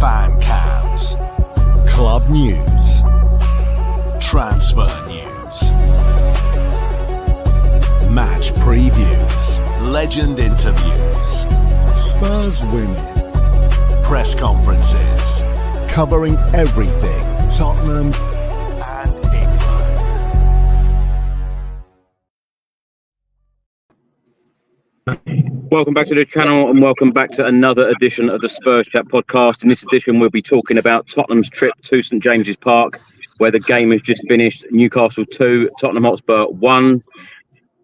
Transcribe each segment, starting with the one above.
fan cams, club news, transfer news, match previews, legend interviews, Spurs winning, press conferences, covering everything Tottenham and England. Welcome back to the channel and welcome back to another edition of the Spurs Chat podcast. In this edition, we'll be talking about Tottenham's trip to St James's Park, where the game has just finished. Newcastle 2, Tottenham Hotspur 1.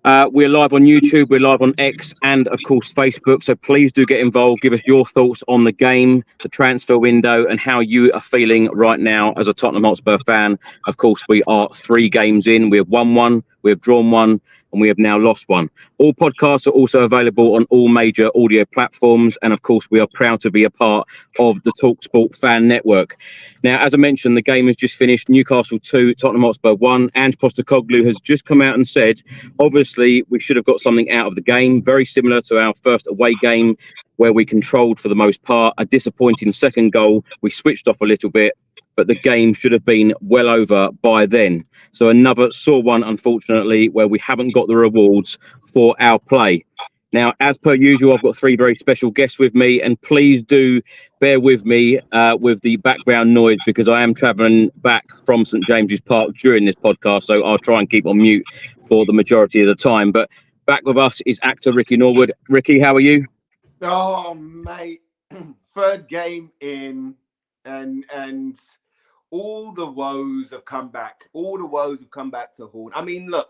We're live on YouTube, we're live on X, and of course Facebook. So please do get involved. Give us your thoughts on the game, the transfer window, and how you are feeling right now as a Tottenham Hotspur fan. Of course, we are 3 games in. We have won 1, we have drawn 1, and we have now lost 1. All podcasts are also available on all major audio platforms. And of course, we are proud to be a part of the TalkSport fan network. Now, as I mentioned, the game has just finished. Newcastle 2, Tottenham Hotspur 1. Ange Postecoglou has just come out and said, obviously, we should have got something out of the game, very similar to our first away game, where we controlled for the most part. A disappointing second goal. We switched off a little bit, but the game should have been well over by then. So another sore one, unfortunately, where we haven't got the rewards for our play. Now, as per usual, I've got 3 very special guests with me, and please do bear with me with the background noise, because I am travelling back from St James's Park during this podcast, so I'll try and keep on mute for the majority of the time. But back with us is actor Ricky Norwood. Ricky, how are you? Oh, mate, 3rd game in, and all the woes have come back. All the woes have come back to haunt. I mean, look,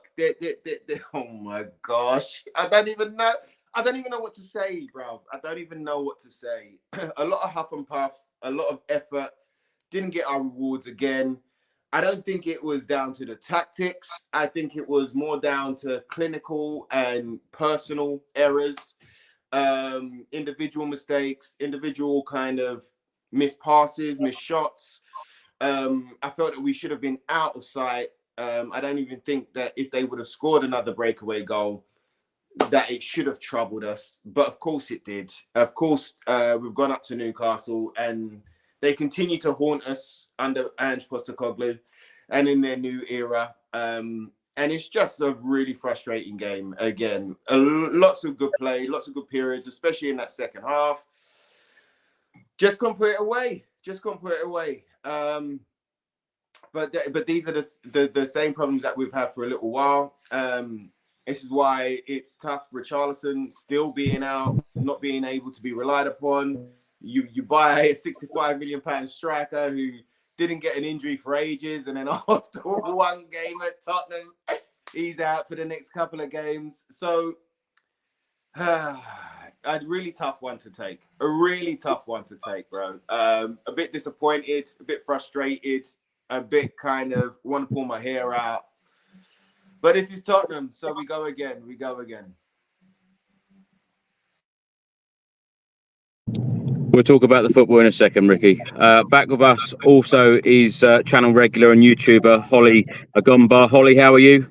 oh my gosh, I don't even know what to say, bro. I don't even know what to say. A lot of huff and puff, a lot of effort. Didn't get our rewards again. I don't think it was down to the tactics. I think it was more down to clinical and personal errors, individual mistakes, individual kind of missed passes, missed shots. I felt that we should have been out of sight. I don't even think that if they would have scored another breakaway goal, that it should have troubled us. But of course it did. Of course, we've gone up to Newcastle and they continue to haunt us under Ange Postecoglou and in their new era. And it's just a really frustrating game. Again, lots of good play, lots of good periods, especially in that second half. Just couldn't put it away. But these are the same problems that we've had for a little while. This is why it's tough. Richarlison still being out, not being able to be relied upon. You buy a £65 million striker who didn't get an injury for ages, and then after 1 game at Tottenham, he's out for the next couple of games. So a really tough one to take. Bro. A bit disappointed, a bit frustrated, a bit kind of want to pull my hair out. But this is Tottenham, so we go again. We'll talk about the football in a second, Ricky. Back with us also is channel regular and YouTuber Hollie Agombar. Hollie, how are you?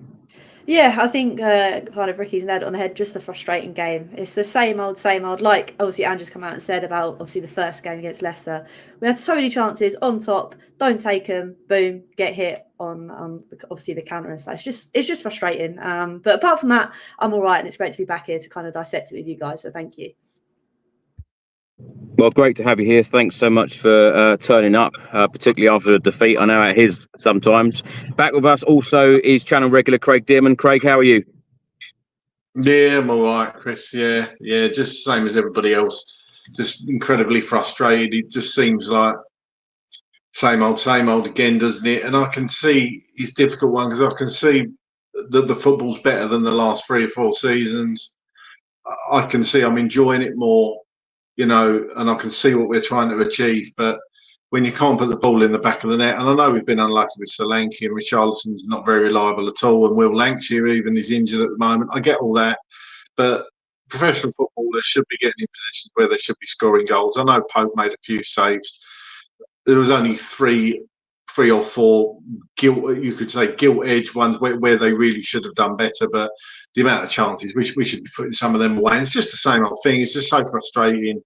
Yeah, I think kind of Ricky's nailed it on the head. Just a frustrating game. It's the same old. Like obviously Andrew's come out and said about obviously the first game against Leicester. We had so many chances on top, don't take them. Boom, get hit on obviously the counter and stuff. It's just frustrating. But apart from that, I'm all right, and it's great to be back here to kind of dissect it with you guys. So thank you. Well, great to have you here. Thanks so much for turning up, particularly after the defeat. I know how it is sometimes. Back with us also is channel regular Craig Dearman. Craig, how are you? Yeah, I'm all right, Chris. Yeah, just same as everybody else. Just incredibly frustrated. It just seems like same old again, doesn't it? And I can see it's a difficult one because I can see that the football's better than the last 3 or 4 seasons. I can see I'm enjoying it more. You know, and I can see what we're trying to achieve, but when you can't put the ball in the back of the net, and I know we've been unlucky with Solanke and Richarlison's not very reliable at all, and Will Lancashire even is injured at the moment. I get all that, but professional footballers should be getting in positions where they should be scoring goals. I know Pope made a few saves. There was only three or four gilt edge ones where they really should have done better, but the amount of chances we should be putting some of them away. And it's just the same old thing. It's just so frustrating.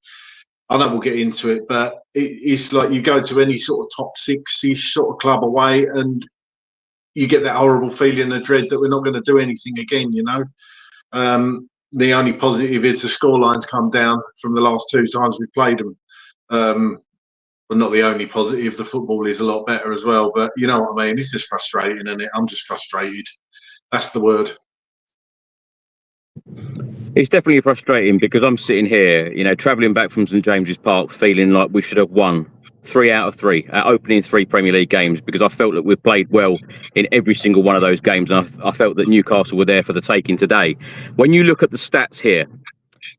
I know we'll get into it, but it's like you go to any sort of top six-ish sort of club away and you get that horrible feeling of dread that we're not going to do anything again, you know. The only positive is the scorelines come down from the last 2 times we played them. But not the only positive. The football is a lot better as well. But you know what I mean? It's just frustrating, isn't it? I'm just frustrated. That's the word. It's definitely frustrating because I'm sitting here, you know, travelling back from St James's Park, feeling like we should have won 3 out of 3, our opening 3 Premier League games, because I felt that we played well in every single one of those games, and I felt that Newcastle were there for the taking today. When you look at the stats here,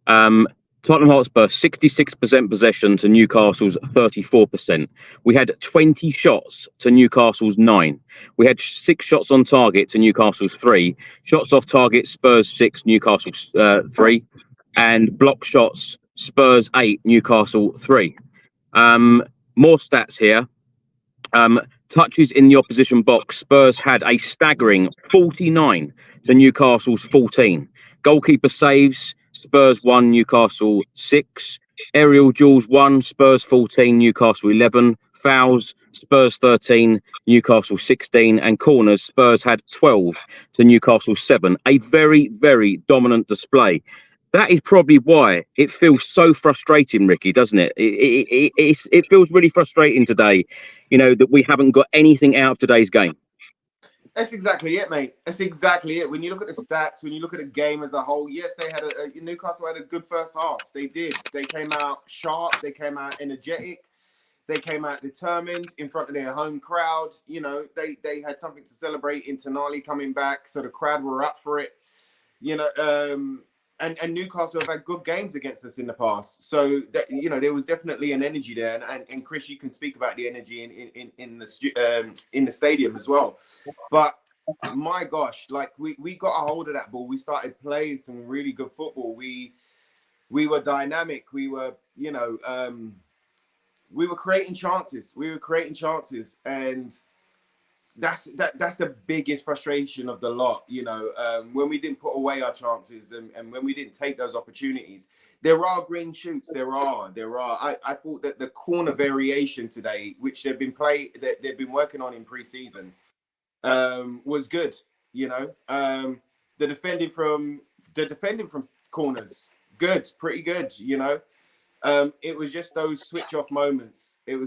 Tottenham Hotspur 66% possession to Newcastle's 34%. We had 20 shots to Newcastle's 9. We had 6 shots on target to Newcastle's 3. Shots off target, Spurs 6, Newcastle 3. And block shots, Spurs 8, Newcastle 3. More stats here. Touches in the opposition box, Spurs had a staggering 49 to Newcastle's 14. Goalkeeper saves, Spurs 1, Newcastle 6. Aerial duels 1, Spurs 14, Newcastle 11. Fouls, Spurs 13, Newcastle 16. And corners, Spurs had 12 to Newcastle 7. A very, very dominant display. That is probably why it feels so frustrating, Ricky, doesn't it? It feels really frustrating today, you know, that we haven't got anything out of today's game. That's exactly it, mate. That's exactly it. When you look at the stats, when you look at the game as a whole, yes, they had Newcastle had a good first half. They did. They came out sharp. They came out energetic. They came out determined in front of their home crowd. You know, they had something to celebrate in Tonali coming back, so the crowd were up for it. You know, and Newcastle have had good games against us in the past, so that, you know, there was definitely an energy there. And Chris, you can speak about the energy in the stadium as well. But my gosh, like we got a hold of that ball. We started playing some really good football. We were dynamic. We were, you know, we were creating chances. And that's the biggest frustration of the lot, you know, when we didn't put away our chances and when we didn't take those opportunities. There are green shoots. There are. I thought that the corner variation today, which they've been working on in pre-season, was good. You know, the defending from corners, good, pretty good. You know. It was just those switch off moments. And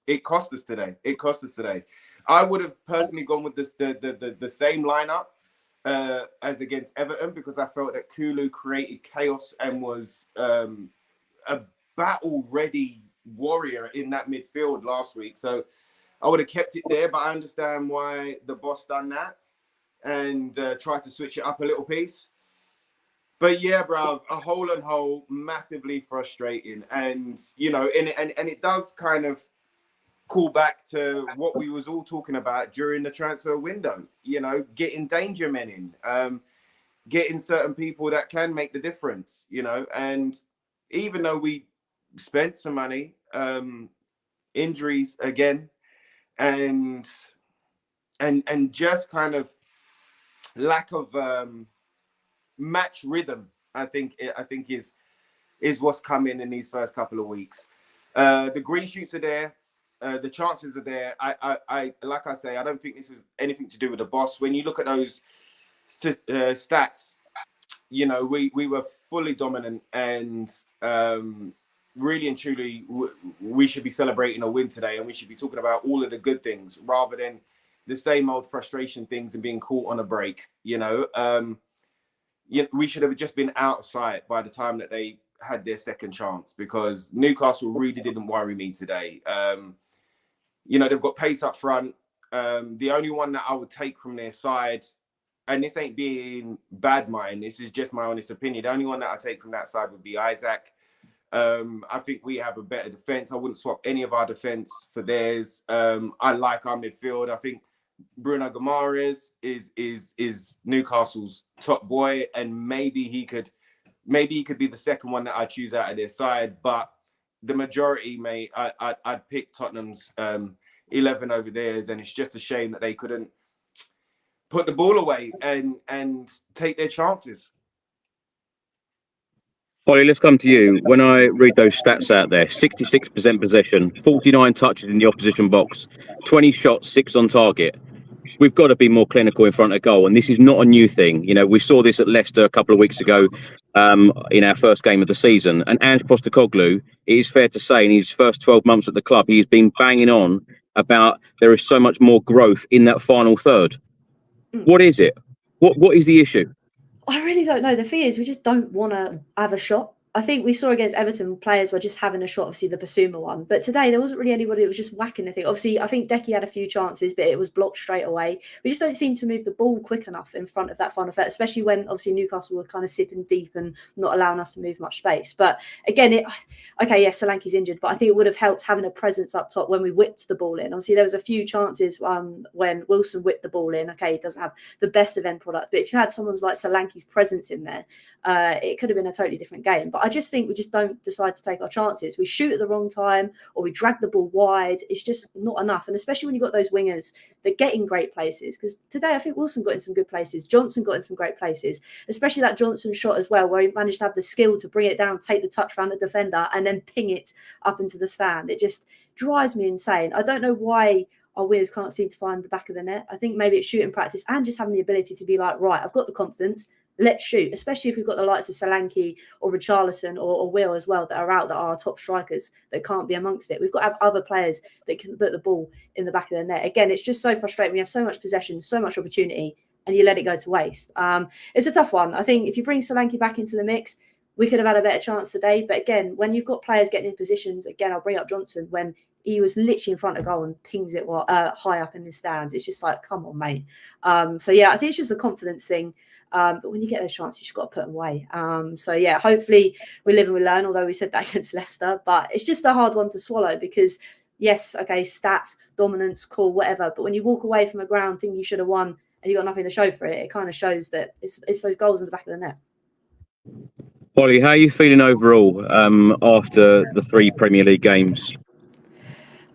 it cost us today. I would have personally gone with the same lineup as against Everton, because I felt that Kulu created chaos and was a battle-ready warrior in that midfield last week. So I would have kept it there, but I understand why the boss done that and tried to switch it up a little piece. But yeah, bro, a whole and whole, massively frustrating. And, you know, and it does kind of call back to what we was all talking about during the transfer window, you know, getting danger men in, getting certain people that can make the difference, you know. And even though we spent some money, injuries again, and just kind of lack of match rhythm, I think is what's coming in these first couple of weeks. The green shoots are there, the chances are there. I like I say, I don't think this is anything to do with the boss. When you look at those stats, you know, we were fully dominant, and really and truly we should be celebrating a win today, and we should be talking about all of the good things rather than the same old frustration things and being caught on a break, you know. We should have just been out of sight by the time that they had their second chance, because Newcastle really didn't worry me today. You know, they've got pace up front. The only one that I would take from their side, and this ain't being bad mind, this is just my honest opinion, the only one that I take from that side would be Isaac. I think we have a better defense. I wouldn't swap any of our defense for theirs. I like our midfield. I think Bruno Gomes is Newcastle's top boy, and maybe he could be the second one that I choose out of their side. But the majority, mate, I'd pick Tottenham's 11 over theirs, and it's just a shame that they couldn't put the ball away and take their chances. Hollie, let's come to you. When I read those stats out there, 66% possession, 49 touches in the opposition box, 20 shots, 6 on target. We've got to be more clinical in front of goal, and this is not a new thing. You know, we saw this at Leicester a couple of weeks ago in our first game of the season. And Ange Postecoglou, it is fair to say, in his first 12 months at the club, he has been banging on about there is so much more growth in that final third. What is it? What is the issue? I really don't know. The thing is, we just don't want to have a shot. I think we saw against Everton, players were just having a shot, obviously the Basuma one. But today, there wasn't really anybody that was just whacking the thing. Obviously, I think Decky had a few chances, but it was blocked straight away. We just don't seem to move the ball quick enough in front of that final third, especially when, obviously, Newcastle were kind of sipping deep and not allowing us to move much space. But again, Solanke's injured, but I think it would have helped having a presence up top when we whipped the ball in. Obviously, there was a few chances when Wilson whipped the ball in. Okay, he doesn't have the best of end product, but if you had someone like Solanke's presence in there, it could have been a totally different game. But I just think we just don't decide to take our chances. We shoot at the wrong time, or we drag the ball wide. It's just not enough. And especially when you've got those wingers that get in great places, because today I think Wilson got in some good places. Johnson got in some great places, especially that Johnson shot as well, where he managed to have the skill to bring it down, take the touch around the defender, and then ping it up into the stand. It just drives me insane. I don't know why our wingers can't seem to find the back of the net. I think maybe it's shooting practice and just having the ability to be like, right, I've got the confidence, let's shoot, especially if we've got the likes of Solanke or Richarlison or Will as well that are out, that are our top strikers that can't be amongst it. We've got to have other players that can put the ball in the back of the net. Again, it's just so frustrating. We have so much possession, so much opportunity, and you let it go to waste. It's a tough one. I think if you bring Solanke back into the mix, we could have had a better chance today. But again, when you've got players getting in positions, again, I'll bring up Johnson, when he was literally in front of goal and pings it high up in the stands. It's just like, come on, mate. So yeah, I think it's just a confidence thing. But when you get those chances, you've just got to put them away. So yeah, hopefully we live and we learn, although we said that against Leicester. But it's just a hard one to swallow because, yes, okay, stats, dominance, cool, whatever. But when you walk away from a ground thinking you should have won and you got nothing to show for it, it kind of shows that it's those goals in the back of the net. Hollie, how are you feeling overall after the 3 Premier League games?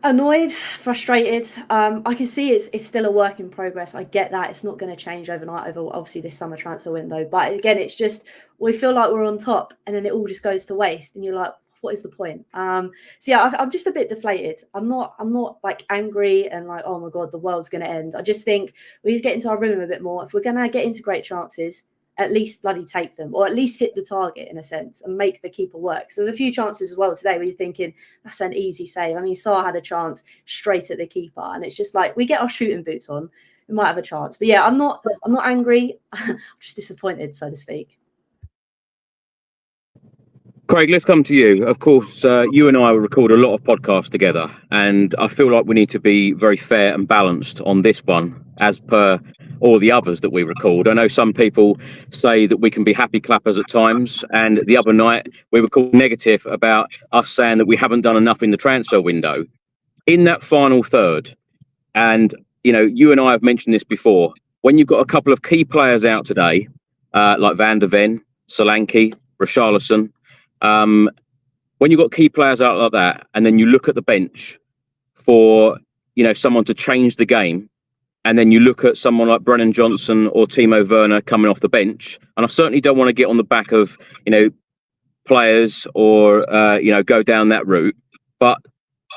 Annoyed, frustrated. I can see it's still a work in progress. I get that it's not going to change overnight over obviously this summer transfer window. But again, it's just we feel like we're on top, and then it all just goes to waste, and you're like, what is the point? So yeah, I'm just a bit deflated. I'm not like angry and like, oh my god, the world's going to end. I just think we need to get into our rhythm a bit more. If we're going to get into great chances, at least bloody take them, or at least hit the target in a sense and make the keeper work. So there's a few chances as well today where you're thinking that's an easy save. I mean, Sarr had a chance straight at the keeper, and it's just like we get our shooting boots on, we might have a chance. But yeah, I'm not angry. I'm just disappointed, so to speak. Craig, let's come to you. Of course, you and I record a lot of podcasts together, and I feel like we need to be very fair and balanced on this one, as per all the others that we record. I know some people say that we can be happy clappers at times, and the other night we were called negative about us saying that we haven't done enough in the transfer window. In that final third, and you know, you and I have mentioned this before, when you've got a couple of key players out today, like Van der Ven, Solanke, Richarlison, when you've got key players out like that, and then you look at the bench for, you know, someone to change the game, and then you look at someone like Brennan Johnson or Timo Werner coming off the bench, and I certainly don't want to get on the back of, you know, players or, you know, go down that route, but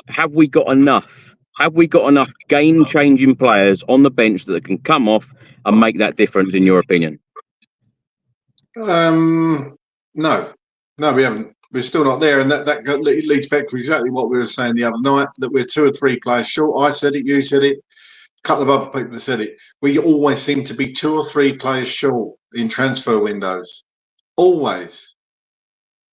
have we got enough? Have we got enough game-changing players on the bench that can come off and make that difference, in your opinion? No, we haven't. We're still not there, and that leads back to exactly what we were saying the other night, that we're 2 or 3 players short. I said it, you said it, a couple of other people have said it. We always seem to be 2 or 3 players short in transfer windows, always.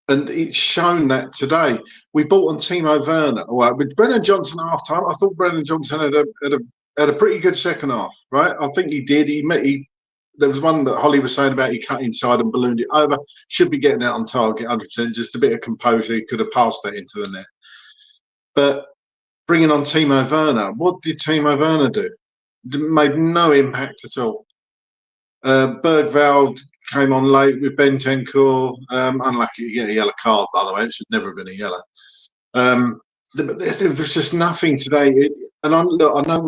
And it's shown that today. We bought on Timo Werner. Well, with Brennan Johnson at half time, I thought Brennan Johnson had a pretty good second half, right? I think he did. There was one that Hollie was saying about he cut inside and ballooned it over. Should be getting out on target 100%. Just a bit of composure. He could have passed that into the net. But bringing on Timo Werner, what did Timo Werner do? Made no impact at all. Bergveld came on late with Bentancur. Unlucky to get a yellow card, by the way. It should never have been a yellow. There's just nothing today. I know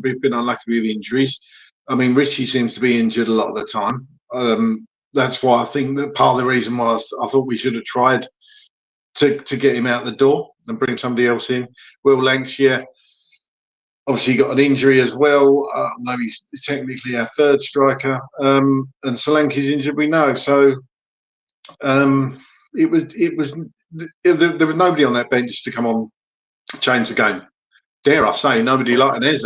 we've been unlucky with injuries. I mean, Richie seems to be injured a lot of the time. that's why I think that part of the reason why I thought we should have tried to get him out the door and bring somebody else in. Will Lanks, obviously got an injury as well, although he's technically our third striker. And Solanke's injured, we know. So there was nobody on that bench to come on, change the game. Dare I say, nobody like an Eze.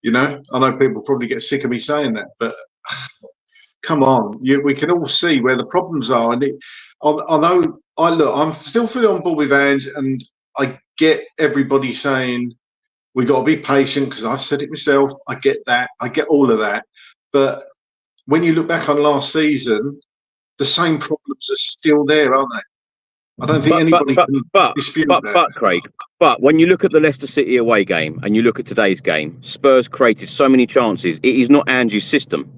You know, I know people probably get sick of me saying that, but come on, we can all see where the problems are. And I'm still fully on board with Ange, and I get everybody saying we got to be patient, because I've said it myself. I get that. I get all of that. But when you look back on last season, the same problems are still there, aren't they? I don't think anybody can dispute that. But Craig, when you look at the Leicester City away game and you look at today's game, Spurs created so many chances. It is not Ange's system.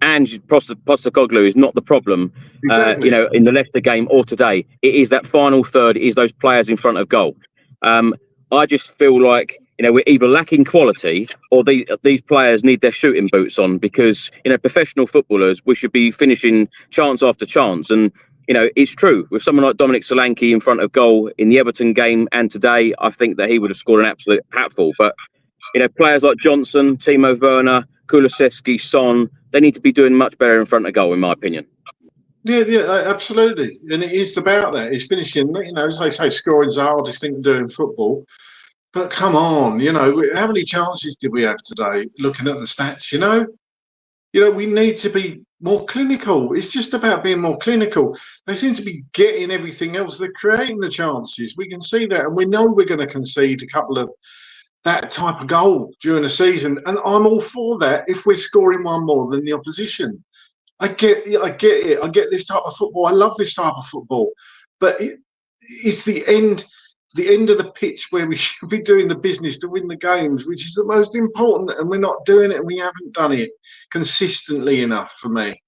Ange Postecoglou is not the problem, Exactly. in the Leicester game or today. It is that final third. It is those players in front of goal. I just feel like, we're either lacking quality or these players need their shooting boots on, because, professional footballers, we should be finishing chance after chance. And, it's true. With someone like Dominic Solanke in front of goal in the Everton game and today, I think that he would have scored an absolute hatful. But, players like Johnson, Timo Werner, Kulusevski, Son, they need to be doing much better in front of goal, in my opinion. Yeah, absolutely. And it is about that. It's finishing, as they say, scoring's the hardest thing to do in football. But come on, how many chances did we have today? Looking at the stats, we need to be more clinical. It's just about being more clinical. They seem to be getting everything else. They're creating the chances. We can see that, and we know we're going to concede a couple of that type of goal during the season. And I'm all for that if we're scoring one more than the opposition. I get it. I get this type of football. I love this type of football. But it's the end of the pitch where we should be doing the business to win the games, which is the most important, and we're not doing it, and we haven't done it consistently enough for me.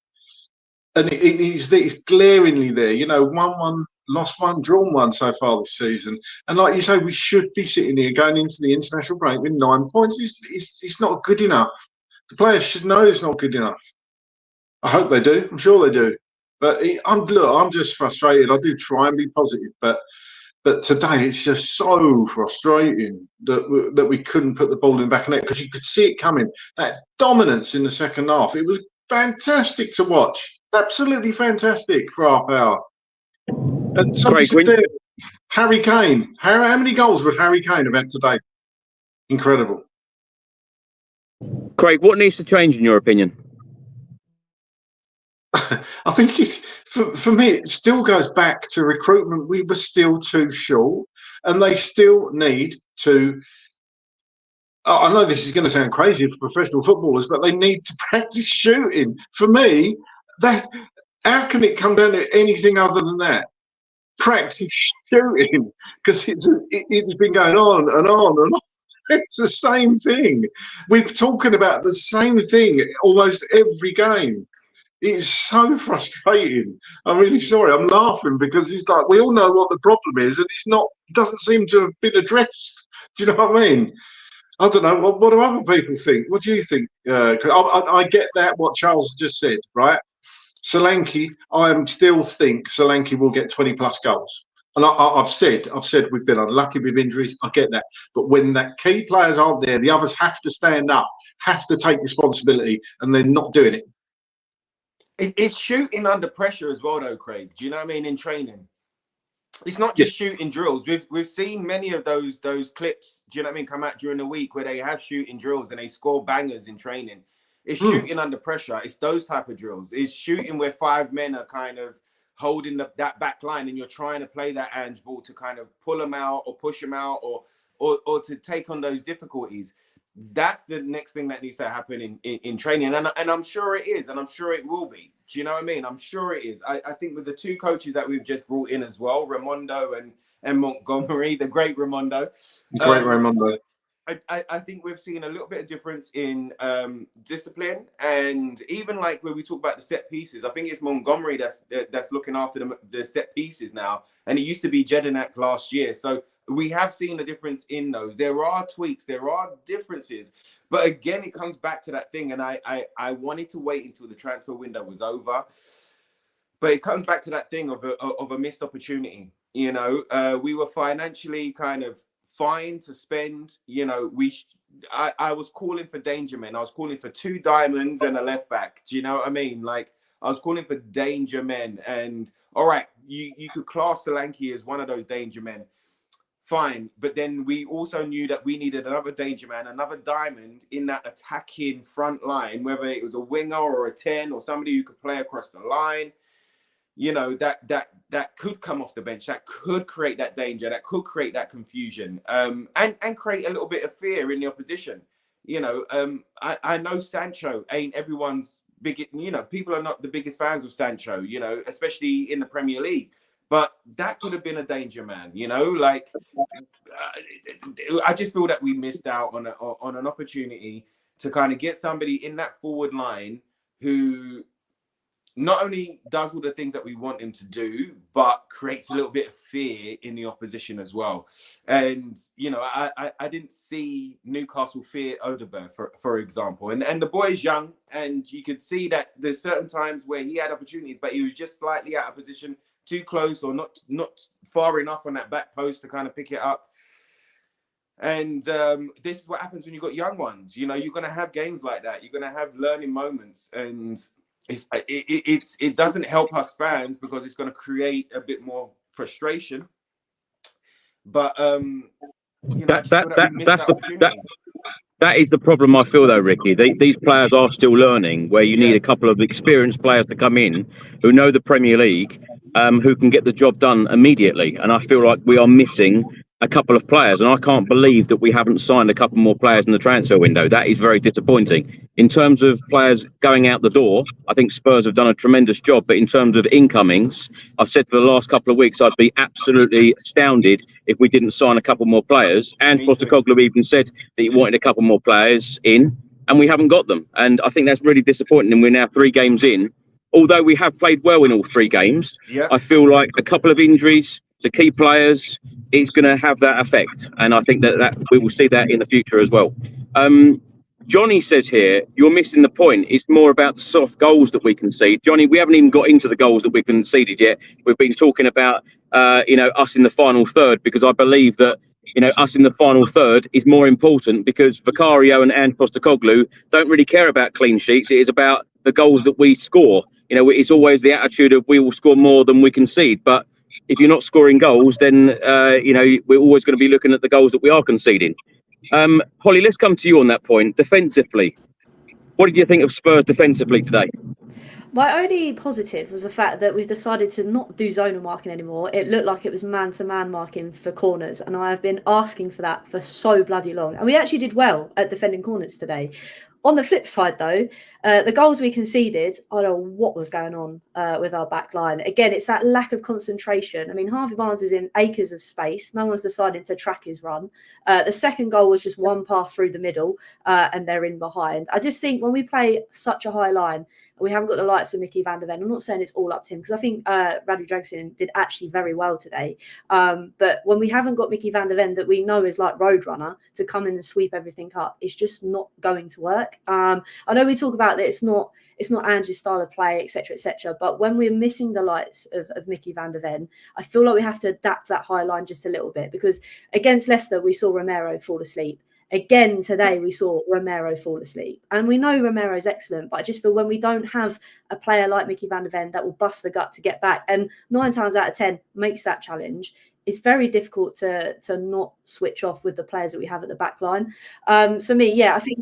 And it's glaringly there. 1-1, lost one, drawn one so far this season. And like you say, we should be sitting here going into the international break with 9 points. It's not good enough. The players should know it's not good enough. I hope they do. I'm sure they do. But I'm just frustrated. I do try and be positive, but today it's just so frustrating that we couldn't put the ball in the back of the net, because you could see it coming. That dominance in the second half, it was fantastic to watch. Absolutely fantastic for half hour. And somebody said there, Harry Kane. How many goals would Harry Kane have had today? Incredible. Craig, what needs to change in your opinion? I think for me, it still goes back to recruitment. We were still too short, and they still need to. I know this is going to sound crazy for professional footballers, but they need to practice shooting. For me, how can it come down to anything other than that? Practice shooting, because it's been going on and on and on. It's the same thing. We're talking about the same thing almost every game. It's so frustrating. I'm really sorry. I'm laughing because it's like we all know what the problem is, and it doesn't seem to have been addressed. Do you know what I mean? I don't know. What do other people think? What do you think? I get that, what Charles just said, right? Solanke, I still think Solanke will get 20 plus goals. And I've said we've been unlucky with injuries. I get that. But when that key players aren't there, the others have to stand up, have to take responsibility, and they're not doing it. It's shooting under pressure as well, though, Craig. Do you know what I mean? In training, it's not just shooting drills. We've seen many of those clips. Do you know what I mean? Come out during the week where they have shooting drills and they score bangers in training. It's shooting under pressure. It's those type of drills. It's shooting where 5 men are kind of holding that back line, and you're trying to play that Ange ball to kind of pull them out or push them out or to take on those difficulties. That's the next thing that needs to happen in training. And I'm sure it is. And I'm sure it will be. Do you know what I mean? I'm sure it is. I think with the 2 coaches that we've just brought in as well, Raimondo and Montgomery, the great Raimondo. Great Raimondo. I think we've seen a little bit of difference in discipline, and even like when we talk about the set pieces, I think it's Montgomery that's looking after the set pieces now, and it used to be Jedinak last year. So we have seen a difference in those. There are tweaks, there are differences, but again, it comes back to that thing. And I wanted to wait until the transfer window was over. But it comes back to that thing of a missed opportunity. You know, we were financially kind of fine to spend. You know, I was calling for danger men. I was calling for 2 diamonds and a left back. Do you know what I mean? Like, I was calling for danger men. And all right, you could class Solanke as one of those danger men. Fine. But then we also knew that we needed another danger man, another diamond in that attacking front line, whether it was a winger or a 10 or somebody who could play across the line. You know, that could come off the bench, that could create that danger, that could create that confusion, and create a little bit of fear in the opposition. You know, I know Sancho ain't everyone's big. You know, people are not the biggest fans of Sancho. You know, especially in the Premier League. But that could have been a danger man. You know, like I just feel that we missed out on an opportunity to kind of get somebody in that forward line who not only does all the things that we want him to do, but creates a little bit of fear in the opposition as well. And, you know, I didn't see Newcastle fear Agombar, for example. And the boy's young, and you could see that there's certain times where he had opportunities, but he was just slightly out of position, too close or not far enough on that back post to kind of pick it up. And this is what happens when you've got young ones. You know, you're going to have games like that. You're going to have learning moments, and it doesn't help us fans because it's going to create a bit more frustration. But you know, that is the problem I feel though, Ricky. These players are still learning, where you need a couple of experienced players to come in who know the Premier League, who can get the job done immediately. And I feel like we are missing a couple of players, and I can't believe that we haven't signed a couple more players in the transfer window. That is very disappointing. In terms of players going out the door, I think Spurs have done a tremendous job, but in terms of incomings, I've said for the last couple of weeks, I'd be absolutely astounded if we didn't sign a couple more players. And Statistical even said that he wanted a couple more players in, and we haven't got them. And I think that's really disappointing, and we're now 3 games in. Although we have played well in all 3 games, I feel like a couple of injuries to key players is going to have that effect. And I think that we will see that in the future as well. Johnny says here, you're missing the point. It's more about the soft goals that we concede. Johnny, we haven't even got into the goals that we've conceded yet. We've been talking about, you know, us in the final third, because I believe that, you know, us in the final third is more important because Vicario and Postecoglou don't really care about clean sheets. It is about the goals that we score. You know, it's always the attitude of we will score more than we concede. But if you're not scoring goals, then, you know, we're always going to be looking at the goals that we are conceding. Hollie, let's come to you on that point. Defensively, what did you think of Spurs defensively today? My only positive was the fact that we've decided to not do zonal marking anymore. It looked like it was man-to-man marking for corners, and I have been asking for that for so bloody long. And we actually did well at defending corners today. On the flip side, though, the goals we conceded, I don't know what was going on with our back line. Again, it's that lack of concentration. I mean, Harvey Barnes is in acres of space. No one's decided to track his run. The second goal was just one pass through the middle, and they're in behind. I just think when we play such a high line, we haven't got the likes of Mickey van der Ven. I'm not saying it's all up to him, because I think Dragusin did actually very well today. But when we haven't got Mickey van der Ven, that we know is like Roadrunner, to come in and sweep everything up, it's just not going to work. I know we talk about that it's not Andrew's style of play, etc., but when we're missing the likes of Mickey van der Ven, I feel like we have to adapt that high line just a little bit, because against Leicester we saw Romero fall asleep. Again today we saw Romero fall asleep, and we know Romero's excellent, but I just feel when we don't have a player like Mickey van der Ven that will bust the gut to get back, and 9 times out of 10 makes that challenge, it's very difficult to not switch off with the players that we have at the back line. So I think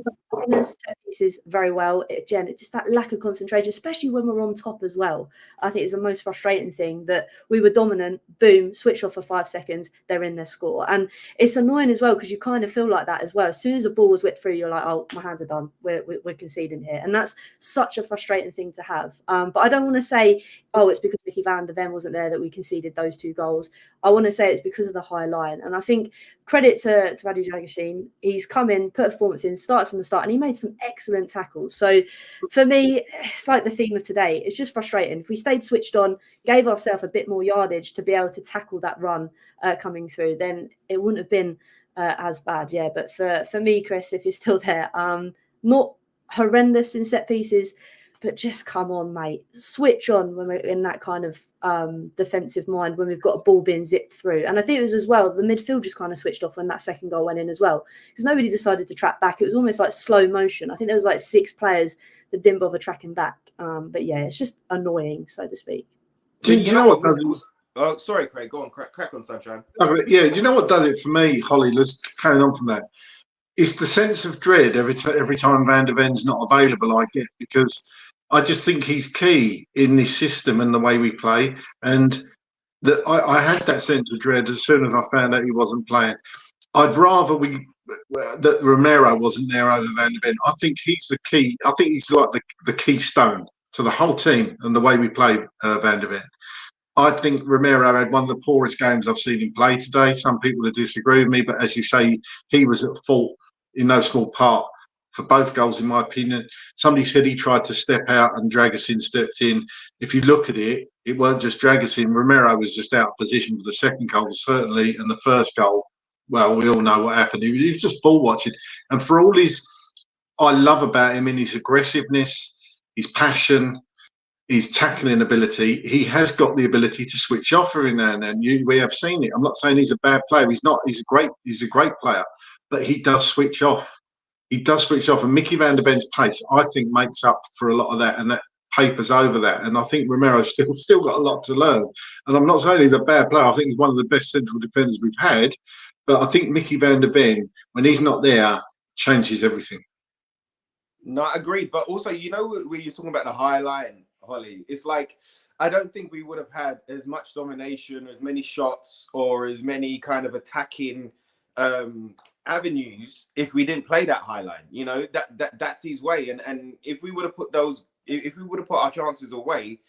set pieces very well. Again, it's just that lack of concentration, especially when we're on top as well. I think it's the most frustrating thing that we were dominant, boom, switch off for 5 seconds, they're in their score. And it's annoying as well, because you kind of feel like that as well. As soon as the ball was whipped through, you're like, oh, my hands are done. We're conceding here. And that's such a frustrating thing to have. But I don't want to say, oh, it's because Mickey van der Ven wasn't there that we conceded those 2 goals. I want to say it's because of the high line. And I think credit to Dragusin. He's come in, put a performance in, started from the start, and he made some excellent tackles. So for me, it's like the theme of today. It's just frustrating. If we stayed switched on, gave ourselves a bit more yardage to be able to tackle that run coming through, then it wouldn't have been as bad. Yeah, but for me, Chris, if you're still there, not horrendous in set pieces, but just come on, mate. Switch on when we're in that kind of defensive mind, when we've got a ball being zipped through. And I think it was as well, the midfield just kind of switched off when that second goal went in as well, because nobody decided to track back. It was almost like slow motion. I think there was like 6 players that didn't bother tracking back. But yeah, it's just annoying, so to speak. You know what? Oh, sorry, Craig. Go on, crack on, Sunshine. Yeah, you know what does it for me, Hollie? Let's carry on from that. It's the sense of dread every time Van der Ven's not available, I get, because I just think he's key in this system and the way we play. And that I had that sense of dread as soon as I found out he wasn't playing. I'd rather that Romero wasn't there over Van der Ven. I think he's the key. I think he's like the keystone to the whole team and the way we play Van der Ven. I think Romero had one of the poorest games I've seen him play today. Some people will disagree with me, but as you say, he was at fault in no small part for both goals, in my opinion. Somebody said he tried to step out and Dragusin stepped in. If you look at it, it weren't just Dragusin. Romero was just out of position for the second goal, certainly, and the first goal, well, we all know what happened. He was just ball watching. And for all I love about him in his aggressiveness, his passion, his tackling ability, he has got the ability to switch off every now and then. We have seen it. I'm not saying he's a bad player. He's not. He's a great player, but he does switch off. He does switch off, and Mickey Van der Ven's pace, I think, makes up for a lot of that, and that papers over that. And I think Romero's still got a lot to learn. And I'm not saying he's a bad player. I think he's one of the best central defenders we've had. But I think Mickey Van der Ven, when he's not there, changes everything. No, I agree. But also, you know, when you're talking about the high line, Hollie, it's like, I don't think we would have had as much domination, as many shots, or as many kind of attacking avenues if we didn't play that high line. You know, that's his way. And if we would have put our chances away,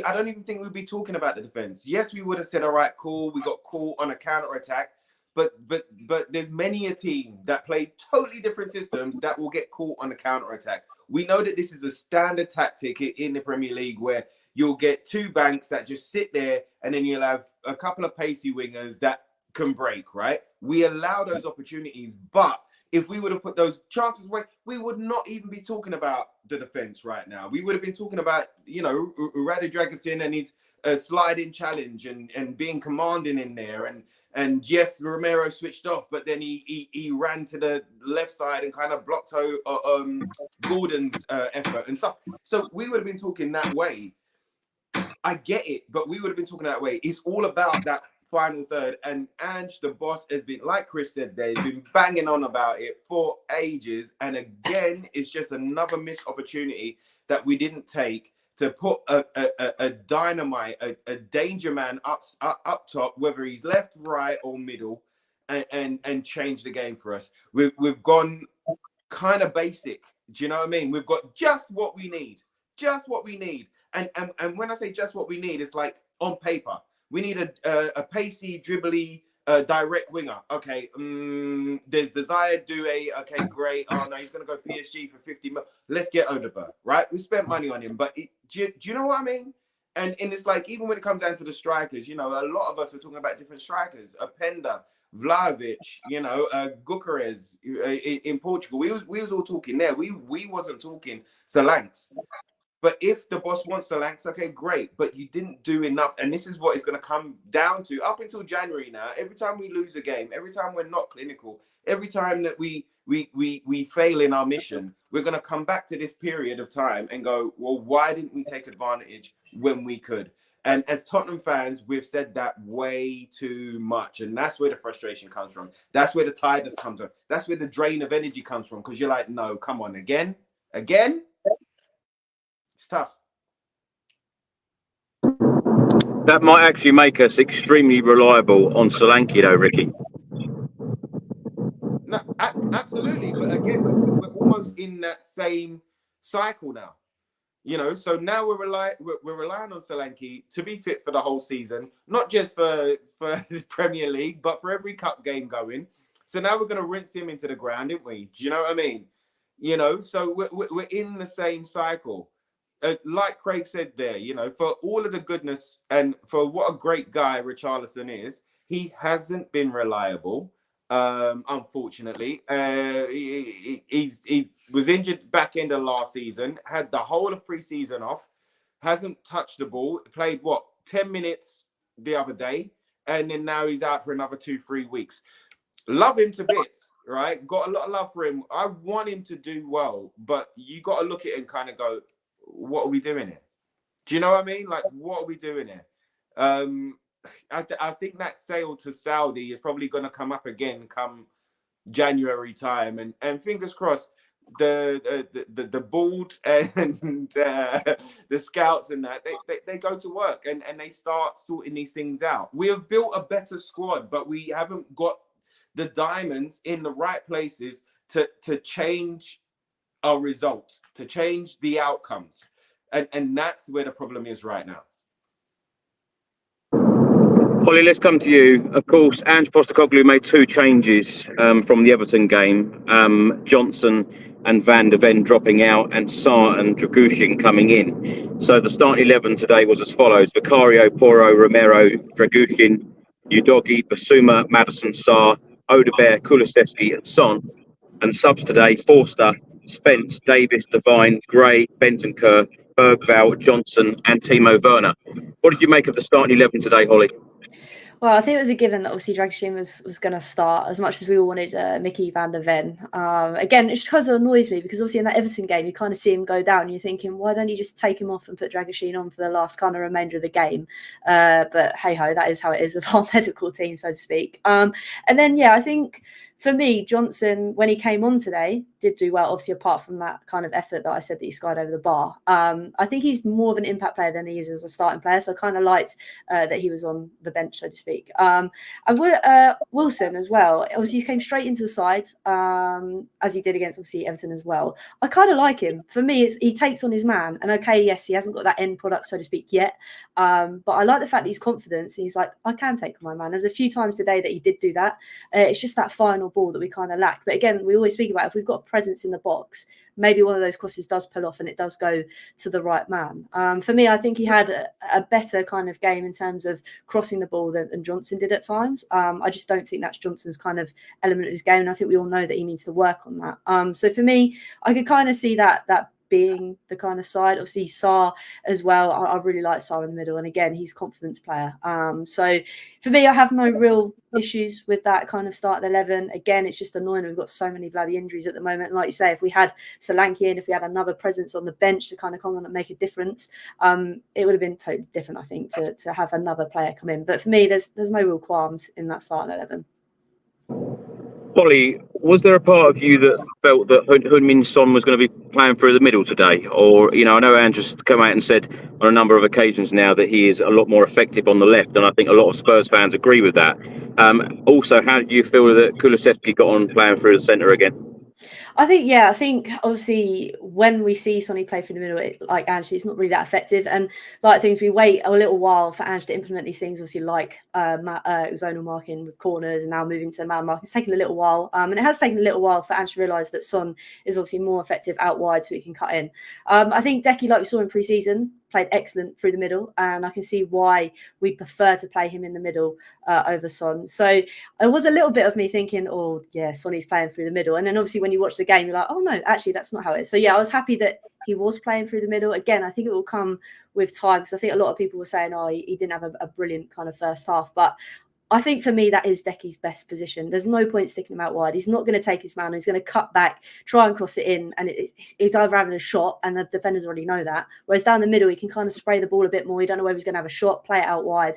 I don't even think we'd be talking about the defense. Yes, we would have said, all right, cool, we got caught on a counter attack. But there's many a team that play totally different systems that will get caught on a counter attack. We know that this is a standard tactic in the Premier League, where you'll get 2 banks that just sit there, and then you'll have a couple of pacey wingers that can break, right? We allow those opportunities, but if we would have put those chances away, we would not even be talking about the defense right now. We would have been talking about, you know, Dragusin and his sliding challenge and being commanding in there. And yes, Romero switched off, but then he ran to the left side and kind of blocked Gordon's effort and stuff. So we would have been talking that way. I get it, but we would have been talking that way. It's all about that final third. And Ange, the boss, has been, like Chris said there, he's been banging on about it for ages. And again, it's just another missed opportunity that we didn't take to put a dynamite, a danger man up top, whether he's left, right, or middle, and change the game for us. We've gone kind of basic. Do you know what I mean? We've got just what we need. And when I say just what we need, it's like on paper. We need a pacey, dribbly, direct winger. Okay, there's Desire Doué. Okay, great. Oh no, he's gonna go PSG for 50 mil. Let's get Agombar, right? We spent money on him, but do you know what I mean? And it's like, even when it comes down to the strikers, you know, a lot of us are talking about different strikers. Openda, Vlahovic, you know, Gyökeres in Portugal. We was all talking there. We wasn't talking Solanke. But if the boss wants Solanke, okay, great. But you didn't do enough. And this is what it's going to come down to up until January now. Every time we lose a game, every time we're not clinical, every time that we fail in our mission, we're going to come back to this period of time and go, well, why didn't we take advantage when we could? And as Tottenham fans, we've said that way too much. And that's where the frustration comes from. That's where the tiredness comes from. That's where the drain of energy comes from. Because you're like, no, come on, again? It's tough. That might actually make us extremely reliable on Solanke, though, Ricky. No, absolutely. But again, we're almost in that same cycle now. You know, so now we're relying on Solanke to be fit for the whole season, not just for the Premier League, but for every cup game going. So now we're going to rinse him into the ground, aren't we? Do you know what I mean? You know, so we're in the same cycle. Like Craig said there, you know, for all of the goodness and for what a great guy Richarlison is, he hasn't been reliable. unfortunately. He was injured back end of last season, had the whole of pre-season off, hasn't touched the ball, played 10 minutes the other day, and then now he's out for another 2-3 weeks. Love him to bits, right? Got a lot of love for him. I want him to do well, but you got to look at it and kind of go, what are we doing here? Do you know what I mean? Like, what are we doing here? I think that sale to Saudi is probably going to come up again come January time, and fingers crossed the board and the scouts and that they go to work and they start sorting these things out. We have built a better squad, but we haven't got the diamonds in the right places to change our results, to change the outcomes, and that's where the problem is right now. Hollie, let's come to you. Of course, Ange Postecoglou made 2 changes from the Everton game. Johnson and Van de Ven dropping out and Sarr and Dragusin coming in. So the starting 11 today was as follows: Vicario, Porro, Romero, Dragusin, Udogi, Basuma, Maddison, Sarr, Odegaard, Kulusevski and Son. And subs today: Forster, Spence, Davis, Devine, Gray, Bentancur, Bergvall, Johnson and Timo Werner. What did you make of the starting 11 today, Hollie? Well, I think it was a given that obviously Dragusin was going to start, as much as we all wanted Mickey van der Ven. Again, it's because it annoys me, because obviously in that Everton game, you kind of see him go down. You're thinking, why don't you just take him off and put Dragusin on for the last kind of remainder of the game? But hey-ho, that is how it is with our medical team, so to speak. And then, yeah, I think for me, Johnson, when he came on today, did do well, obviously, apart from that kind of effort that I said that he skied over the bar. I think he's more of an impact player than he is as a starting player. So I kind of liked that he was on the bench, so to speak. And Wilson as well. Obviously, he came straight into the side, as he did against, obviously, Everton as well. I kind of like him. For me, he takes on his man. And okay, yes, he hasn't got that end product, so to speak, yet. But I like the fact that he's confident. He's like, I can take on my man. There's a few times today that he did do that. It's just that final ball that we kind of lack. But again, we always speak about, if we've got presence in the box, maybe one of those crosses does pull off and it does go to the right man. For me, I think he had a better kind of game in terms of crossing the ball than Johnson did at times. I just don't think that's Johnson's kind of element of his game, and I think we all know that he needs to work on that. So for me, I could kind of see that being the kind of side. Obviously, Sarr as well. I really like Sarr in the middle, and again, he's a confidence player. So for me, I have no real issues with that kind of starting 11. Again, it's just annoying. We've got so many bloody injuries at the moment. And like you say, if we had Solanke in, if we had another presence on the bench to kind of come on and make a difference, it would have been totally different, I think, to have another player come in. But for me, there's no real qualms in that starting 11. Hollie, was there a part of you that felt that Heung-min Son was going to be playing through the middle today? Or, you know, I know Ange has come out and said on a number of occasions now that he is a lot more effective on the left, and I think a lot of Spurs fans agree with that. Also, how did you feel that Kulusevski got on playing through the centre again? I think obviously when we see Sonny play through the middle, like Ange, it's not really that effective. And like things, we wait a little while for Ange to implement these things, obviously like zonal marking with corners and now moving to man marking. It's taken a little while. And it has taken a little while for Ange to realise that Son is obviously more effective out wide so he can cut in. I think Decky, like we saw in pre-season, played excellent through the middle, and I can see why we prefer to play him in the middle over Son. So there was a little bit of me thinking, oh yeah, Sonny's playing through the middle, and then obviously when you watch the game, you're like, oh no, actually that's not how it is. So yeah, I was happy that he was playing through the middle. Again, I think it will come with time, because I think a lot of people were saying, oh, he didn't have a brilliant kind of first half, but I think for me, that is Decky's best position. There's no point sticking him out wide. He's not going to take his man. He's going to cut back, try and cross it in. And he's either having a shot, and the defenders already know that. Whereas down the middle, he can kind of spray the ball a bit more. You don't know whether he's going to have a shot, play it out wide.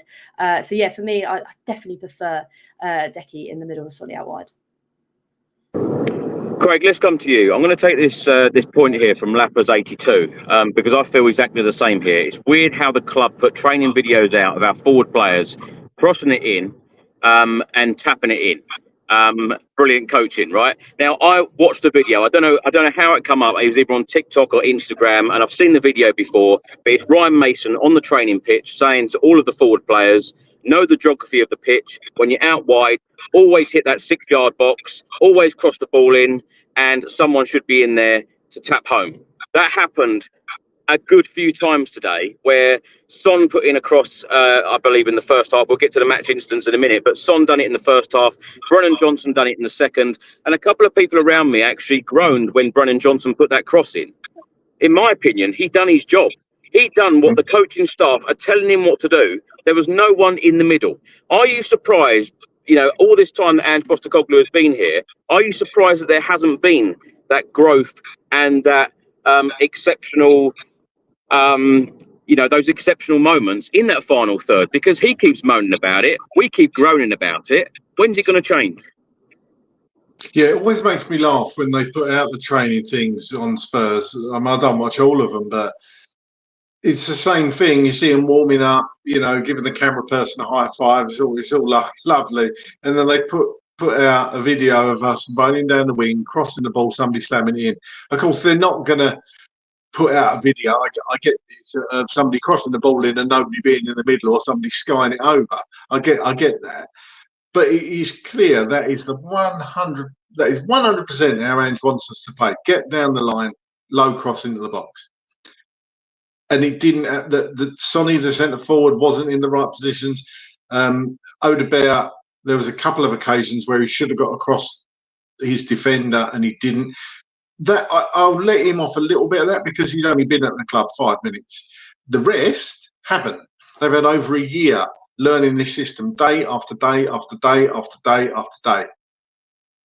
So yeah, for me, I definitely prefer Decky in the middle and Sonny out wide. Craig, let's come to you. I'm going to take this point here from Lappers 82 because I feel exactly the same here. It's weird how the club put training videos out of our forward players crossing it in and tapping it in. Brilliant coaching, right? Now, I watched the video. I don't know how it come up. It was either on TikTok or Instagram, and I've seen the video before. But it's Ryan Mason on the training pitch saying to all of the forward players, know the geography of the pitch. When you're out wide, always hit that 6-yard box, always cross the ball in, and someone should be in there to tap home. That happened a good few times today where Son put in a cross, I believe, in the first half. We'll get to the match instance in a minute, but Son done it in the first half. Brennan Johnson done it in the second. And a couple of people around me actually groaned when Brennan Johnson put that cross in. In my opinion, he done his job. He done what the coaching staff are telling him what to do. There was no one in the middle. Are you surprised, all this time that Ange Postecoglou has been here, are you surprised that there hasn't been that growth and that exceptional, those exceptional moments in that final third? Because he keeps moaning about it. We keep groaning about it. When's it going to change? Yeah, it always makes me laugh when they put out the training things on Spurs. I don't watch all of them, but it's the same thing. You see them warming up, giving the camera person a high five. It's all lovely. And then they put out a video of us running down the wing, crossing the ball, somebody slamming it in. Of course, they're not going to put out a video. I get this, somebody crossing the ball in and nobody being in the middle, or somebody skying it over. I get that. But it is clear that is 100% how Ange wants us to play. Get down the line, low cross into the box. And it didn't. Sonny, the centre forward, wasn't in the right positions. Agombar, there was a couple of occasions where he should have got across his defender and he didn't. That I'll let him off a little bit of that because he's only been at the club 5 minutes. The rest haven't. They've had over a year learning this system day after day after day after day after day,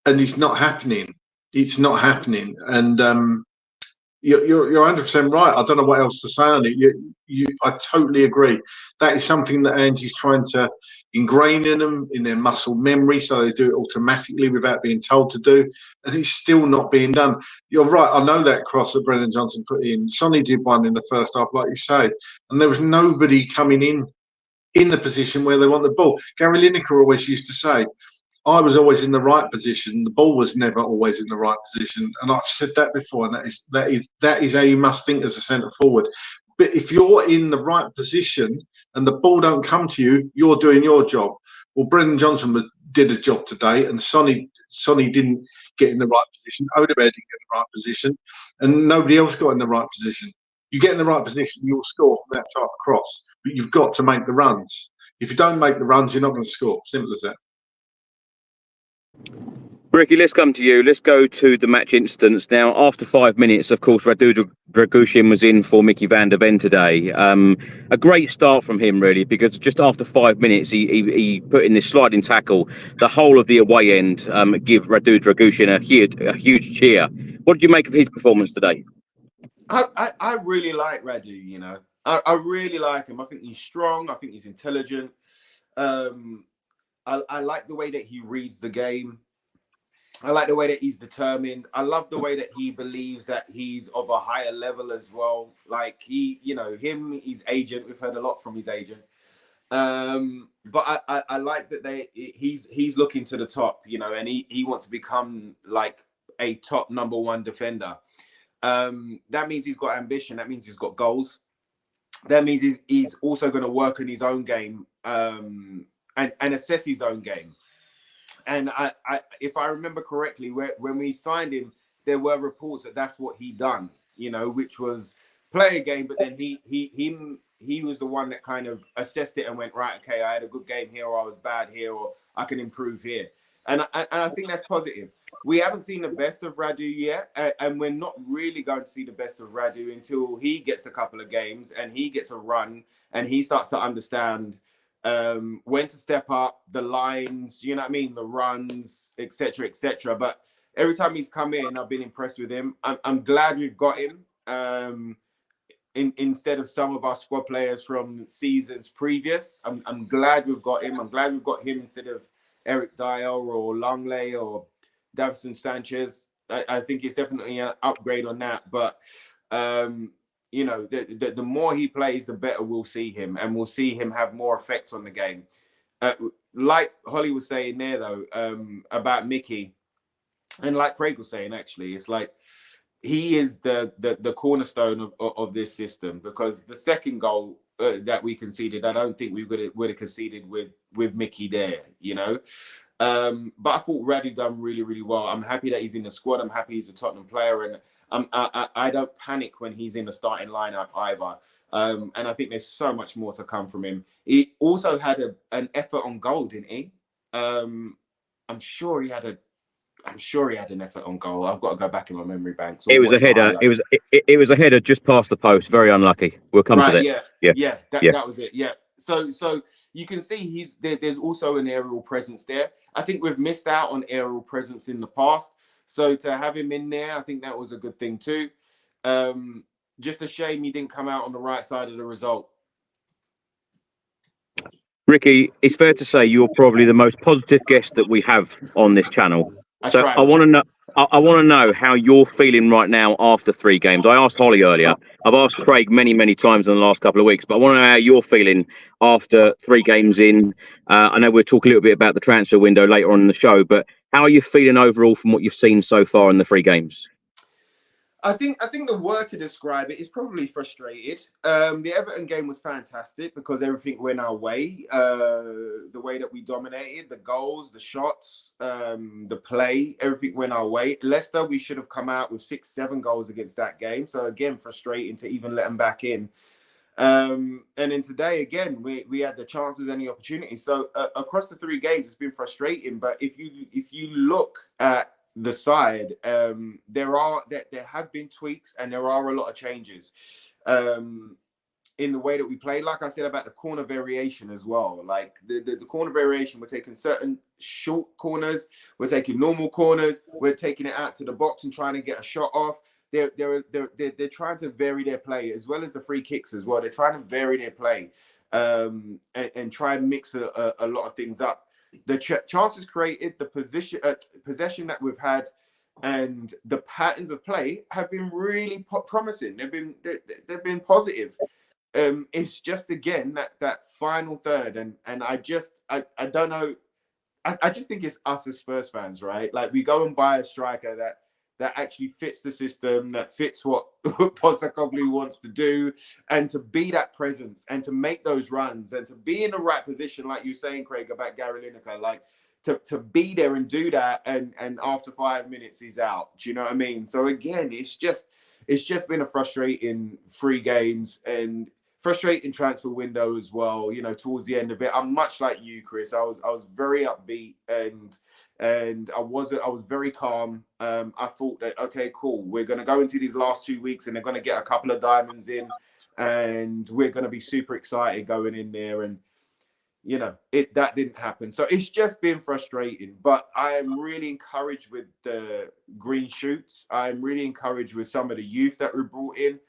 and it's not happening. It's not happening. And you're 100% right. I don't know what else to say on it. I totally agree. That is something that Angie's trying to ingrain in them, in their muscle memory, so they do it automatically without being told to do, and it's still not being done. You're right. I know that cross that Brennan Johnson put in. Sonny did one in the first half, like you say, and there was nobody coming in the position where they want the ball. Gary Lineker always used to say, I was always in the right position. The ball was never always in the right position. And I've said that before, and that is how you must think as a centre forward. But if you're in the right position and the ball don't come to you, you're doing your job. Well, Brennan Johnson did a job today, and Sonny didn't get in the right position. Agombar didn't get in the right position, and nobody else got in the right position. You get in the right position, you'll score from that type of cross. But you've got to make the runs. If you don't make the runs, you're not going to score. Simple as that. Ricky, let's come to you. Let's go to the match instance. Now, after 5 minutes, of course, Dragusin was in for Mickey van der Ven today. A great start from him, really, because just after 5 minutes, he put in this sliding tackle. The whole of the away end give Dragusin a huge cheer. What did you make of his performance today? I really like Radu, I really like him. I think he's strong. I think he's intelligent. I like the way that he reads the game. I like the way that he's determined. I love the way that he believes that he's of a higher level as well. Like his agent, we've heard a lot from his agent. But I like that he's looking to the top, and he wants to become like a top number one defender. That means he's got ambition. That means he's got goals. That means he's also going to work on his own game and assess his own game. And if I remember correctly, when we signed him, there were reports that that's what he done, which was play a game, but then he was the one that kind of assessed it and went, right, okay, I had a good game here, or I was bad here, or I can improve here. And I think that's positive. We haven't seen the best of Radu yet, and we're not really going to see the best of Radu until he gets a couple of games and he gets a run and he starts to understand when to step up, the lines, the runs, etc., etc. But every time he's come in, I've been impressed with him. I'm glad we've got him instead of some of our squad players from seasons previous. I'm glad we've got him. I'm glad we've got him instead of Eric Dyer or Langley or Davison Sanchez. I think it's definitely an upgrade on that. But the more he plays, the better we'll see him, and we'll see him have more effect on the game. Like Hollie was saying there, though, about Mickey, and like Craig was saying, actually, it's like he is the cornerstone of this system, because the second goal that we conceded, I don't think we would have conceded with Mickey there, But I thought Radu done really, really well. I'm happy that he's in the squad. I'm happy he's a Tottenham player, and I don't panic when he's in the starting lineup either. And I think there's so much more to come from him. He also had an effort on goal, didn't he? I'm sure he had an effort on goal. I've got to go back in my memory banks. It was a header. It was a header just past the post. Very unlucky. We'll come to that. Yeah. That was it. Yeah. So you can see there's also an aerial presence there. I think we've missed out on aerial presence in the past. So to have him in there, I think that was a good thing too. Just a shame he didn't come out on the right side of the result. Ricky, it's fair to say you're probably the most positive guest that we have on this channel. So I want to know. I want to know how you're feeling right now after 3 games. I asked Hollie earlier. I've asked Craig many, many times in the last couple of weeks, but I want to know how you're feeling after 3 games in. I know we'll talk a little bit about the transfer window later on in the show, but how are you feeling overall from what you've seen so far in the 3 games? I think the word to describe it is probably frustrated. The Everton game was fantastic because everything went our way. The way that we dominated, the goals, the shots, the play, everything went our way. Leicester, we should have come out with 6-7 goals against that game. So again, frustrating to even let them back in. And then today, again, we had the chances and the opportunities. So across the 3 games, it's been frustrating. But if you look at the side, there have been tweaks and there are a lot of changes in the way that we play. Like I said about the corner variation as well, like the corner variation, we're taking certain short corners, we're taking normal corners, we're taking it out to the box and trying to get a shot off. They're trying to vary their play, as well as the free kicks as well. They're trying to vary their play and try and mix a lot of things up. The chances created, the possession that we've had, and the patterns of play have been really promising. They've been positive. It's just again that final third, and I don't know. I just think it's us as Spurs fans, right? Like we go and buy a striker that actually fits the system, that fits what Postecoglou wants to do, and to be that presence and to make those runs and to be in the right position, like you're saying, Craig, about Gary Lineker, like to be there and do that, and after 5 minutes he's out. Do you know what I mean? So again, it's just been a frustrating 3 games and frustrating transfer window as well. You know, towards the end of it, I'm much like you, Chris. I was very upbeat and I was very calm. I thought that, okay, cool, we're going to go into these last 2 weeks and they're going to get a couple of diamonds in and we're going to be super excited going in there. And, you know, that didn't happen. So it's just been frustrating. But I am really encouraged with the green shoots. I'm really encouraged with some of the youth that we brought in.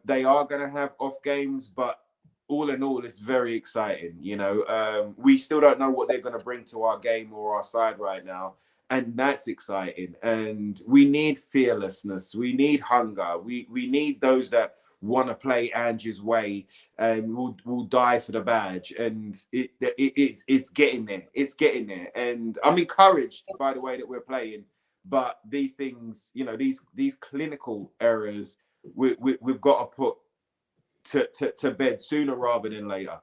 They are going to have off games, but all in all, it's very exciting. You know, we still don't know what they're going to bring to our game or our side right now. And that's exciting. And we need fearlessness. We need hunger. We need those that want to play Angie's way and will die for the badge. And it's getting there. It's getting there. And I'm encouraged by the way that we're playing. But these things, you know, these clinical errors, we've got to put to bed sooner rather than later.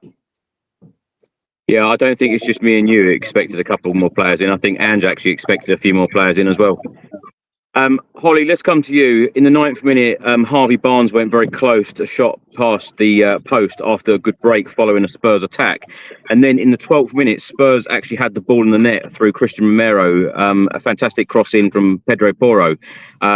Yeah, I don't think it's just me and you expected a couple more players in. I think Ange actually expected a few more players in as well. Hollie, let's come to you. In the 9th minute, Harvey Barnes went very close to a shot past the post after a good break following a Spurs attack. And then in the 12th minute, Spurs actually had the ball in the net through Christian Romero, a fantastic cross in from Pedro Porro.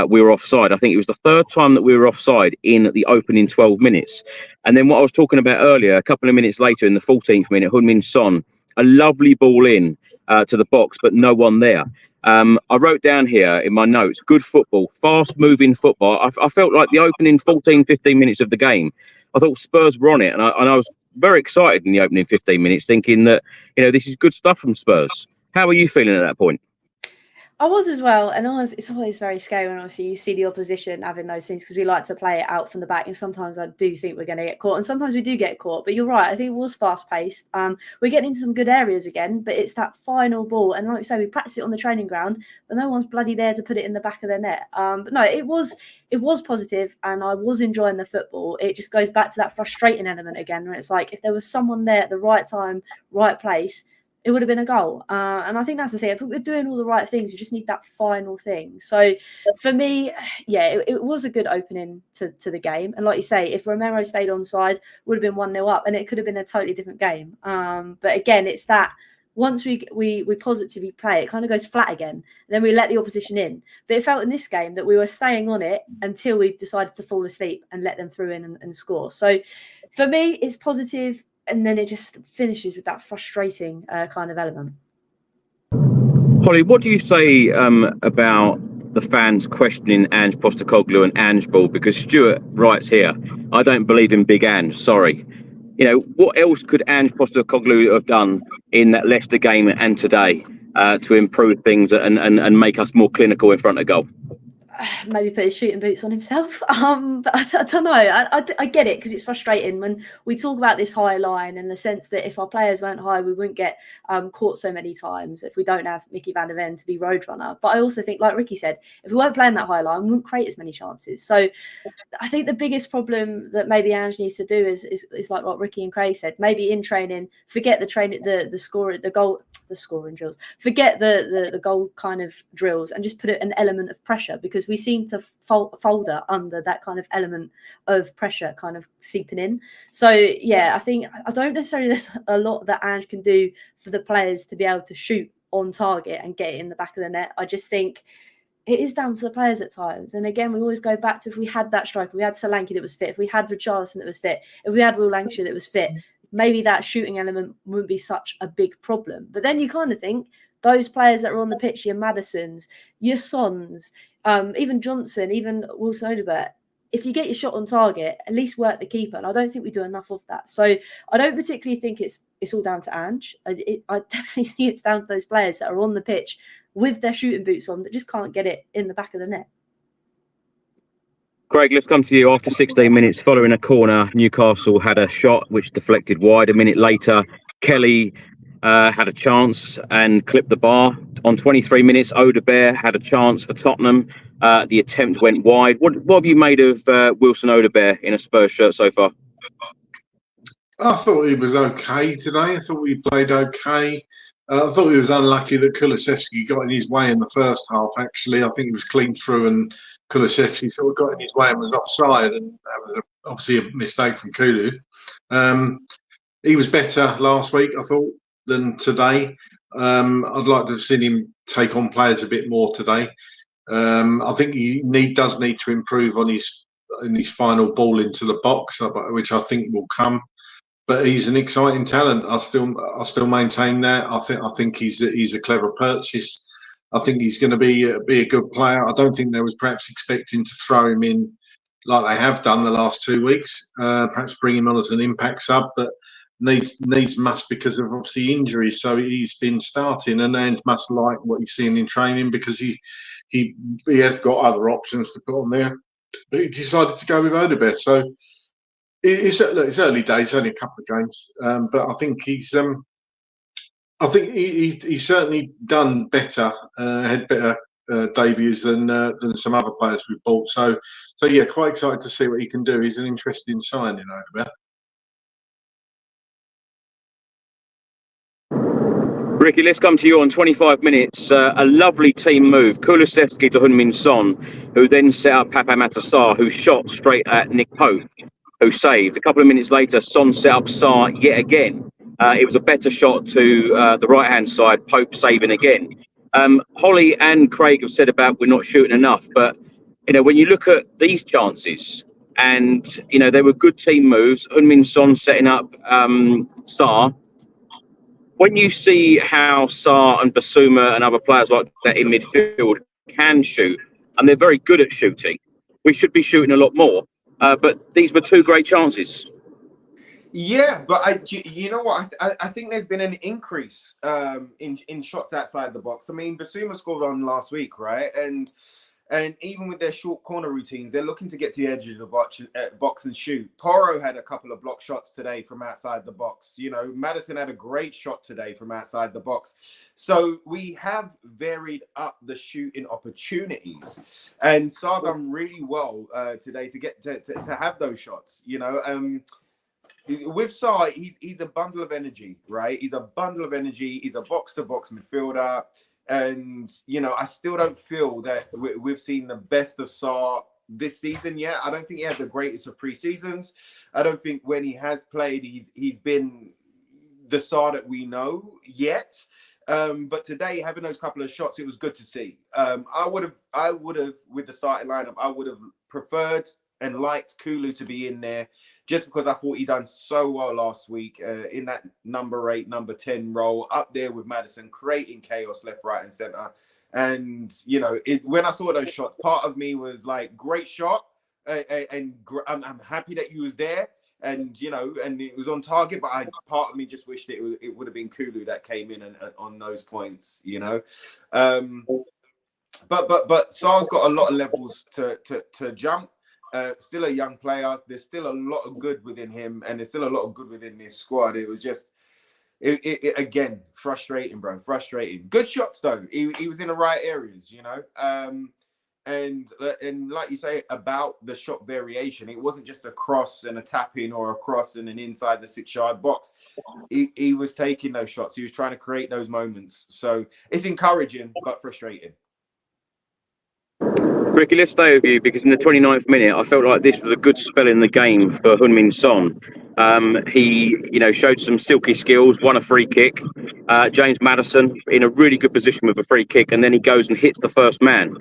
We were offside. I think it was the 3rd time that we were offside in the opening 12 minutes. And then what I was talking about earlier, a couple of minutes later in the 14th minute, Heung-min Son, a lovely ball in to the box, but no one there. I wrote down here in my notes, good football, fast-moving football. I felt like the opening 14, 15 minutes of the game, I thought Spurs were on it. And I was very excited in the opening 15 minutes, thinking that, you know, this is good stuff from Spurs. How are you feeling at that point? I was as well, and it's always very scary when obviously you see the opposition having those things, because we like to play it out from the back, and sometimes I do think we're going to get caught, and sometimes we do get caught. But you're right, I think it was fast paced. We're getting into some good areas again, but it's that final ball, and like you say, we practice it on the training ground, but no one's bloody there to put it in the back of their net. But no, it was positive, and I was enjoying the football. It just goes back to that frustrating element again, where it's like if there was someone there at the right time, right place, it would have been a goal. And I think that's the thing. If we're doing all the right things, we just need that final thing. So for me, yeah, it was a good opening to the game. And like you say, if Romero stayed onside, would have been 1-0 up, and it could have been a totally different game. But again, it's that once we positively play, it kind of goes flat again. Then we let the opposition in. But it felt in this game that we were staying on it until we decided to fall asleep and let them through in and score. So for me, it's positive, and then it just finishes with that frustrating kind of element. Hollie, what do you say about the fans questioning Ange Postecoglou and Ange Ball? Because Stuart writes here, I don't believe in Big Ange, sorry. You know, what else could Ange Postecoglou have done in that Leicester game and today to improve things and make us more clinical in front of goal? Maybe put his shooting boots on himself. But I don't know. I get it, because it's frustrating when we talk about this high line, and the sense that if our players weren't high, we wouldn't get caught so many times if we don't have Mickey van der Ven to be roadrunner. But I also think, like Ricky said, if we weren't playing that high line, we wouldn't create as many chances. So I think the biggest problem that maybe Ange needs to do is like what Ricky and Craig said. Maybe in training, forget the training, the scoring drills. Forget the goal kind of drills, and just put an element of pressure, because we seem to folder under that kind of element of pressure kind of seeping in. So yeah, I don't necessarily there's a lot that Ange can do for the players to be able to shoot on target and get it in the back of the net. I just think it is down to the players at times. And again, we always go back to, if we had that striker, we had Solanke that was fit, if we had Richarlison that was fit, if we had Will Lancashire that was fit, maybe that shooting element wouldn't be such a big problem. But then you kind of think those players that are on the pitch, your Maddisons, your Sons, even Johnson, even Wilson-Odobert, if you get your shot on target, at least work the keeper. And I don't think we do enough of that. So I don't particularly think it's all down to Ange. I definitely think it's down to those players that are on the pitch with their shooting boots on that just can't get it in the back of the net. Craig, let's come to you. After 16 minutes, following a corner, Newcastle had a shot which deflected wide. A minute later, Kelly had a chance and clipped the bar. On 23 minutes, Odobert had a chance for Tottenham. The attempt went wide. What have you made of Wilson-Odobert in a Spurs shirt so far? I thought he was okay today. I thought he played okay. I thought he was unlucky that Kulusevski got in his way in the first half, actually. I think he was clean through, and Kulusevski sort of got in his way and was offside, and that was obviously a mistake from Kulu. He was better last week, I thought, than today. I'd like to have seen him take on players a bit more today. I think he does need to improve on his final ball into the box, which I think will come. But he's an exciting talent. I still maintain that. I think he's a clever purchase. I think he's going to be a good player. I don't think they was perhaps expecting to throw him in like they have done the last 2 weeks. Perhaps bring him on as an impact sub, but needs must because of obviously injuries. So he's been starting, and must like what he's seeing in training, because he has got other options to put on there. But he decided to go with Odobert. So it's early days, only a couple of games, but I think he's certainly done better, had better debuts than some other players we've bought. So yeah, quite excited to see what he can do. He's an interesting signing, Odobert. Ricky, let's come to you on 25 minutes. A lovely team move. Kulusevski to Heung-min Son, who then set up Pape Matar Sarr, who shot straight at Nick Pope, who saved. A couple of minutes later, Son set up Sarr yet again. It was a better shot to the right-hand side, Pope saving again. Hollie and Craig have said about we're not shooting enough, but when you look at these chances, and they were good team moves. Heung-min Son setting up Sarr. When you see how Sarr and Basuma and other players like that in midfield can shoot, and they're very good at shooting, we should be shooting a lot more. But these were two great chances. Yeah, but you know what? I think there's been an increase in shots outside the box. I mean, Basuma scored on last week, right? And even with their short corner routines, they're looking to get to the edge of the box and shoot. Porro had a couple of block shots today from outside the box. Maddison had a great shot today from outside the box. So we have varied up the shooting opportunities. And Sarr done really well today to get to have those shots. with Sarr, he's a bundle of energy, right? He's a bundle of energy. He's a box-to-box midfielder. And, you know, I still don't feel that we've seen the best of Sarr this season yet. I don't think he had the greatest of pre-seasons. I don't think when he has played, he's been the Sarr that we know yet. But today, having those couple of shots, it was good to see. I would have, with the starting lineup, I would have preferred and liked Kulu to be in there, just because I thought he done so well last week in that number 8, number 10 role, up there with Maddison, creating chaos left, right, and centre. And, you know, when I saw those shots, part of me was like, great shot, and I'm happy that you was there. And, you know, and it was on target, but part of me just wished it would have been Kulu that came in and on those points, you know. But Sarr's got a lot of levels to jump. Still a young player. There's still a lot of good within him, and there's still a lot of good within this squad. It was just, again, frustrating, bro. Frustrating. Good shots though. He was in the right areas, you know. And like you say about the shot variation, it wasn't just a cross and a tap in or a cross and an inside the 6-yard box. He was taking those shots. He was trying to create those moments. So it's encouraging, but frustrating. Ricky, let's stay with you, because in the 29th minute, I felt like this was a good spell in the game for Heung-min Son. He, you know, showed some silky skills, won a free kick. James Maddison in a really good position with a free kick, and then he goes and hits the first man.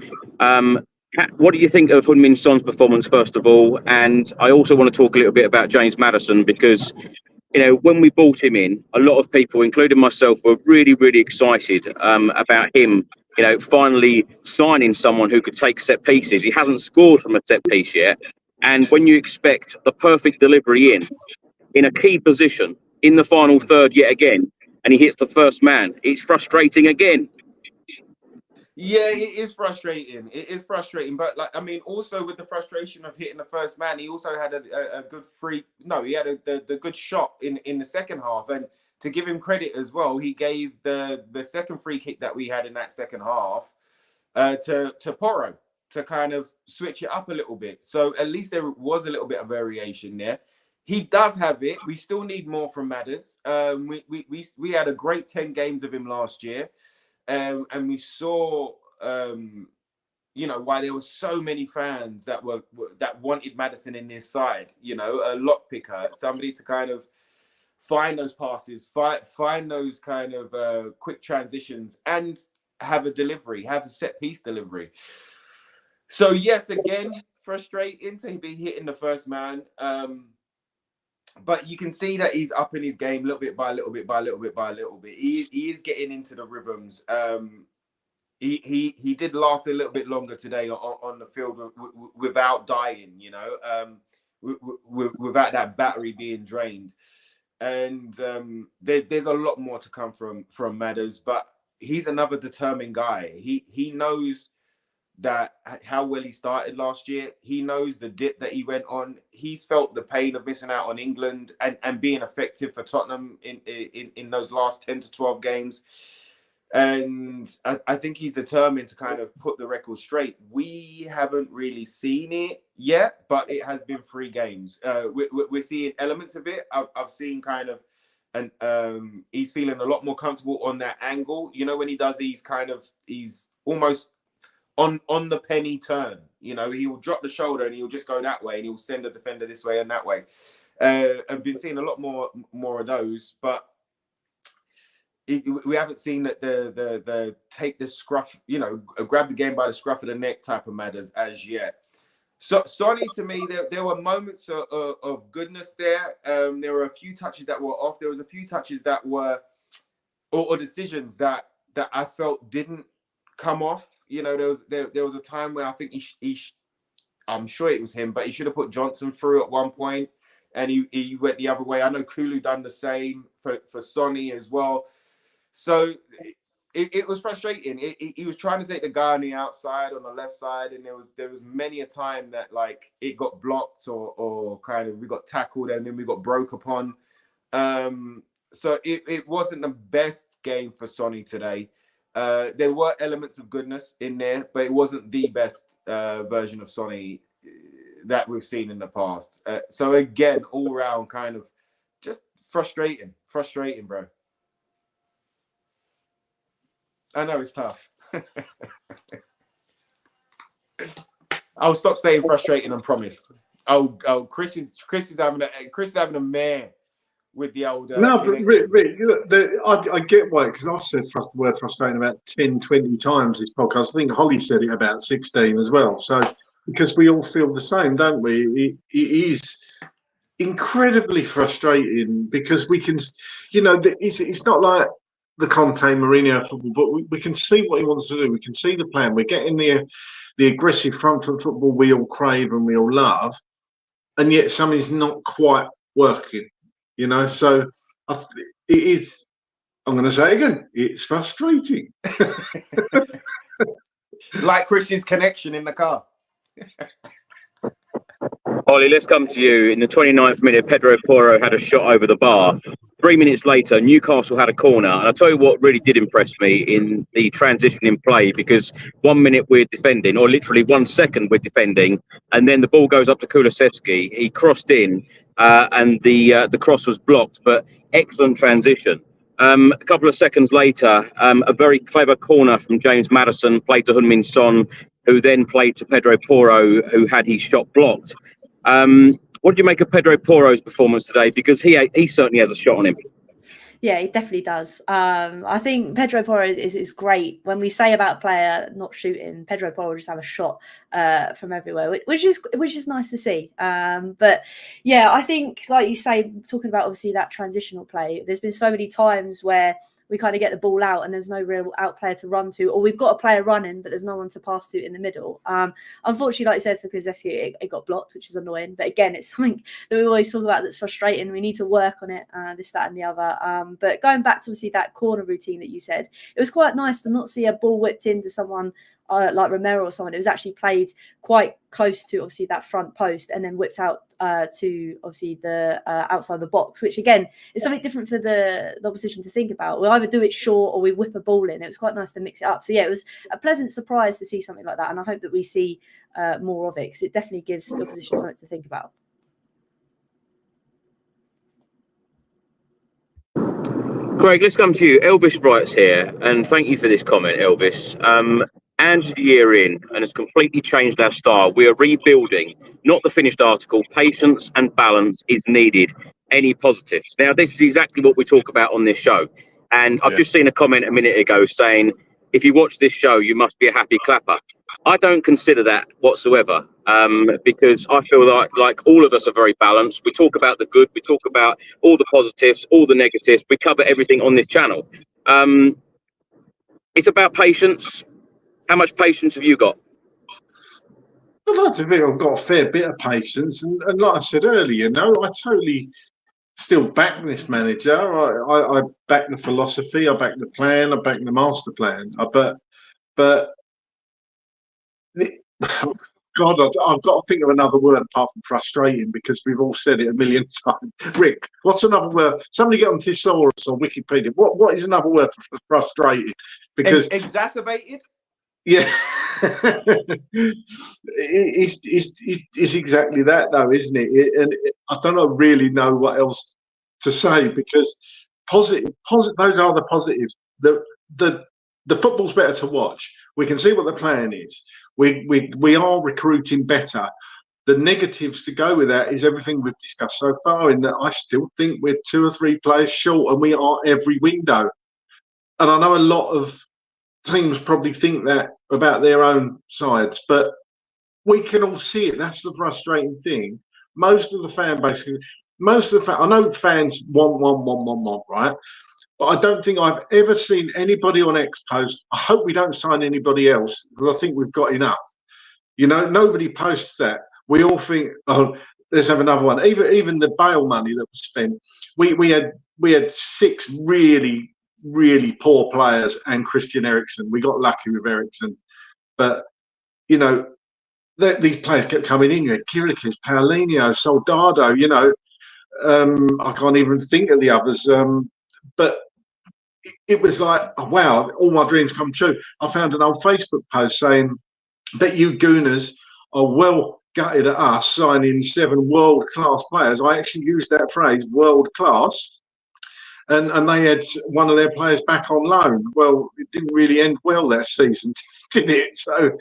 What do you think of Heung-min Son's performance, first of all? And I also want to talk a little bit about James Maddison, because, you know, when we brought him in, a lot of people, including myself, were really, really excited about him, you know, finally signing someone who could take set pieces. He hasn't scored from a set piece yet. And when you expect the perfect delivery in a key position in the final third yet again, and he hits the first man, it's frustrating again. Yeah, it is frustrating. It is frustrating. But, like, I mean, also with the frustration of hitting the first man, he also had a good he had the good shot in the second half. And to give him credit as well, he gave the second free kick that we had in that second half to Porro to kind of switch it up a little bit. So at least there was a little bit of variation there. He does have it. We still need more from Madders. We had a great 10 games of him last year. And we saw, you know, why there were so many fans that wanted Maddison in this side. You know, a lock picker, somebody to kind of find those passes, find those kind of quick transitions, and have a set piece delivery. So yes, again, frustrating to be hitting the first man. But you can see that he's up in his game little bit by little bit by little bit by little bit. He is getting into the rhythms. He did last a little bit longer today on the field without dying, you know, without that battery being drained. And there's a lot more to come from Madders, but he's another determined guy. He knows that how well he started last year. He knows the dip that he went on. He's felt the pain of missing out on England and being effective for Tottenham in those last 10 to 12 games. And I think he's determined to kind of put the record straight. We haven't really seen it yet, but it has been 3 games. We're seeing elements of it. I've seen kind of, and he's feeling a lot more comfortable on that angle. You know, when he does he's almost on the penny turn, you know, he will drop the shoulder and he'll just go that way and he'll send a defender this way and that way. I've been seeing a lot more of those, but we haven't seen that the take the scruff, you know, grab the game by the scruff of the neck type of matters as yet. So Sonny, to me, there were moments of goodness there. There were a few touches that were off. There was a few touches that were or decisions that I felt didn't come off. You know, there was a time where I think I'm sure it was him, but he should have put Johnson through at one point, and he went the other way. I know Kulu done the same for Sonny as well. So it was frustrating. He was trying to take the guy on the outside, on the left side, and there was many a time that like it got blocked or kind of we got tackled and then we got broke upon. So it wasn't the best game for Sonny today. There were elements of goodness in there, but it wasn't the best version of Sonny that we've seen in the past. So again, all round kind of Frustrating, bro. I know it's tough. I'll stop saying frustrating and promise. Oh, Chris is having a mare with the old. No, but Rick, I get why, because I've said the word frustrating about 10, 20 times this podcast. I think Hollie said it about 16 as well. So, because we all feel the same, don't we? It is incredibly frustrating because we can, it's not like the Conte Mourinho football, but we can see what he wants to do. We can see the plan. We're getting the aggressive front foot football we all crave and we all love, and yet something's not quite working. So it is. I'm going to say it again. It's frustrating. Like Chris's connection in the car. Hollie, let's come to you. In the 29th minute, Pedro Porro had a shot over the bar. 3 minutes later, Newcastle had a corner. And I'll tell you what really did impress me in the transition in play, because 1 minute we're defending, or literally 1 second we're defending, and then the ball goes up to Kulusevski. He crossed in, and the cross was blocked, but excellent transition. A couple of seconds later, a very clever corner from James Maddison played to Heung-min Son, who then played to Pedro Porro, who had his shot blocked. What do you make of Pedro Porro's performance today? Because he certainly has a shot on him. Yeah, he definitely does. I think Pedro Porro is great. When we say about a player not shooting, Pedro Porro will just have a shot from everywhere, which is nice to see. But yeah, I think, like you say, talking about obviously that transitional play, there's been so many times where we kind of get the ball out and there's no real out player to run to, or we've got a player running, but there's no one to pass to in the middle. Unfortunately, like I said, for Kulusevski, it got blocked, which is annoying. But again, it's something that we always talk about that's frustrating. We need to work on it, this, that, and the other. But going back to obviously that corner routine that you said, it was quite nice to not see a ball whipped into someone like Romero or someone. It was actually played quite close to obviously that front post and then whipped out to obviously the outside the box, which again is something different for the opposition to think about. We either do it short or we whip a ball in. It was quite nice to mix it up. So yeah, it was a pleasant surprise to see something like that, and I hope that we see more of it, because it definitely gives the opposition something to think about. Greg, let's come to you. Elvis writes here, and thank you for this comment, Elvis. Ange's a year in and has completely changed our style. We are rebuilding, not the finished article. Patience and balance is needed. Any positives? Now, this is exactly what we talk about on this show. And I've just seen a comment a minute ago saying, if you watch this show, you must be a happy clapper. I don't consider that whatsoever, because I feel like all of us are very balanced. We talk about the good. We talk about all the positives, all the negatives. We cover everything on this channel. It's about patience. How much patience have you got? I'd like to think I've got a fair bit of patience, and like I said earlier, I totally still back this manager. I back the philosophy, I back the plan, I back the master plan. But God, I've got to think of another word apart from frustrating, because we've all said it a million times. Rick, what's another word? Somebody get on Thesaurus or Wikipedia. What is another word for frustrating? Because exacerbated. Yeah, it's exactly that, though, isn't it? And I don't really know what else to say, because positive. Those are the positives. The football's better to watch. We can see what the plan is. We are recruiting better. The negatives to go with that is everything we've discussed so far, in that I still think we're 2 or 3 players short, and we are every window. And I know a lot of teams probably think that about their own sides, but we can all see it. That's the frustrating thing. Most of the fan base, I know fans want, right? But I don't think I've ever seen anybody on X post, I hope we don't sign anybody else, because I think we've got enough. Nobody posts that. We all think, oh, let's have another one. Even the bail money that was spent, we had 6 really poor players and Christian Eriksen. We got lucky with Eriksen, but these players kept coming in. Kirikis, Paulinho, Soldado. I can't even think of the others. But it was like, oh, wow, all my dreams come true. I found an old Facebook post saying that you Gooners are well gutted at us signing 7 world-class players. I actually used that phrase, world-class. and they had one of their players back on loan. Well, it didn't really end well that season, did it? So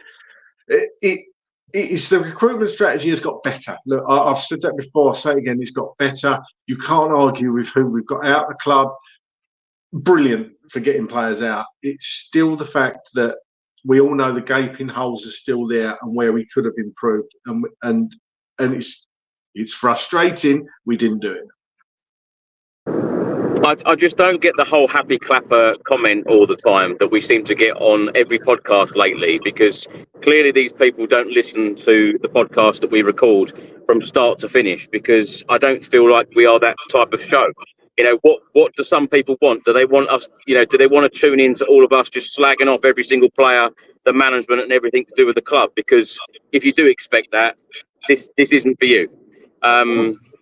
it's the recruitment strategy has got better. Look, I've said that before. I'll say it again. It's got better. You can't argue with who we've got out of the club. Brilliant for getting players out. It's still the fact that we all know the gaping holes are still there and where we could have improved. And it's frustrating we didn't do it. I just don't get the whole happy clapper comment all the time that we seem to get on every podcast lately, because clearly these people don't listen to the podcast that we record from start to finish, because I don't feel like we are that type of show. You know, what do some people want? Do they want us, you know, do they want to tune in to all of us just slagging off every single player, the management and everything to do with the club? Because if you do expect that, this isn't for you.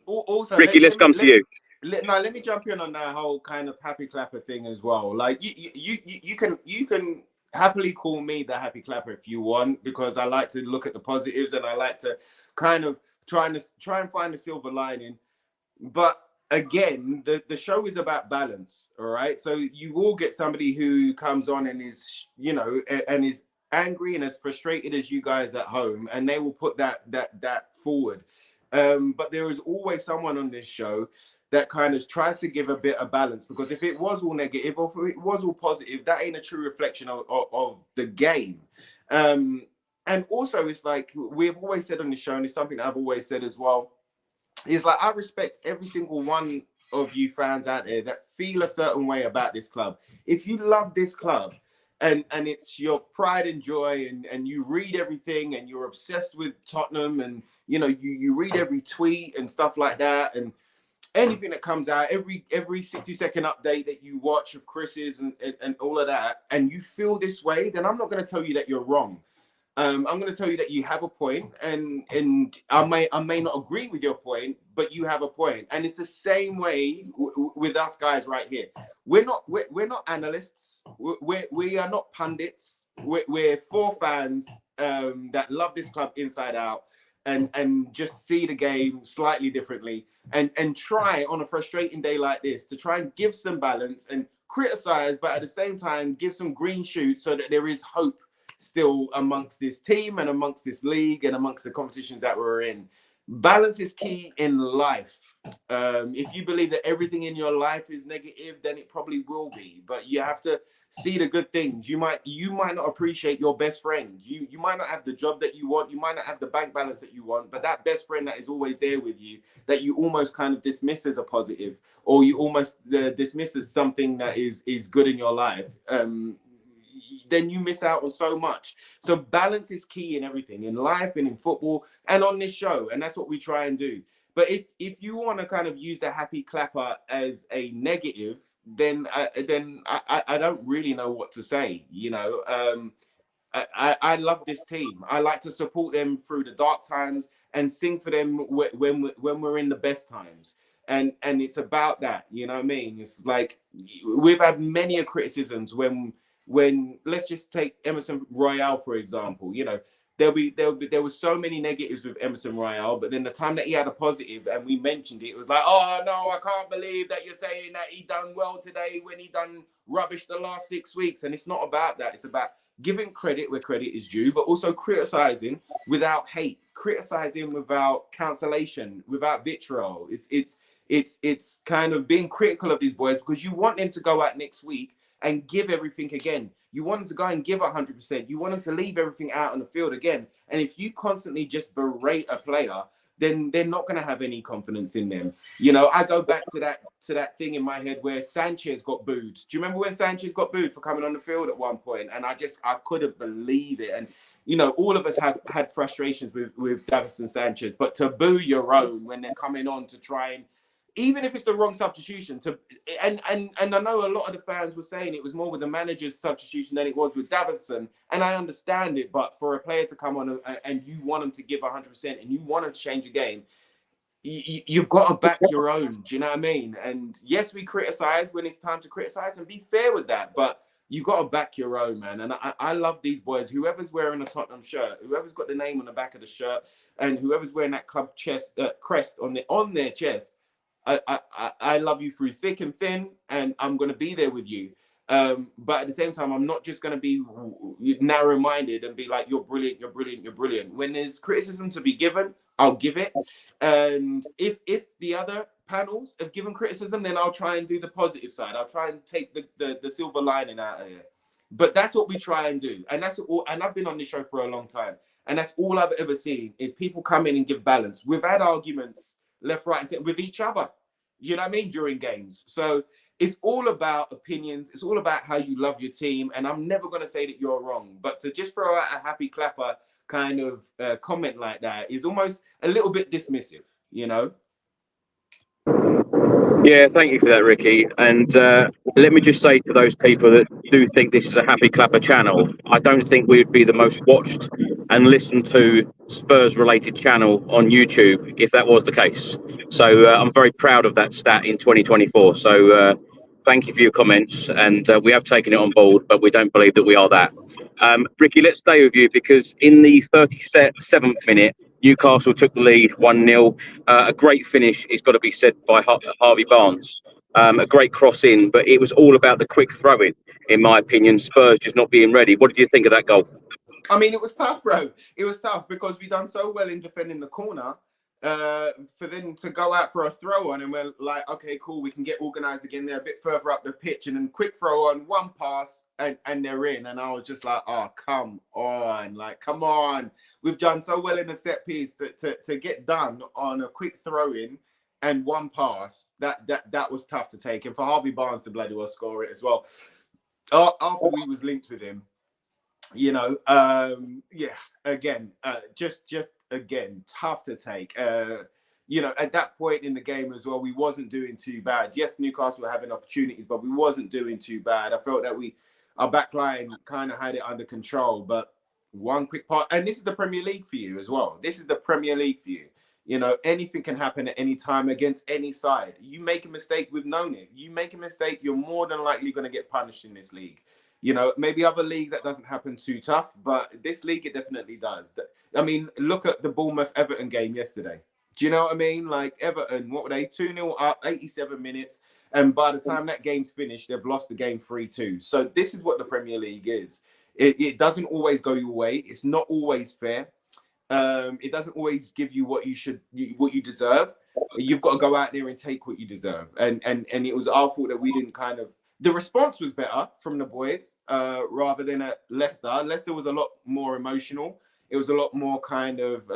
Also, Ricky, let's come to you. Let me jump in on that whole kind of happy clapper thing as well. Like you can happily call me the happy clapper if you want, because I like to look at the positives and I like to kind of try and find the silver lining. But again, the show is about balance, all right? So you will get somebody who comes on and is, you know, and is angry and as frustrated as you guys at home, and they will put that forward. But there is always someone on this show that kind of tries to give a bit of balance, because if it was all negative or if it was all positive, that ain't a true reflection of the game. And also, it's like we've always said on the show, and it's something that I've always said as well, is like I respect every single one of you fans out there that feel a certain way about this club. If you love this club and it's your pride and joy, and you read everything and you're obsessed with Tottenham, and you know you read every tweet and stuff like that, and anything that comes out, every 60-second update that you watch of Chris's and all of that, and you feel this way, then I'm not going to tell you that you're wrong. I'm going to tell you that you have a point, and I may not agree with your point, but you have a point. And it's the same way with us guys right here. We're not analysts. We are not pundits. We're four fans that love this club inside out, and just see the game slightly differently, and try on a frustrating day like this to try and give some balance and criticize, but at the same time give some green shoots so that there is hope still amongst this team and amongst this league and amongst the competitions that we're in. Balance is key in life. If you believe that everything in your life is negative, then it probably will be. But you have to see the good things. You might not appreciate your best friend. You might not have the job that you want. You might not have the bank balance that you want. But that best friend that is always there with you, that you almost kind of dismiss as a positive, or you almost dismiss as something that is good in your life, then you miss out on so much. So balance is key in everything, in life and in football and on this show. And that's what we try and do. But if you want to kind of use the happy clapper as a negative, then I don't really know what to say. You know, I love this team. I like to support them through the dark times and sing for them when we're in the best times. And it's about that, you know what I mean? It's like we've had many criticisms when let's just take Emerson Royale, for example. You know, there was so many negatives with Emerson Royale, but then the time that he had a positive and we mentioned it, it was like, oh no, I can't believe that you're saying that he done well today when he done rubbish the last 6 weeks. And it's not about that. It's about giving credit where credit is due, but also criticizing without hate, criticizing without cancellation, without vitriol. It's kind of being critical of these boys because you want them to go out next week and give everything again. You want them to go and give 100%. You want them to leave everything out on the field again. And if you constantly just berate a player, then they're not going to have any confidence in them. You know, I go back to that thing in my head where Sanchez got booed. Do you remember when Sanchez got booed for coming on the field at one point? And I couldn't believe it. And, you know, all of us have had frustrations with Dragusin Sanchez, but to boo your own when they're coming on to try and, even if it's the wrong substitution, and I know a lot of the fans were saying it was more with the manager's substitution than it was with Dragusin, and I understand it, but for a player to come on and you want them to give 100% and you want them to change the game, you've got to back your own. Do you know what I mean? And yes, we criticize when it's time to criticize and be fair with that, but you've got to back your own, man. And I love these boys. Whoever's wearing a Tottenham shirt, whoever's got the name on the back of the shirt, and whoever's wearing that club crest on their chest, I love you through thick and thin, and I'm going to be there with you. But at the same time, I'm not just going to be narrow-minded and be like, you're brilliant, you're brilliant, you're brilliant. When there's criticism to be given, I'll give it. And if the other panels have given criticism, then I'll try and do the positive side. I'll try and take the silver lining out of it. But that's what we try and do. And that's all. And I've been on this show for a long time. And that's all I've ever seen is people come in and give balance. We've had arguments left, right, and center with each other. You know what I mean? During games. So it's all about opinions. It's all about how you love your team. And I'm never going to say that you're wrong. But to just throw out a happy clapper kind of comment like that is almost a little bit dismissive, you know? Yeah, thank you for that, Ricky. And let me just say to those people that do think this is a happy clapper channel, I don't think we would be the most watched and listened to Spurs-related channel on YouTube if that was the case. So I'm very proud of that stat in 2024. So thank you for your comments, and we have taken it on board, but we don't believe that we are that. Ricky, let's stay with you, because in the 37th minute, Newcastle took the lead 1-0. A great finish, it's got to be said, by Harvey Barnes. A great cross in, but it was all about the quick throw-in, in my opinion. Spurs just not being ready. What did you think of that goal? I mean, it was tough, bro. It was tough because we done so well in defending the corner. For them to go out for a throw on, and we're like, okay, cool, we can get organised again. They're a bit further up the pitch, and then quick throw on, one pass, and they're in. And I was just like, oh, come on, like, come on. We've done so well in the set piece that to get done on a quick throw in and one pass, that was tough to take. And for Harvey Barnes to bloody well score it as well, after we was linked with him. You know, yeah, again, just again, tough to take. You know, at that point in the game as well, we wasn't doing too bad. Yes, Newcastle were having opportunities, but we wasn't doing too bad. I felt that our back line kind of had it under control, but one quick part, and this is the Premier League for you as well. This is the Premier League for you. You know, anything can happen at any time against any side. You make a mistake, we've known it. You make a mistake, you're more than likely going to get punished in this league. You know, maybe other leagues that doesn't happen too tough, but this league, it definitely does. I mean, look at the Bournemouth-Everton game yesterday. Do you know what I mean? Like, Everton, what were they? 2-0 up, 87 minutes. And by the time that game's finished, they've lost the game 3-2. So this is what the Premier League is. It doesn't always go your way. It's not always fair. It doesn't always give you what you deserve. You've got to go out there and take what you deserve. And it was our fault that we didn't kind of... The response was better from the boys rather than at Leicester. Leicester was a lot more emotional. It was a lot more kind of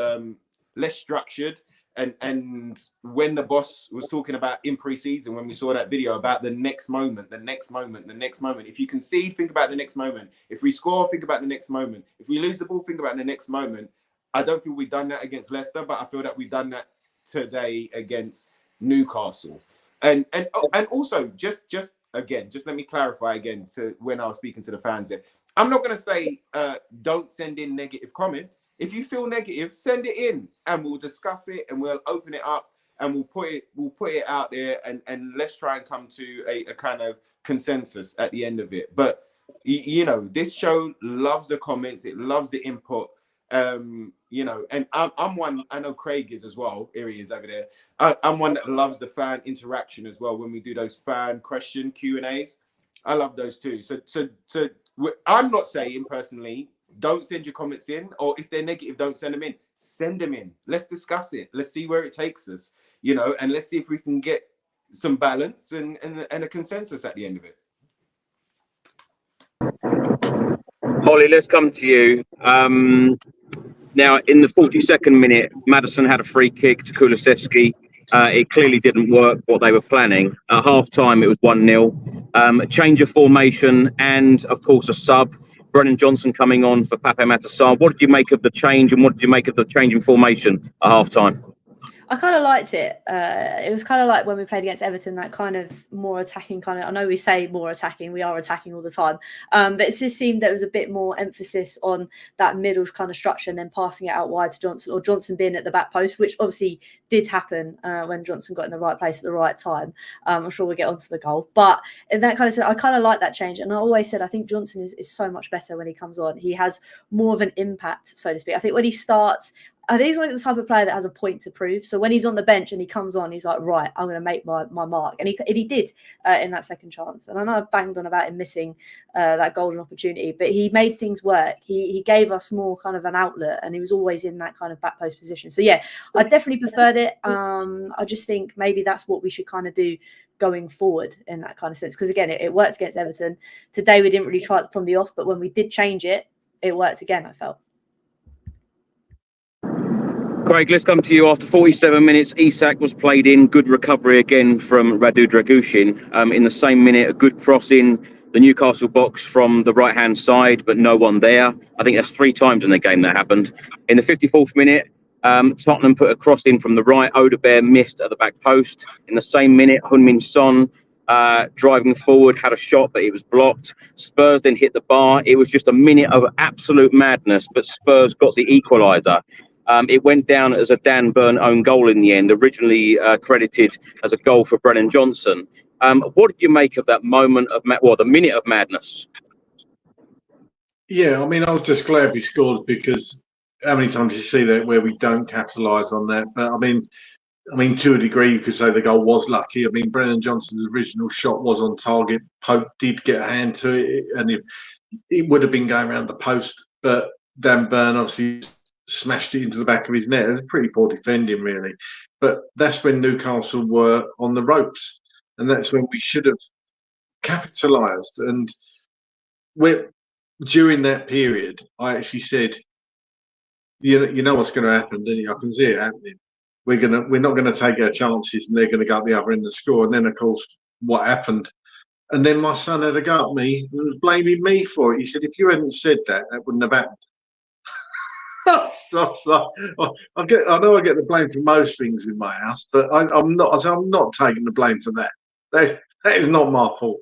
less structured. And when the boss was talking about in pre-season, when we saw that video about the next moment, the next moment, the next moment. If you concede, think about the next moment. If we score, think about the next moment. If we lose the ball, think about the next moment. I don't feel we've done that against Leicester, but I feel that we've done that today against Newcastle. And also, just again, just let me clarify again to when I was speaking to the fans there. I'm not going to say don't send in negative comments. If you feel negative, send it in and we'll discuss it and we'll open it up and we'll put it out there and let's try and come to a kind of consensus at the end of it. But, you know, this show loves the comments. It loves the input. You know, and I'm one, I know Craig is as well. Here he is over there. I'm one that loves the fan interaction as well. When we do those fan question Q&As, I love those too. So I'm not saying personally, don't send your comments in, or if they're negative, don't send them in. Send them in. Let's discuss it. Let's see where it takes us, you know, and let's see if we can get some balance and a consensus at the end of it. Hollie, let's come to you. Now, in the 42nd minute, Maddison had a free kick to Kulusevski. It clearly didn't work what they were planning. At half-time, it was 1-0. A change of formation and, of course, a sub. Brennan Johnson coming on for Pape Matar. What did you make of the change, and what did you make of the change in formation at half-time? I kind of liked it. It was kind of like when we played against Everton, that kind of more attacking kind of, I know we say more attacking, we are attacking all the time. But it just seemed there was a bit more emphasis on that middle kind of structure and then passing it out wide to Johnson, or Johnson being at the back post, which obviously did happen when Johnson got in the right place at the right time. I'm sure we'll get onto the goal. But in that kind of sense, I kind of like that change. And I always said, I think Johnson is so much better when he comes on. He has more of an impact, so to speak. I think when he starts, he's like the type of player that has a point to prove. So when he's on the bench and he comes on, he's like, right, I'm going to make my mark. And he did in that second chance. And I know I've banged on about him missing that golden opportunity, but he made things work. He gave us more kind of an outlet, and he was always in that kind of back post position. So yeah, I definitely preferred it. I just think maybe that's what we should kind of do going forward in that kind of sense. Because again, it worked against Everton. Today we didn't really try it from the off, but when we did change it, it worked again, I felt. Craig, let's come to you. After 47 minutes, Isak was played in. Good recovery again from Dragusin. In the same minute, a good cross in the Newcastle box from the right-hand side, but no one there. I think that's 3 times in the game that happened. In the 54th minute, Tottenham put a cross in from the right. Agombar missed at the back post. In the same minute, Heung-min Son driving forward had a shot, but it was blocked. Spurs then hit the bar. It was just a minute of absolute madness, but Spurs got the equaliser. It went down as a Dan Burn own goal in the end, originally credited as a goal for Brennan Johnson. What did you make of that moment of the minute of madness? Yeah, I mean, I was just glad we scored, because how many times you see that where we don't capitalise on that? But I mean, to a degree, you could say the goal was lucky. I mean, Brennan Johnson's original shot was on target. Pope did get a hand to it, and it would have been going around the post, but Dan Burn obviously smashed it into the back of his net. It was pretty poor defending, really. But that's when Newcastle were on the ropes, and that's when we should have capitalised. And during that period, I actually said, you know what's going to happen, don't you? I can see it happening. We're not going to take our chances, and they're going to go up the other end and score. And then, of course, what happened? And then my son had a go at me and was blaming me for it. He said, if you hadn't said that, that wouldn't have happened. I know I get the blame for most things in my house, but I'm not taking the blame for that. That is not my fault.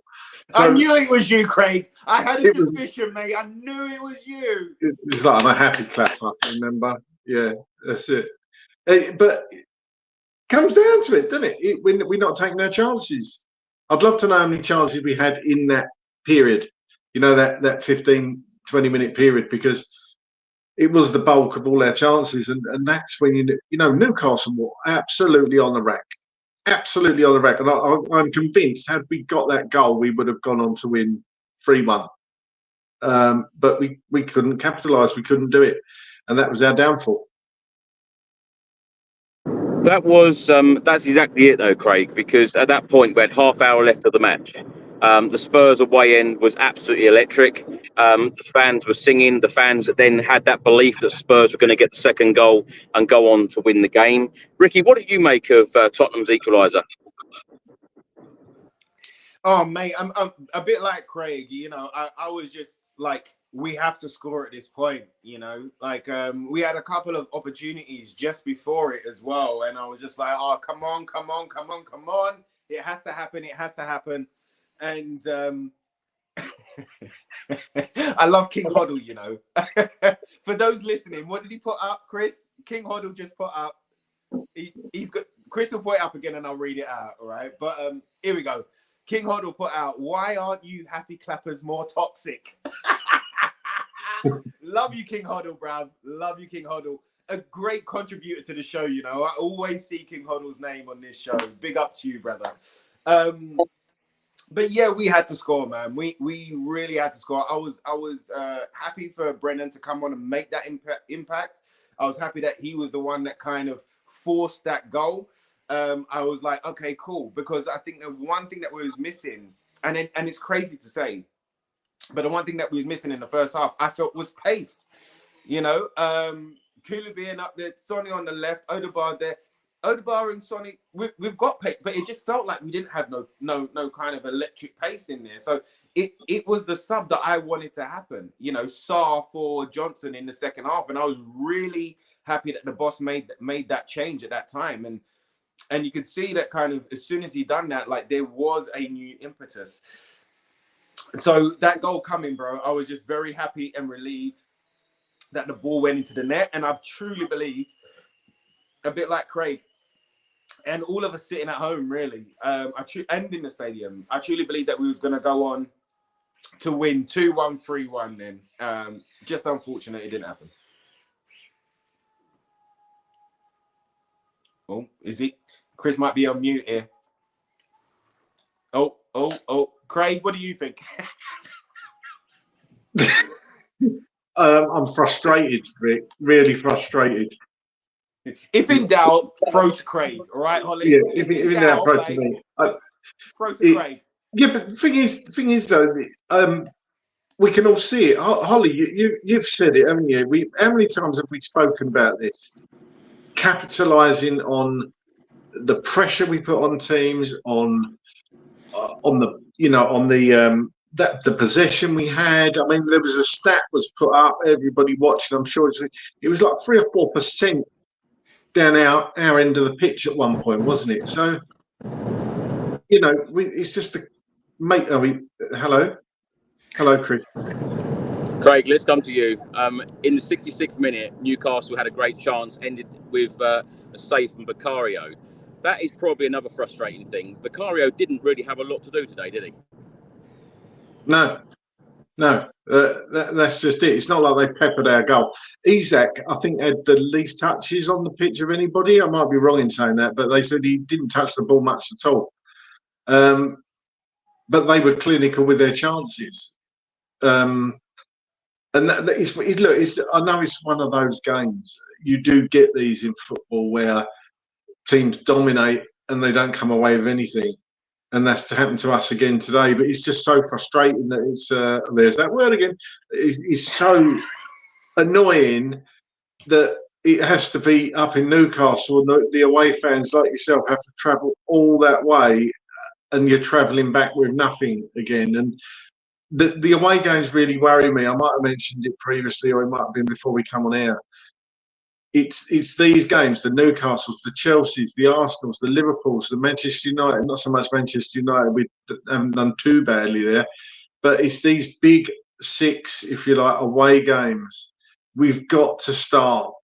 So, I knew it was you, Craig. I had a suspicion, mate. I knew it was you. It's like I'm a happy clapper, remember? Yeah, that's it. But it comes down to it, doesn't it? We're not taking our chances. I'd love to know how many chances we had in that period, that 15, 20-minute period, because it was the bulk of all our chances. And that's when, Newcastle were absolutely on the rack. Absolutely on the rack. And I'm convinced, had we got that goal, we would have gone on to win 3-1. But we couldn't capitalise. We couldn't do it. And that was our downfall. That's exactly it, though, Craig, because at that point we had half hour left of the match. The Spurs away end was absolutely electric. The fans were singing. The fans then had that belief that Spurs were going to get the second goal and go on to win the game. Ricky, what did you make of Tottenham's equaliser? Oh, mate, I'm a bit like Craig. I was just like, we have to score at this point. We had a couple of opportunities just before it as well, and I was just like, oh, come on. It has to happen. It has to happen. And I love King Hoddle, For those listening, what did he put up, Chris? King Hoddle just put up. He's got. Chris will put it up again, and I'll read it out. All right, but here we go. King Hoddle put out, "Why aren't you happy clappers more toxic?" Love you, King Hoddle, bruv. Love you, King Hoddle. A great contributor to the show. I always see King Hoddle's name on this show. Big up to you, brother. But yeah, we had to score, man. We really had to score. I was happy for Brennan to come on and make that impact. I was happy that he was the one that kind of forced that goal. I was like, okay, cool, because I think the one thing that we was missing, and it's crazy to say, but the one thing that we was missing in the first half, I felt, was pace. Kulu being up there, Sonny on the left, Agombar there. Agombar and Sonny, we've got pace, but it just felt like we didn't have no kind of electric pace in there. So it was the sub that I wanted to happen. Saar for Johnson in the second half, and I was really happy that the boss made that change at that time. And you could see that kind of as soon as he done that, like there was a new impetus. So that goal coming, bro, I was just very happy and relieved that the ball went into the net, and I truly believed, a bit like Craig, and all of us sitting at home, really, and in the stadium, I truly believe that we was going to go on to win 2-1, 3-1 then. Just unfortunate it didn't happen. Oh, is it? Chris might be on mute here. Oh, Craig, what do you think? I'm frustrated, Rick. Really frustrated. If in doubt, throw to Craig. All right, Hollie. Yeah, if in in doubt, doubt, throw to mate, me. throw to Craig. Yeah, but the thing is though, we can all see it. Hollie, you've said it, haven't you? How many times have we spoken about this? Capitalising on the pressure we put on teams, on the possession we had. I mean, there was a stat was put up. Everybody watching, I'm sure it was like 3 or 4% down our end of the pitch at one point, wasn't it? So, it's just a mate. I mean, hello, Chris. Craig, let's come to you. In the 66th minute, Newcastle had a great chance, ended with a save from Vicario. That is probably another frustrating thing. Vicario didn't really have a lot to do today, did he? No. That's just it. It's not like they peppered our goal. Isak, I think, had the least touches on the pitch of anybody. I might be wrong in saying that, but they said he didn't touch the ball much at all. But they were clinical with their chances. And I know it's one of those games. You do get these in football where teams dominate and they don't come away with anything. And that's to happen to us again today. But it's just so frustrating that it's there's that word again. It's so annoying that it has to be up in Newcastle, and the away fans like yourself have to travel all that way, and you're travelling back with nothing again. And the away games really worry me. I might have mentioned it previously, or it might have been before we come on air. It's these games, the Newcastles, the Chelseas, the Arsenals, the Liverpools, the Manchester United, not so much Manchester United, we haven't done too badly there, but it's these big 6, if you like, away games. We've got to start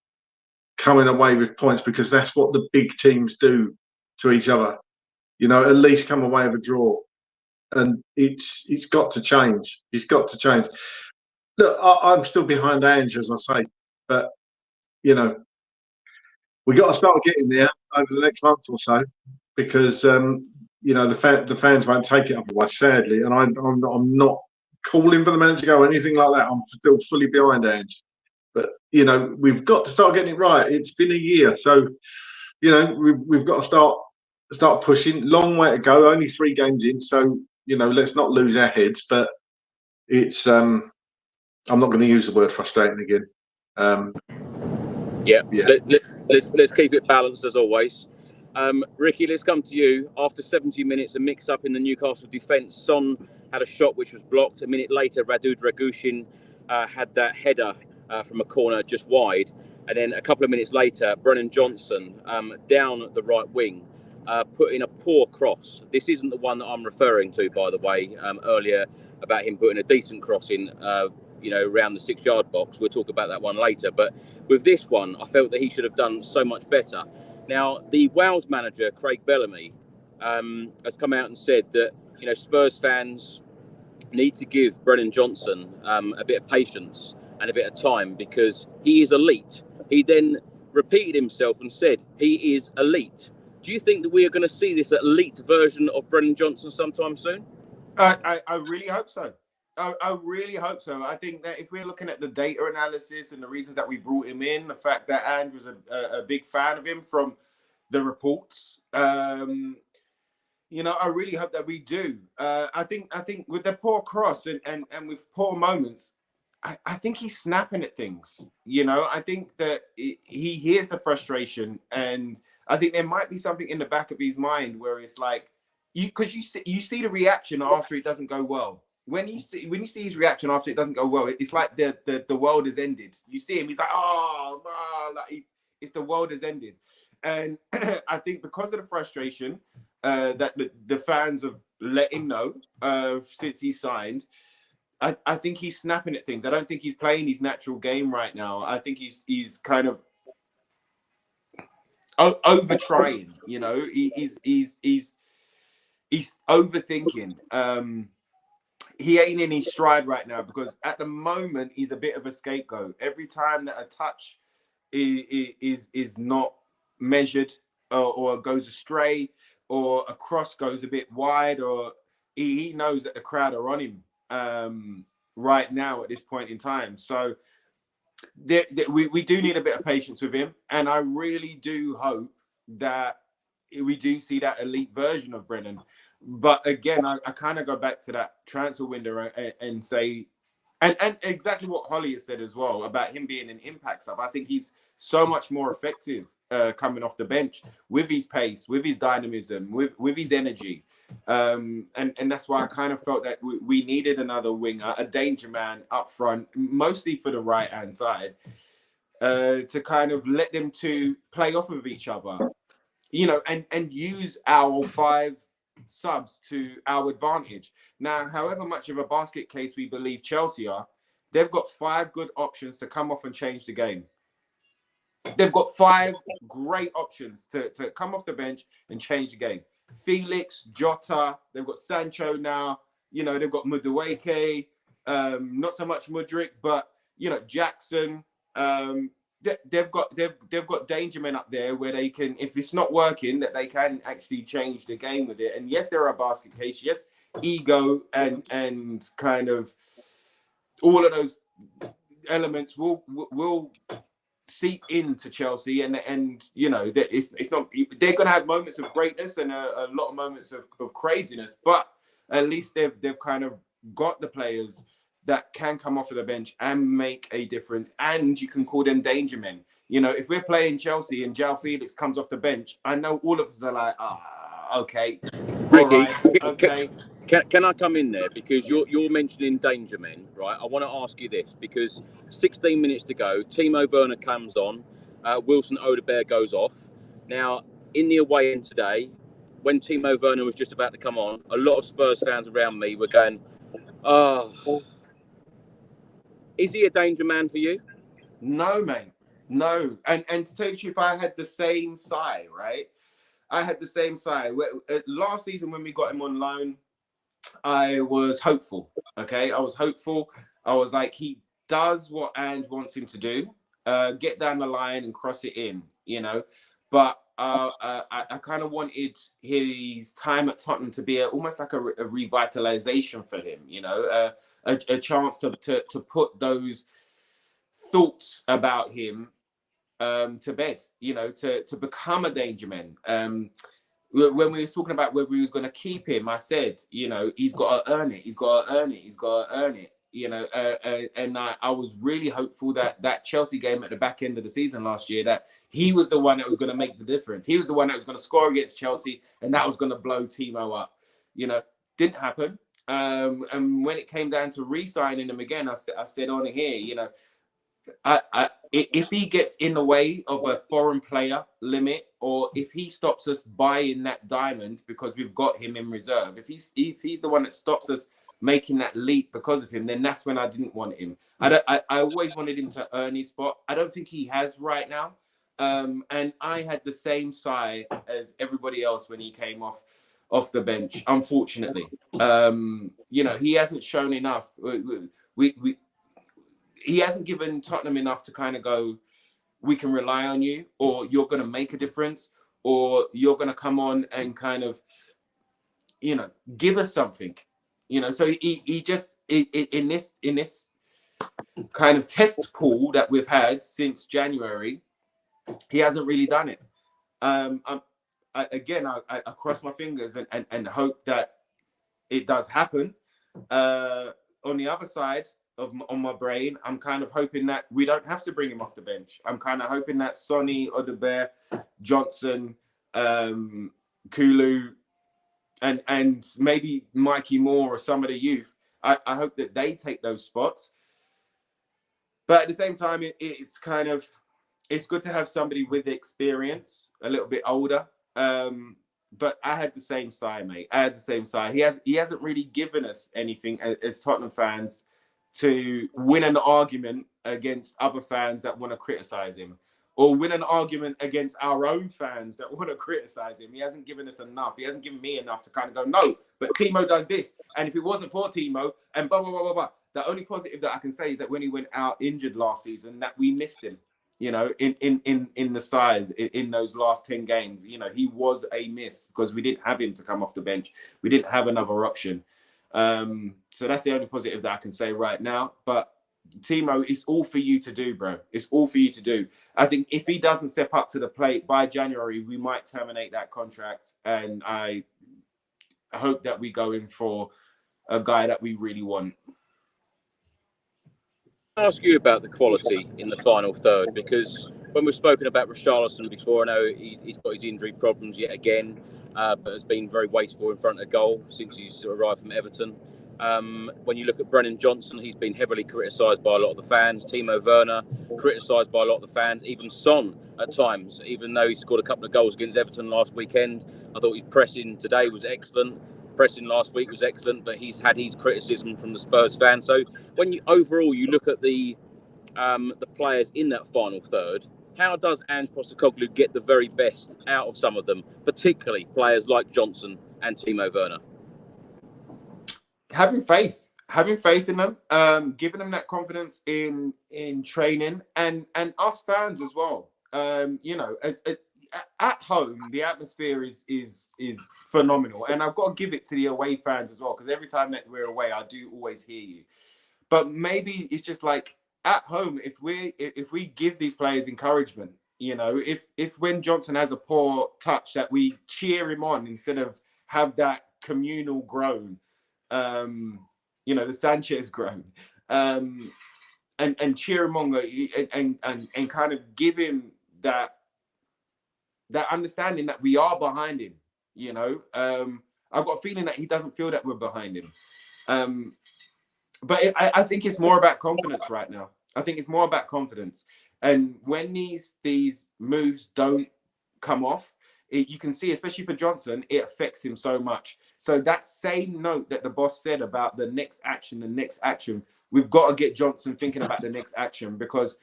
coming away with points, because that's what the big teams do to each other. At least come away with a draw. And it's got to change. It's got to change. Look, I'm still behind Ange, as I say, but we got to start getting there over the next month or so, because the fans won't take it otherwise, sadly. And I'm not calling for the manager to go or anything like that. I'm still fully behind Ange, but we've got to start getting it right. It's been a year, so we've got to start pushing. Long way to go. Only 3 games in, so let's not lose our heads. But it's I'm not going to use the word frustrating again. Yeah. Let's keep it balanced as always. Ricky, let's come to you. After 70 minutes, a mix-up in the Newcastle defence. Son had a shot which was blocked. A minute later, Dragusin had that header from a corner just wide. And then a couple of minutes later, Brennan Johnson down the right wing put in a poor cross. This isn't the one that I'm referring to, by the way, earlier about him putting a decent cross in around the 6-yard box. We'll talk about that one later. But with this one, I felt that he should have done so much better. Now, the Wales manager, Craig Bellamy, has come out and said that, Spurs fans need to give Brennan Johnson a bit of patience and a bit of time, because he is elite. He then repeated himself and said he is elite. Do you think that we are going to see this elite version of Brennan Johnson sometime soon? I really hope so. I really hope so. I think that if we're looking at the data analysis and the reasons that we brought him in, the fact that Andrew was a big fan of him from the reports, I really hope that we do. I think with the poor cross and with poor moments, I think he's snapping at things. I think that he hears the frustration, and I think there might be something in the back of his mind where it's like, because you see the reaction after it doesn't go well. When you see his reaction after it doesn't go well, it's like the world has ended. You see him, he's like, it's the world has ended. And I think because of the frustration that the fans have let him know since he signed, I think he's snapping at things. I don't think he's playing his natural game right now. I think he's kind of over trying. He's overthinking. He ain't in his stride right now, because at the moment he's a bit of a scapegoat. Every time that a touch is not measured, or goes astray, or a cross goes a bit wide, or he knows that the crowd are on him right now at this point in time. So we do need a bit of patience with him, and I really do hope that we do see that elite version of Brennan. But again, I kind of go back to that transfer window and say, and exactly what Hollie has said as well about him being an impact sub. I think he's so much more effective coming off the bench with his pace, with his dynamism, with his energy. And that's why I kind of felt that we needed another winger, a danger man up front, mostly for the right-hand side, to kind of let them to play off of each other, you know, and use our 5 subs to our advantage. Now, however much of a basket case we believe Chelsea are, they've got 5 good options to come off and change the game. They've got 5 great options to come off the bench and change the game. Felix, Jota, they've got Sancho now, you know, they've got Madueke, not so much Mudryk, but, you know, Jackson. They've got danger men up there where they can, if it's not working, that they can actually change the game with it. And yes, there are basket case. Yes, ego and kind of all of those elements will seep into Chelsea, and you know that it's not, they're going to have moments of greatness and a lot of moments of craziness, but at least they've kind of got the players that can come off of the bench and make a difference, and you can call them danger men. You know, if we're playing Chelsea and João Felix comes off the bench, I know all of us are like, okay, Ricky, right, okay. Can I come in there, because you're mentioning danger men, right? I want to ask you this, because 16 minutes to go, Timo Werner comes on, Wilson Odegaard goes off. Now, in the away end today, when Timo Werner was just about to come on, a lot of Spurs fans around me were going, "Oh, is he a danger man for you?" No, mate, no. And to tell you the truth, I had the same sigh, right? I had the same sigh. Last season when we got him on loan, I was hopeful. Okay, I was hopeful. I was like, he does what Ange wants him to do, get down the line and cross it in, you know. But I kind of wanted his time at Tottenham to be almost like a revitalization for him, you know, a chance to put those thoughts about him to bed, you know, to become a danger man. When we were talking about whether we was going to keep him, I said, you know, he's got to earn it. He's got to earn it. He's got to earn it. You know, and I was really hopeful that Chelsea game at the back end of the season last year, that he was the one that was going to make the difference. He was the one that was going to score against Chelsea, and that was going to blow Timo up. You know, didn't happen. And when it came down to re-signing him again, I said on here, you know, if he gets in the way of a foreign player limit, or if he stops us buying that diamond because we've got him in reserve, if he's the one that stops us making that leap because of him, then that's when I didn't want him. I always wanted him to earn his spot. I don't think he has right now. And I had the same sigh as everybody else when he came off the bench, unfortunately. You know, he hasn't shown enough. He hasn't given Tottenham enough to kind of go, we can rely on you, or you're going to make a difference, or you're going to come on and kind of, you know, give us something, you know. So he just, in this kind of test pool that we've had since January, he hasn't really done it. I cross my fingers and hope that it does happen. On the other side, on my brain, I'm kind of hoping that we don't have to bring him off the bench. I'm kind of hoping that Sonny, Odegaard, Johnson, Kulu, and maybe Mikey Moore or some of the youth, I hope that they take those spots. But at the same time, it's kind of, it's good to have somebody with experience, a little bit older. But I had the same sigh, mate. I had the same sigh. He hasn't really given us anything as Tottenham fans to win an argument against other fans that want to criticize him, or win an argument against our own fans that want to criticize him. He hasn't given us enough. He hasn't given me enough to kind of go, no, but Timo does this. And if it wasn't for Timo, and blah, blah, blah, blah, blah. The only positive that I can say is that when he went out injured last season, that we missed him. You know, in the side in those last 10 games, you know, he was a miss because we didn't have him to come off the bench. We didn't have another option. So that's the only positive that I can say right now. But Timo, it's all for you to do, bro. It's all for you to do. I think if he doesn't step up to the plate by January, we might terminate that contract. And I hope that we go in for a guy that we really want. I'll ask you about the quality in the final third, because when we've spoken about Richarlison before, I know he's got his injury problems yet again, but has been very wasteful in front of goal since he's arrived from Everton. When you look at Brennan Johnson, he's been heavily criticised by a lot of the fans. Timo Werner, criticised by a lot of the fans. Even Son at times, even though he scored a couple of goals against Everton last weekend. I thought his pressing today was excellent. Pressing last week was excellent, but he's had his criticism from the Spurs fans. So when you overall you look at the players in that final third, how does Ange Postecoglou get the very best out of some of them, particularly players like Johnson and Timo Werner? Having faith in them, giving them that confidence in training, and us fans as well. You know, at home, the atmosphere is phenomenal, and I've got to give it to the away fans as well, because every time that we're away, I do always hear you. But maybe it's just like at home, if we give these players encouragement, you know, if when Johnson has a poor touch, that we cheer him on instead of have that communal groan, you know, the Sanchez groan, and cheer him on, and kind of give him that understanding that we are behind him, you know. I've got a feeling that he doesn't feel that we're behind him. But I think it's more about confidence right now. I think it's more about confidence. And when these moves don't come off, you can see, especially for Johnson, it affects him so much. So that same note that the boss said about the next action, we've got to get Johnson thinking about the next action, because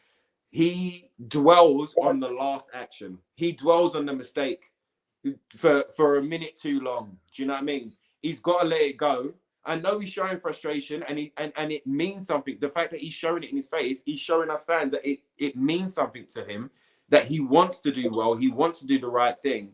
he dwells on the last action. He dwells on the mistake for a minute too long. Do you know what I mean? He's got to let it go. I know he's showing frustration, and it means something. The fact that he's showing it in his face, he's showing us fans that it means something to him, that he wants to do well, he wants to do the right thing.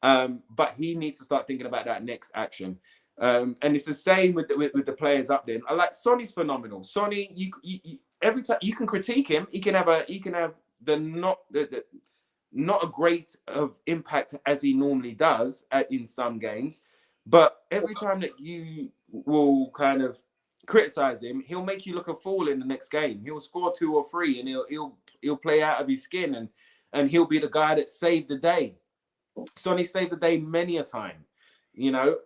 But he needs to start thinking about that next action. And it's the same with the players up there. I like Sonny's phenomenal. Sonny, you every time you can critique him, he can have not a great of impact as he normally does in some games, but every time that you will kind of criticize him, he'll make you look a fool in the next game. He'll score 2 or 3, and he'll play out of his skin, and he'll be the guy that saved the day. Sonny saved the day many a time, you know.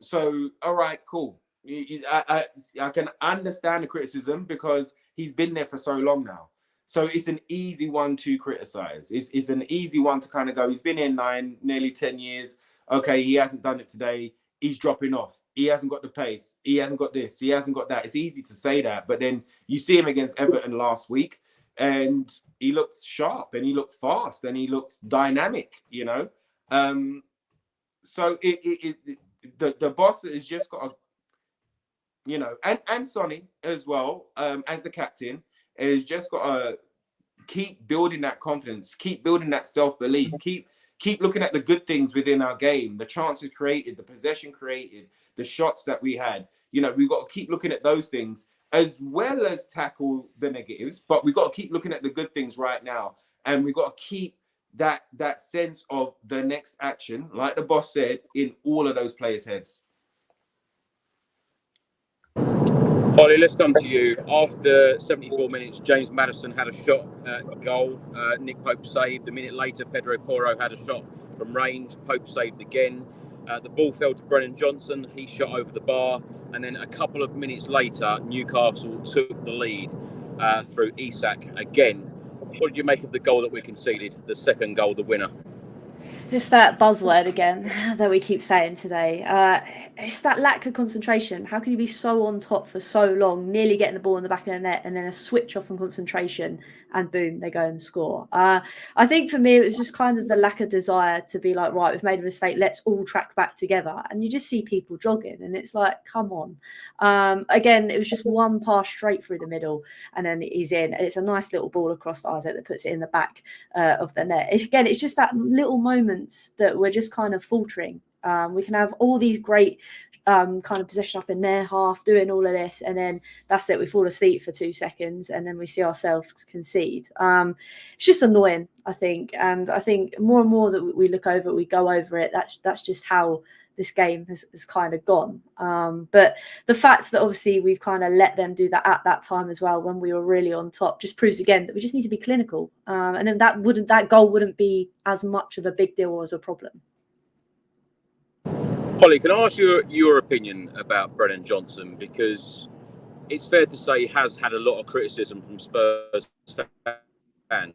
So all right, cool. I can understand the criticism because he's been there for so long now. So it's an easy one to criticize. It's an easy one to kind of go, he's been here nearly 10 years. Okay, he hasn't done it today. He's dropping off. He hasn't got the pace. He hasn't got this. He hasn't got that. It's easy to say that. But then you see him against Everton last week, and he looked sharp, and he looked fast, and he looked dynamic, you know. So the boss has just got to, you know, and Sonny as well, as the captain, has just got to keep building that confidence, keep building that self-belief, keep looking at the good things within our game, the chances created, the possession created, the shots that we had. You know, we've got to keep looking at those things as well as tackle the negatives, but we've got to keep looking at the good things right now. And we've got to keep that sense of the next action, like the boss said, in all of those players' heads. Hollie, let's come to you. After 74 minutes, James Maddison had a shot at goal. Nick Pope saved. A minute later, Pedro Porro had a shot from range. Pope saved again. The ball fell to Brennan Johnson. He shot over the bar. And then a couple of minutes later, Newcastle took the lead through Isak again. What did you make of the goal that we conceded, the second goal, the winner? It's that buzzword again that we keep saying today. It's that lack of concentration. How can you be so on top for so long, nearly getting the ball in the back of the net, and then a switch off on concentration, and boom, they go and score? I think for me, it was just kind of the lack of desire to be like, right, we've made a mistake, let's all track back together. And you just see people jogging, and it's like, come on. Again, it was just one pass straight through the middle, and then he's in. And it's a nice little ball across Isaac that puts it in the back of the net. It's just that little moments that we're just kind of faltering. We can have all these great kind of possession up in their half, doing all of this, and then that's it. We fall asleep for 2 seconds, and then we see ourselves concede. It's just annoying, I think, and I think more and more that we look over it, we go over it. That's just how this game has kind of gone. But the fact that obviously we've kind of let them do that at that time as well, when we were really on top, just proves again that we just need to be clinical. And then that goal wouldn't be as much of a big deal or as a problem. Hollie, can I ask you your opinion about Brennan Johnson? Because it's fair to say he has had a lot of criticism from Spurs fans.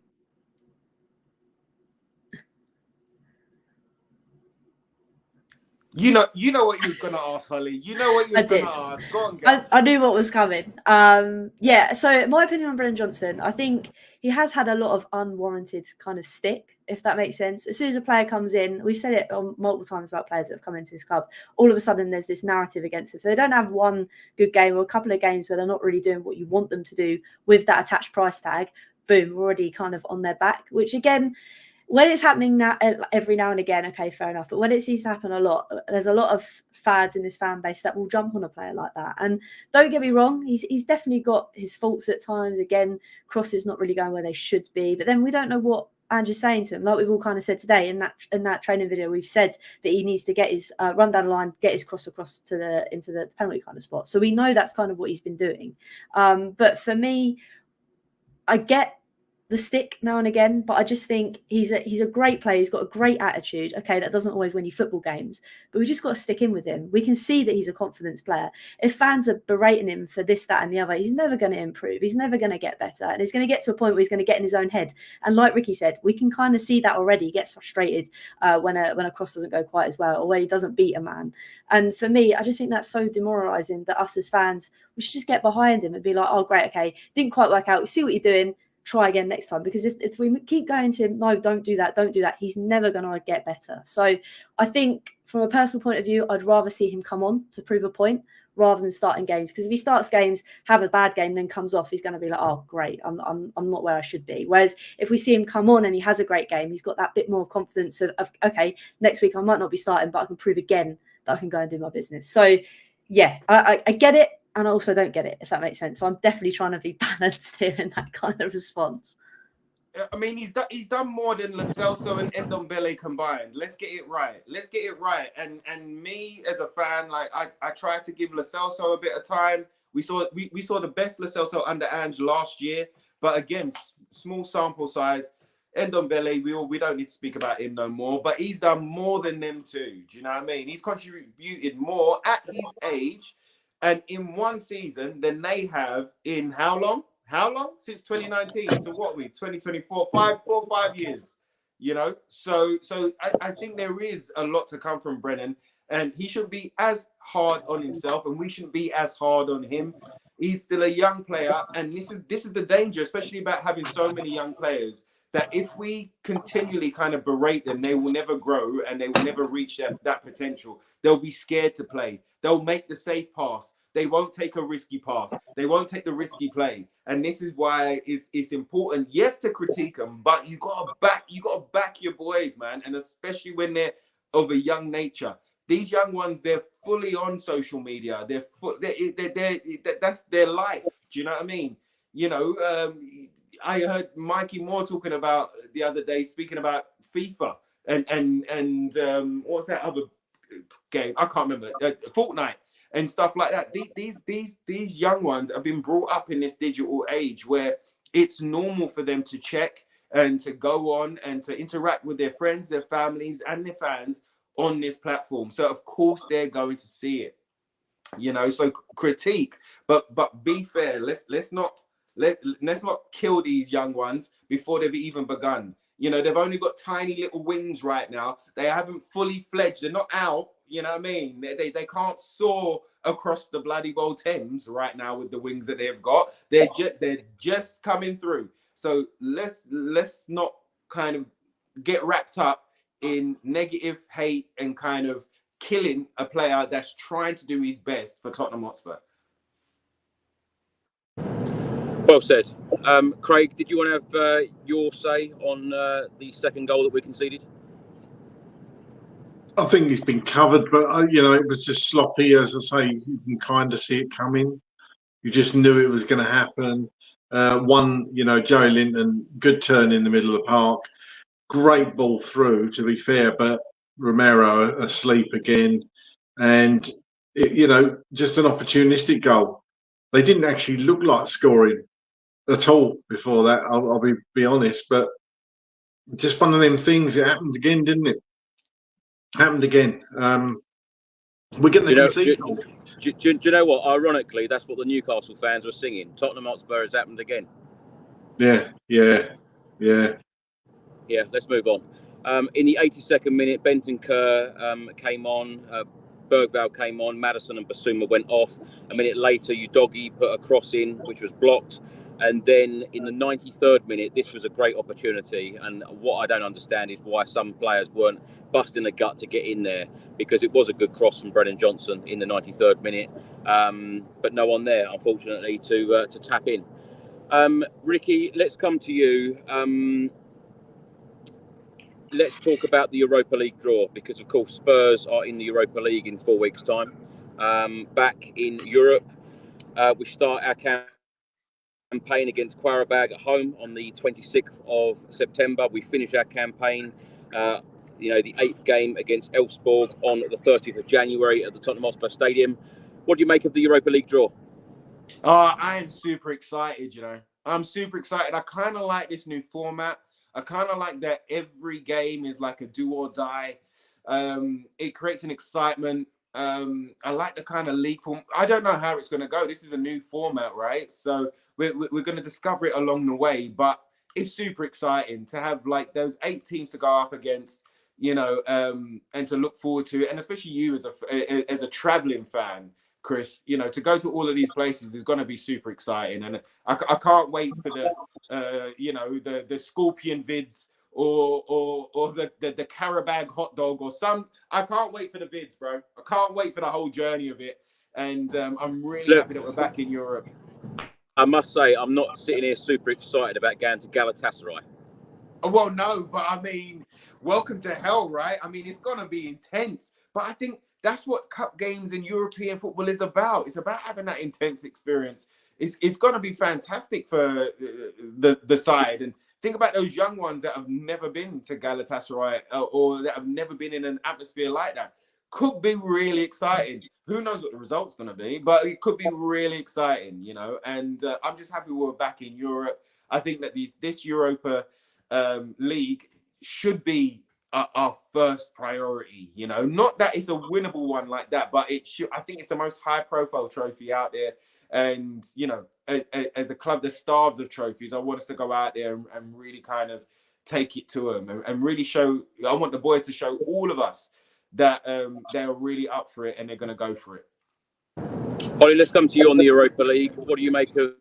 You know what you was gonna ask, Hollie. You know what you was gonna ask. Go on, girl. I knew what was coming. Yeah. So my opinion on Brennan Johnson, I think he has had a lot of unwarranted kind of stick, if that makes sense. As soon as a player comes in, we've said it multiple times about players that have come into this club. All of a sudden, there's this narrative against them. If they don't have one good game or a couple of games where they're not really doing what you want them to do with that attached price tag, boom, we're already kind of on their back. Which again, when it's happening now, every now and again, okay, fair enough. But when it seems to happen a lot, there's a lot of fads in this fan base that will jump on a player like that. And don't get me wrong, he's definitely got his faults at times. Again, crosses not really going where they should be. But then we don't know what Andrew's saying to him. Like we've all kind of said today in that training video, we've said that he needs to get his run down the line, get his cross across into the penalty kind of spot. So we know that's kind of what he's been doing. But for me, I get the stick now and again, but I just think he's a great player. He's got a great attitude. Okay, that doesn't always win you football games, but we just got to stick in with him. We can see that he's a confidence player. If fans are berating him for this, that, and the other, he's never going to improve. He's never going to get better, and he's going to get to a point where he's going to get in his own head. And like Ricky said, we can kind of see that already. He gets frustrated when a cross doesn't go quite as well, or when he doesn't beat a man. And for me, I just think that's so demoralising that us as fans, we should just get behind him and be like, oh, great, okay, didn't quite work out. We see what you're doing. Try again next time, because if we keep going to him, no, don't do that, he's never going to get better. So I think from a personal point of view, I'd rather see him come on to prove a point rather than starting games, because if he starts games, have a bad game, then comes off, he's going to be like, oh great, I'm not where I should be. Whereas if we see him come on and he has a great game, he's got that bit more confidence of okay, next week I might not be starting, but I can prove again that I can go and do my business. So yeah, I get it. And I also don't get it, if that makes sense. So I'm definitely trying to be balanced here in that kind of response. I mean, he's done more than Lo Celso and Ndombele combined. Let's get it right. And me as a fan, like I tried to give Lo Celso a bit of time. We saw the best Lo Celso under Ange last year, but again, small sample size. Ndombele, we don't need to speak about him no more, but he's done more than them two. Do you know what I mean? He's contributed more at his age. And in one season, than they have in how long? How long? Since 2019. So what 2024, 4 or 5 years, you know? So I think there is a lot to come from Brennan, and he should be as hard on himself, and we shouldn't be as hard on him. He's still a young player, and this is the danger, especially about having so many young players, that if we continually kind of berate them, they will never grow and they will never reach that potential. They'll be scared to play. They'll make the safe pass. They won't take a risky pass. They won't take the risky play. And this is why it's important, yes, to critique them, but you gotta back your boys, man. And especially when they're of a young nature. These young ones, they're fully on social media. That's their life. Do you know what I mean? You know, I heard Mikey Moore talking about the other day, speaking about FIFA and what's that other game? I can't remember. Fortnite and stuff like that. These young ones have been brought up in this digital age where it's normal for them to check and to go on and to interact with their friends, their families, and their fans on this platform. So of course they're going to see it. You know, so critique, but be fair. Let's not kill these young ones before they've even begun. You know, they've only got tiny little wings right now. They haven't fully fledged. They're not out. You know what I mean? They can't soar across the bloody well Thames right now with the wings that they've got. They're just coming through. So let's not kind of get wrapped up in negative hate and kind of killing a player that's trying to do his best for Tottenham Hotspur. Well said. Craig, did you want to have your say on the second goal that we conceded? I think it's been covered, but you know, it was just sloppy. As I say, you can kind of see it coming. You just knew it was going to happen. You know, Joey Linton, good turn in the middle of the park, great ball through. To be fair, but Romero asleep again, and you know, just an opportunistic goal. They didn't actually look like scoring at all before that. I'll be honest, but just one of them things. It happened again, didn't it? Happened again. We're getting the concede. Do you know what? Ironically, that's what the Newcastle fans were singing. Tottenham Hotspur has happened again. Yeah. Let's move on. In the 82nd minute, Bentancur came on. Bergvall came on. Maddison and Basuma went off. A minute later, Udogie put a cross in, which was blocked. And then in the 93rd minute, this was a great opportunity. And what I don't understand is why some players weren't busting the gut to get in there, because it was a good cross from Brennan Johnson in the 93rd minute. But no one there, unfortunately, to tap in. Ricky, let's come to you. Let's talk about the Europa League draw, because, of course, Spurs are in the Europa League in 4 weeks' time. Back in Europe, we start our campaign against Qarabag at home on the 26th of September. We finish our campaign, the 8th game against Elfsborg on the 30th of January at the Tottenham Hotspur Stadium. What do you make of the Europa League draw? I am super excited, you know. I'm super excited. I kind of like this new format. I kind of like that every game is like a do or die. It creates an excitement. I like the kind of league form. I don't know how it's going to go. This is a new format, right? So we're going to discover it along the way. But it's super exciting to have like those 8 teams to go up against, you know, and to look forward to it. And especially you as a traveling fan, Chris, you know, to go to all of these places is going to be super exciting. And I can't wait for the Scorpion vids or the Qarabag hot dog or some. I can't wait for the vids, bro. I can't wait for the whole journey of it. And I'm really happy that we're back in Europe. I must say, I'm not sitting here super excited about going to Galatasaray. Well, no, but I mean, welcome to hell, right? I mean, it's going to be intense. But I think that's what cup games in European football is about. It's about having that intense experience. It's going to be fantastic for the side. And think about those young ones that have never been to Galatasaray or that have never been in an atmosphere like that. Could be really exciting. Who knows what the result's going to be, but it could be really exciting, you know. And I'm just happy we're back in Europe. I think that this Europa League should be our first priority, you know. Not that it's a winnable one like that, but it should. I think it's the most high-profile trophy out there. And, you know, as a club that's starved of trophies, I want us to go out there and really kind of take it to them and really show. I want the boys to show all of us that they're really up for it and they're going to go for it. Hollie, let's come to you on the Europa League. What do you make of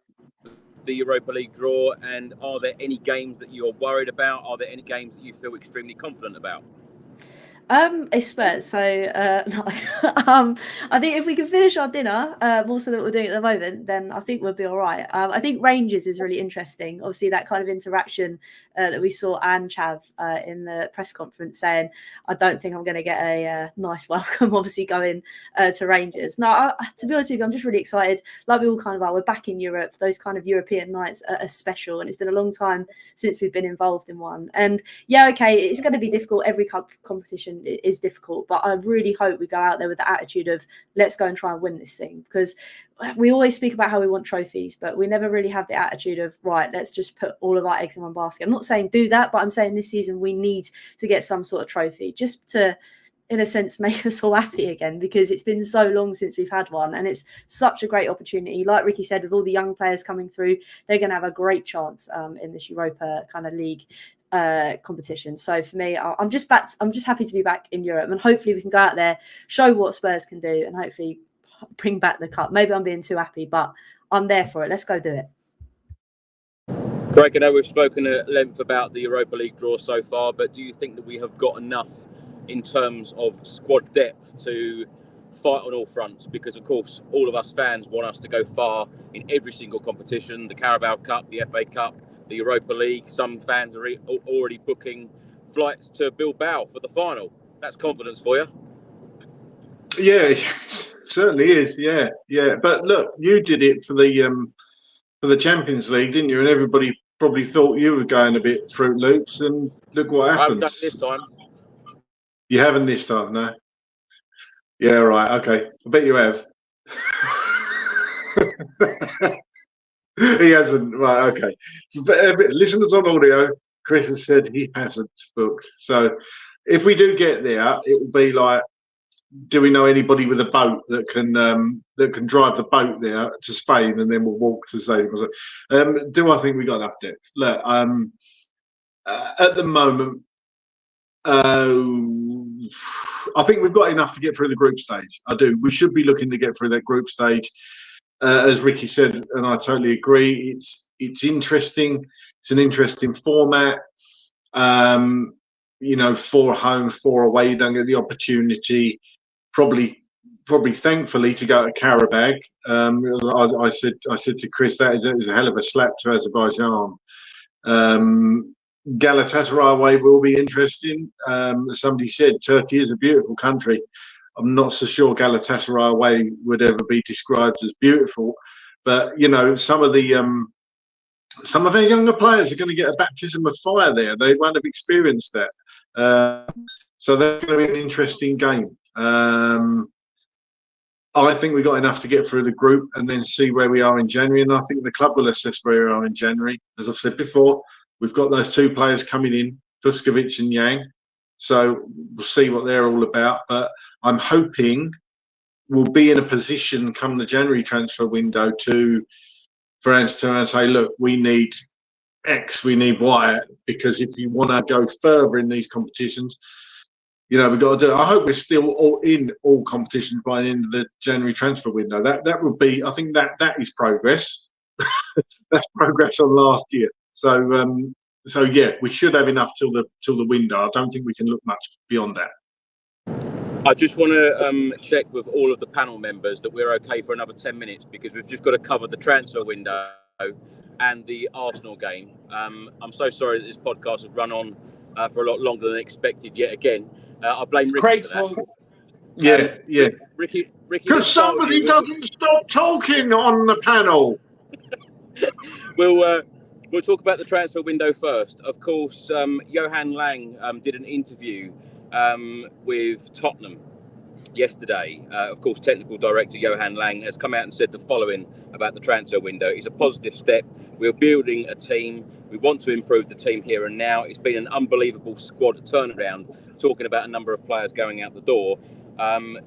the Europa League draw? And are there any games that you're worried about? Are there any games that you feel extremely confident about? It's Spurs, so I think if we can finish our dinner, also that we're doing at the moment, then I think we'll be all right. I think Rangers is really interesting. Obviously, that kind of interaction that we saw Ange have in the press conference saying, I don't think I'm going to get a nice welcome, obviously, going to Rangers. No, to be honest with you, I'm just really excited. Like we all kind of are. We're back in Europe. Those kind of European nights are special, and it's been a long time since we've been involved in one. And yeah, okay, it's going to be difficult. Every competition is difficult, but I really hope we go out there with the attitude of let's go and try and win this thing, because we always speak about how we want trophies, but we never really have the attitude of right, let's just put all of our eggs in one basket. I'm not saying do that, but I'm saying this season we need to get some sort of trophy just to, in a sense, make us all happy again, because it's been so long since we've had one, and it's such a great opportunity. Like Ricky said, with all the young players coming through, they're going to have a great chance in this Europa kind of league competition. So for me, I'm just happy to be back in Europe, and hopefully we can go out there, show what Spurs can do, and hopefully bring back the cup. Maybe I'm being too happy, but I'm there for it. Let's go do it. Craig, I know we've spoken at length about the Europa League draw so far, but do you think that we have got enough in terms of squad depth to fight on all fronts? Because, of course, all of us fans want us to go far in every single competition, the Carabao Cup, the FA Cup, the Europa League. Some fans are already booking flights to Bilbao for the final. That's confidence for you. Yeah, certainly is. Yeah. But look, you did it for the Champions League, didn't you? And everybody probably thought you were going a bit Fruit Loops, and look what happened. I haven't done it this time. You haven't this time, no? Yeah, right. Okay, I bet you have. He hasn't. Right. Okay. But listeners on audio, Chris has said he hasn't booked. So if we do get there, it will be like, do we know anybody with a boat that can drive the boat there to Spain, and then we'll walk to Spain? Do I think we got enough depth? Look, at the moment, I think we've got enough to get through the group stage. I do. We should be looking to get through that group stage. As Ricky said, and I totally agree, it's interesting. It's an interesting format. 4 home, 4 away. You don't get the opportunity. Probably thankfully to go to Karabag. I said to Chris that is a hell of a slap to Azerbaijan. Galatasaray away will be interesting. Somebody said Turkey is a beautiful country. I'm not so sure Galatasaray away would ever be described as beautiful, but some of our younger players are going to get a baptism of fire there. They won't have experienced that, so that's going to be an interesting game. I think we got enough to get through the group and then see where we are in January, and I think the club will assess where we are in January. As I've said before, we've got those 2 players coming in, Fuskovic and Yang. So we'll see what they're all about. But I'm hoping we'll be in a position come the January transfer window for us to turn and say, look, we need X, we need Y, because if you want to go further in these competitions, we've got to do it. I hope we're still all in all competitions by the end of the January transfer window. That would be, I think that is progress. That's progress on last year. So yeah, we should have enough till the window. I don't think we can look much beyond that. I just want to check with all of the panel members that we're okay for another 10 minutes, because we've just got to cover the transfer window and the Arsenal game. I'm so sorry that this podcast has run on for a lot longer than expected yet again. I blame Ricky Craig's for that. fault. Yeah. Ricky. Because somebody doesn't stop talking on the panel. We'll talk about the transfer window first. Of course, Johan Lang did an interview with Tottenham yesterday. Of course, technical director Johan Lang has come out and said the following about the transfer window. It's a positive step. We're building a team. We want to improve the team here and now. It's been an unbelievable squad turnaround, talking about a number of players going out the door.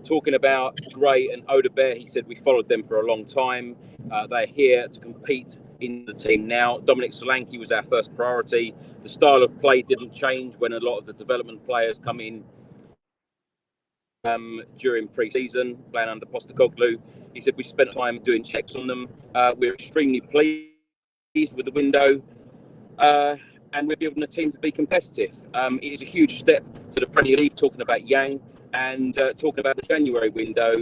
Talking about Gray and Odebear, he said we followed them for a long time. They're here to compete in the team now. Dominic Solanke was our first priority. The style of play didn't change when a lot of the development players come in during pre-season, playing under Postecoglou. He said we spent time doing checks on them. We're extremely pleased with the window, and we're building a team to be competitive. It is a huge step to the Premier League, talking about Yang, and talking about the January window.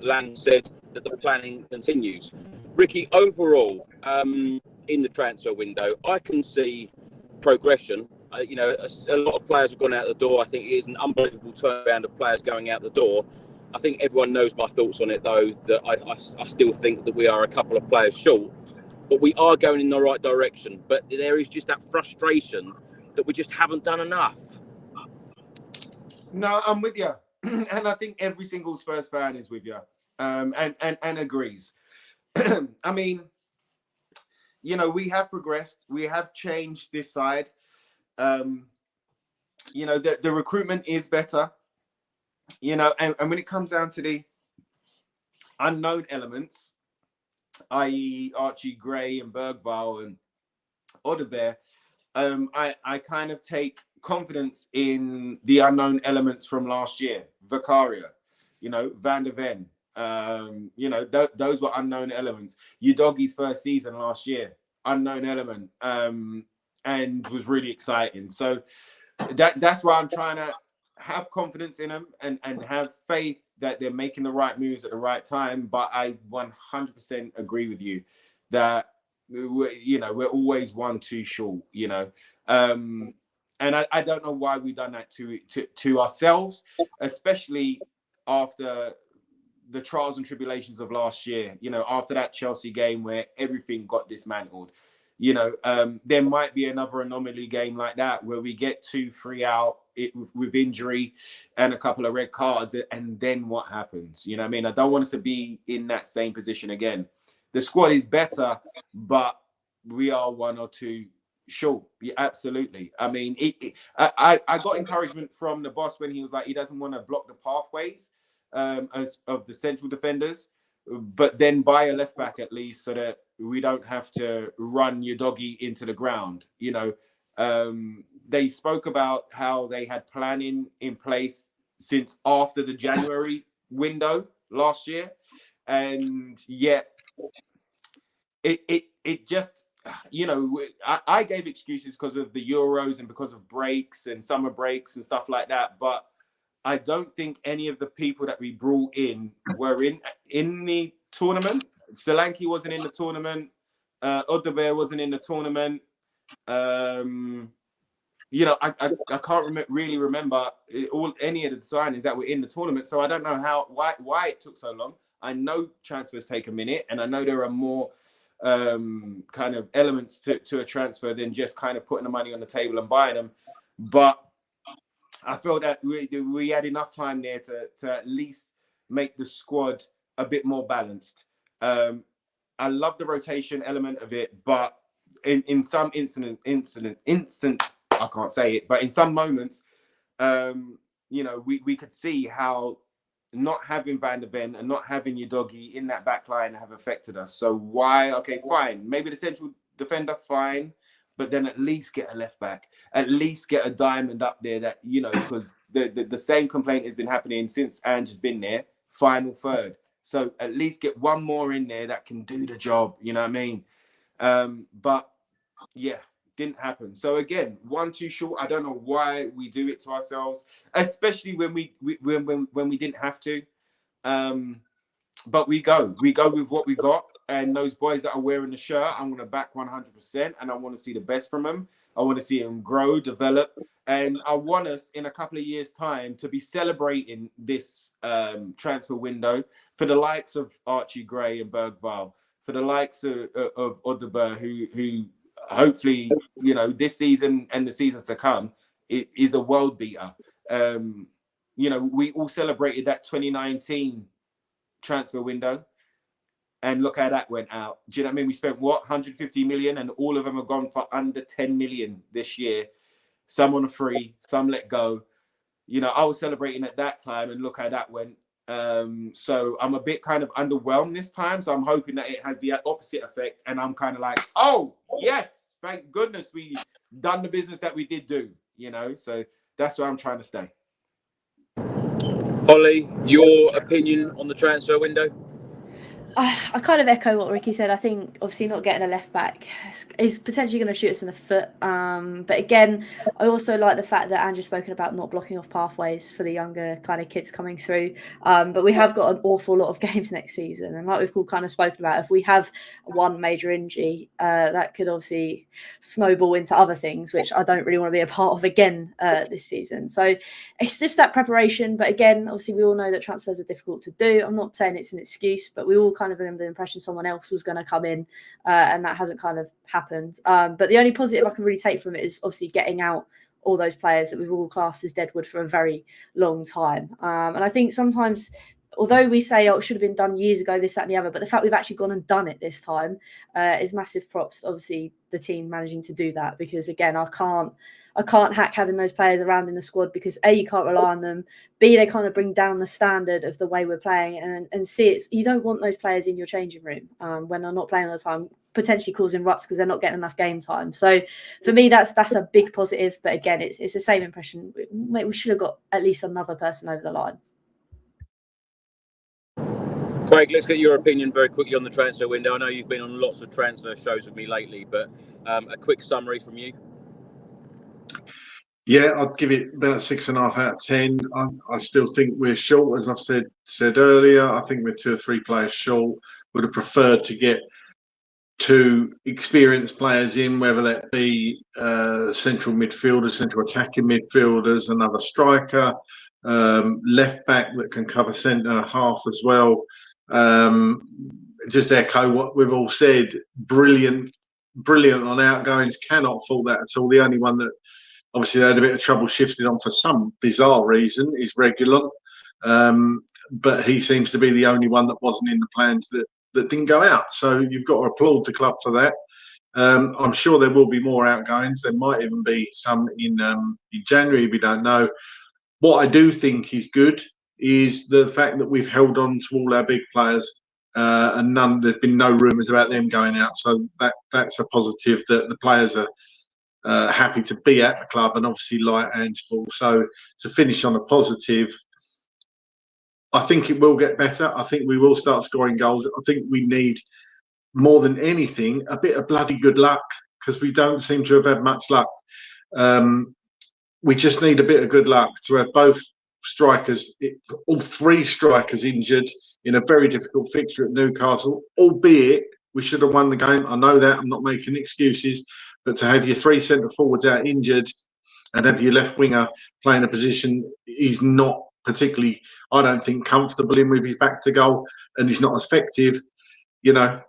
Lang said that the planning continues. Ricky, overall, in the transfer window, I can see progression. A lot of players have gone out the door. I think it is an unbelievable turnaround of players going out the door. I think everyone knows my thoughts on it, though, that I still think that we are a couple of players short. But we are going in the right direction. But there is just that frustration that we just haven't done enough. No, I'm with you. And I think every single Spurs fan is with you and agrees. I mean, we have progressed. We have changed this side. The recruitment is better. And when it comes down to the unknown elements, i.e. Archie Gray and Bergvall and Odebear, I kind of take confidence in the unknown elements from last year. Vicario, Van der Ven, those were unknown elements. Udogie's first season last year, unknown element, and was really exciting. So that's why I'm trying to have confidence in them and have faith that they're making the right moves at the right time. But I 100% agree with you that we're always 1-2 short, and I don't know why we've done that to ourselves, especially after the trials and tribulations of last year, after that Chelsea game where everything got dismantled. There might be another anomaly game like that where we get 2-3 out with injury and a couple of red cards, and then what happens? I don't want us to be in that same position again. The squad is better, but we are 1 or 2 short. Yeah, absolutely. I got encouragement from the boss when he was like, he doesn't want to block the pathways as of the central defenders, but then buy a left back at least so that we don't have to run your doggy into the ground. They spoke about how they had planning in place since after the January window last year, and yet it just, I gave excuses because of the Euros and because of breaks and summer breaks and stuff like that, but I don't think any of the people that we brought in were in the tournament. Solanke wasn't in the tournament. Odobert wasn't in the tournament. I can't really remember any of the signings that were in the tournament. So I don't know why it took so long. I know transfers take a minute, and I know there are more kind of elements to a transfer than just kind of putting the money on the table and buying them. But I felt that we had enough time there to at least make the squad a bit more balanced. I love the rotation element of it, but in some instant, I can't say it, but in some moments, we could see how not having Van der Ven and not having your doggy in that back line have affected us. So why? Okay, fine. Maybe the central defender, fine. But then at least get a left back, at least get a diamond up there that, because the same complaint has been happening since Ange has been there, final third. So at least get one more in there that can do the job, you know what I mean? But yeah, didn't happen. So again, 1-2 short. I don't know why we do it to ourselves, especially when we didn't have to. But we go with what we got. And those boys that are wearing the shirt, I'm going to back 100%. And I want to see the best from them. I want to see them grow, develop. And I want us in a couple of years' time to be celebrating this transfer window for the likes of Archie Gray and Bergvall, for the likes of Odobert, who hopefully, this season and the seasons to come, is a world beater. We all celebrated that 2019 transfer window. And look how that went out. Do you know what I mean? We spent 150 million, and all of them have gone for under 10 million this year. Some on a free, some let go. I was celebrating at that time, and look how that went. So I'm a bit kind of underwhelmed this time. So I'm hoping that it has the opposite effect, and I'm kind of like, oh yes, thank goodness we done the business that we did do. So that's where I'm trying to stay. Hollie, your opinion on the transfer window? I kind of echo what Ricky said. I think obviously not getting a left back is potentially going to shoot us in the foot. But again, I also like the fact that Andrew's spoken about not blocking off pathways for the younger kind of kids coming through. But we have got an awful lot of games next season. And like we've all kind of spoken about, if we have one major injury, that could obviously snowball into other things, which I don't really want to be a part of again this season. So it's just that preparation. But again, obviously we all know that transfers are difficult to do. I'm not saying it's an excuse, but we all kind of under the impression someone else was going to come in, and that hasn't kind of happened. But the only positive I can really take from it is obviously getting out all those players that we've all classed as deadwood for a very long time. And I think sometimes although we say, oh, it should have been done years ago, this, that, and the other, but the fact we've actually gone and done it this time is massive props. Obviously, the team managing to do that, because again, I can't hack having those players around in the squad, because A, you can't rely on them, B, they kind of bring down the standard of the way we're playing, and C, you don't want those players in your changing room when they're not playing all the time, potentially causing ruts because they're not getting enough game time. So for me, that's a big positive. But again, it's the same impression. We should have got at least another person over the line. Craig, let's get your opinion very quickly on the transfer window. I know you've been on lots of transfer shows with me lately, but a quick summary from you. Yeah, I'd give it about 6.5 out of 10. I still think we're short, as I said earlier. I think we're 2 or 3 players short. Would have preferred to get 2 experienced players in, whether that be central midfielders, central attacking midfielders, another striker, left back that can cover centre half as well. Just echo what we've all said. Brilliant on outgoings. Cannot fault that at all. The only one that obviously they had a bit of trouble shifting on for some bizarre reason is Regulon, but he seems to be the only one that wasn't in the plans that didn't go out. So you've got to applaud the club for that. I'm sure there will be more outgoings. There might even be some in January. We don't know. What I do think is good is the fact that we've held on to all our big players, and there's been no rumours about them going out. So that's a positive, that the players are happy to be at the club and obviously like handball. So to finish on a positive, I think it will get better. I think we will start scoring goals. I think we need, more than anything, a bit of bloody good luck, because we don't seem to have had much luck. We just need a bit of good luck to have both strikers, all 3 strikers injured in a very difficult fixture at Newcastle, albeit we should have won the game. I know that, I'm not making excuses, but to have your 3 centre forwards out injured and have your left winger playing a position he's not particularly, I don't think, comfortable in with his back to goal, and he's not as effective, not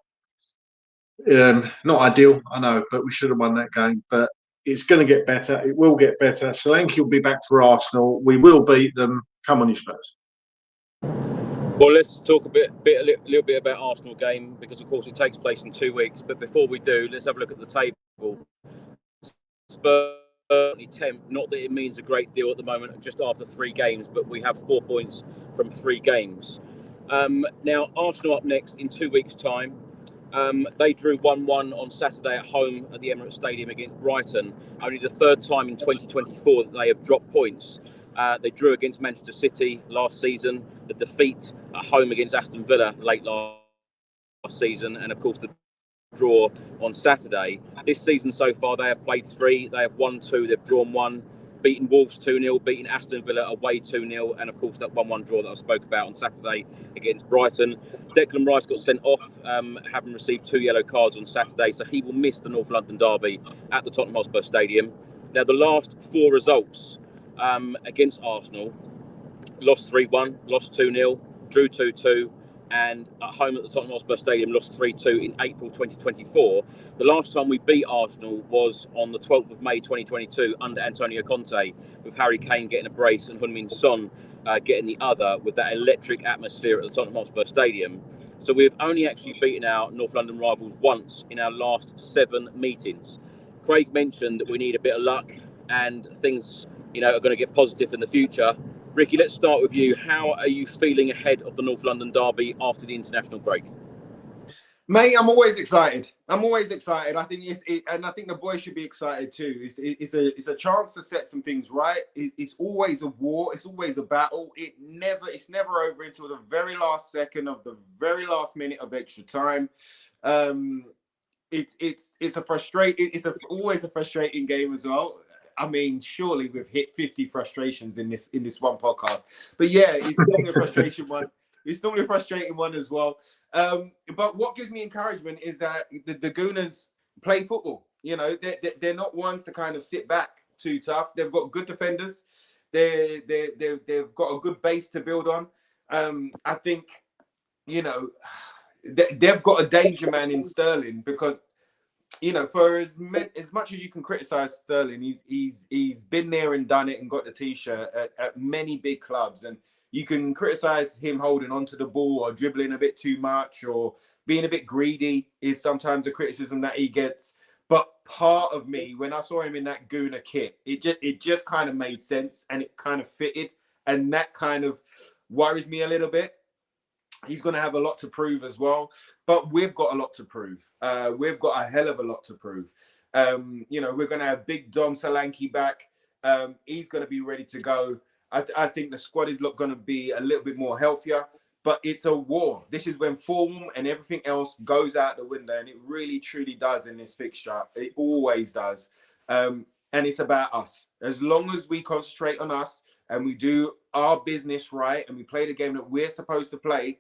ideal, I know, but we should have won that game. But it's going to get better. It will get better. Solanke will be back for Arsenal. We will beat them. Come on, you Spurs. Well, let's talk a little bit about Arsenal game, because of course it takes place in 2 weeks. But before we do, let's have a look at the table. Spurs 10th. Not that it means a great deal at the moment, just after 3 games, but we have 4 points from 3 games. Now, Arsenal up next in 2 weeks' time. They drew 1-1 on Saturday at home at the Emirates Stadium against Brighton. Only the 3rd time in 2024 that they have dropped points. They drew against Manchester City last season, the defeat at home against Aston Villa late last season, and of course the draw on Saturday. This season so far, they have played 3, they have won 2, they've drawn 1, beaten Wolves 2-0, beaten Aston Villa away 2-0, and of course that 1-1 draw that I spoke about on Saturday against Brighton. Declan Rice got sent off, having received 2 yellow cards on Saturday, so he will miss the North London derby at the Tottenham Hotspur Stadium. Now, the last 4 results against Arsenal: lost 3-1, lost 2-0, drew 2-2, and at home at the Tottenham Hotspur Stadium lost 3-2 in April 2024. The last time we beat Arsenal was on the 12th of May 2022 under Antonio Conte, with Harry Kane getting a brace and Heung-min Son getting the other, with that electric atmosphere at the Tottenham Hotspur Stadium. So we've only actually beaten our North London rivals once in our last 7 meetings. Craig mentioned that we need a bit of luck and things, are going to get positive in the future. Ricky, let's start with you. How are you feeling ahead of the North London derby after the international break? Mate, I'm always excited. I think and I think the boys should be excited too. It's a chance to set some things right. It's always a war. It's always a battle. It's never over until the very last second of the very last minute of extra time. It's always a frustrating game as well. I mean, surely we've hit 50 frustrations in this one podcast. But yeah, it's normally a frustration one. It's normally a frustrating one as well. But what gives me encouragement is that the Gooners play football. They're not ones to kind of sit back too tough. They've got good defenders. They've got a good base to build on. I think, they've got a danger man in Sterling, because for as much as you can criticize Sterling, he's been there and done it and got the t-shirt at many big clubs. And, You can criticize him holding onto the ball or dribbling a bit too much or being a bit greedy is sometimes a criticism that he gets. But part of me, when I saw him in that Gooner kit, it just kind of made sense and it kind of fitted. And that kind of worries me a little bit. He's going to have a lot to prove as well. But we've got a lot to prove. We've got a hell of a lot to prove. You know, we're going to have big Dom Solanke back. He's going to be ready to go. I think the squad is going to be a little bit more healthier. But it's a war. This is when form and everything else goes out the window. And it really, truly does in this fixture. It always does. And it's about us. As long as we concentrate on us and we do our business right and we play the game that we're supposed to play,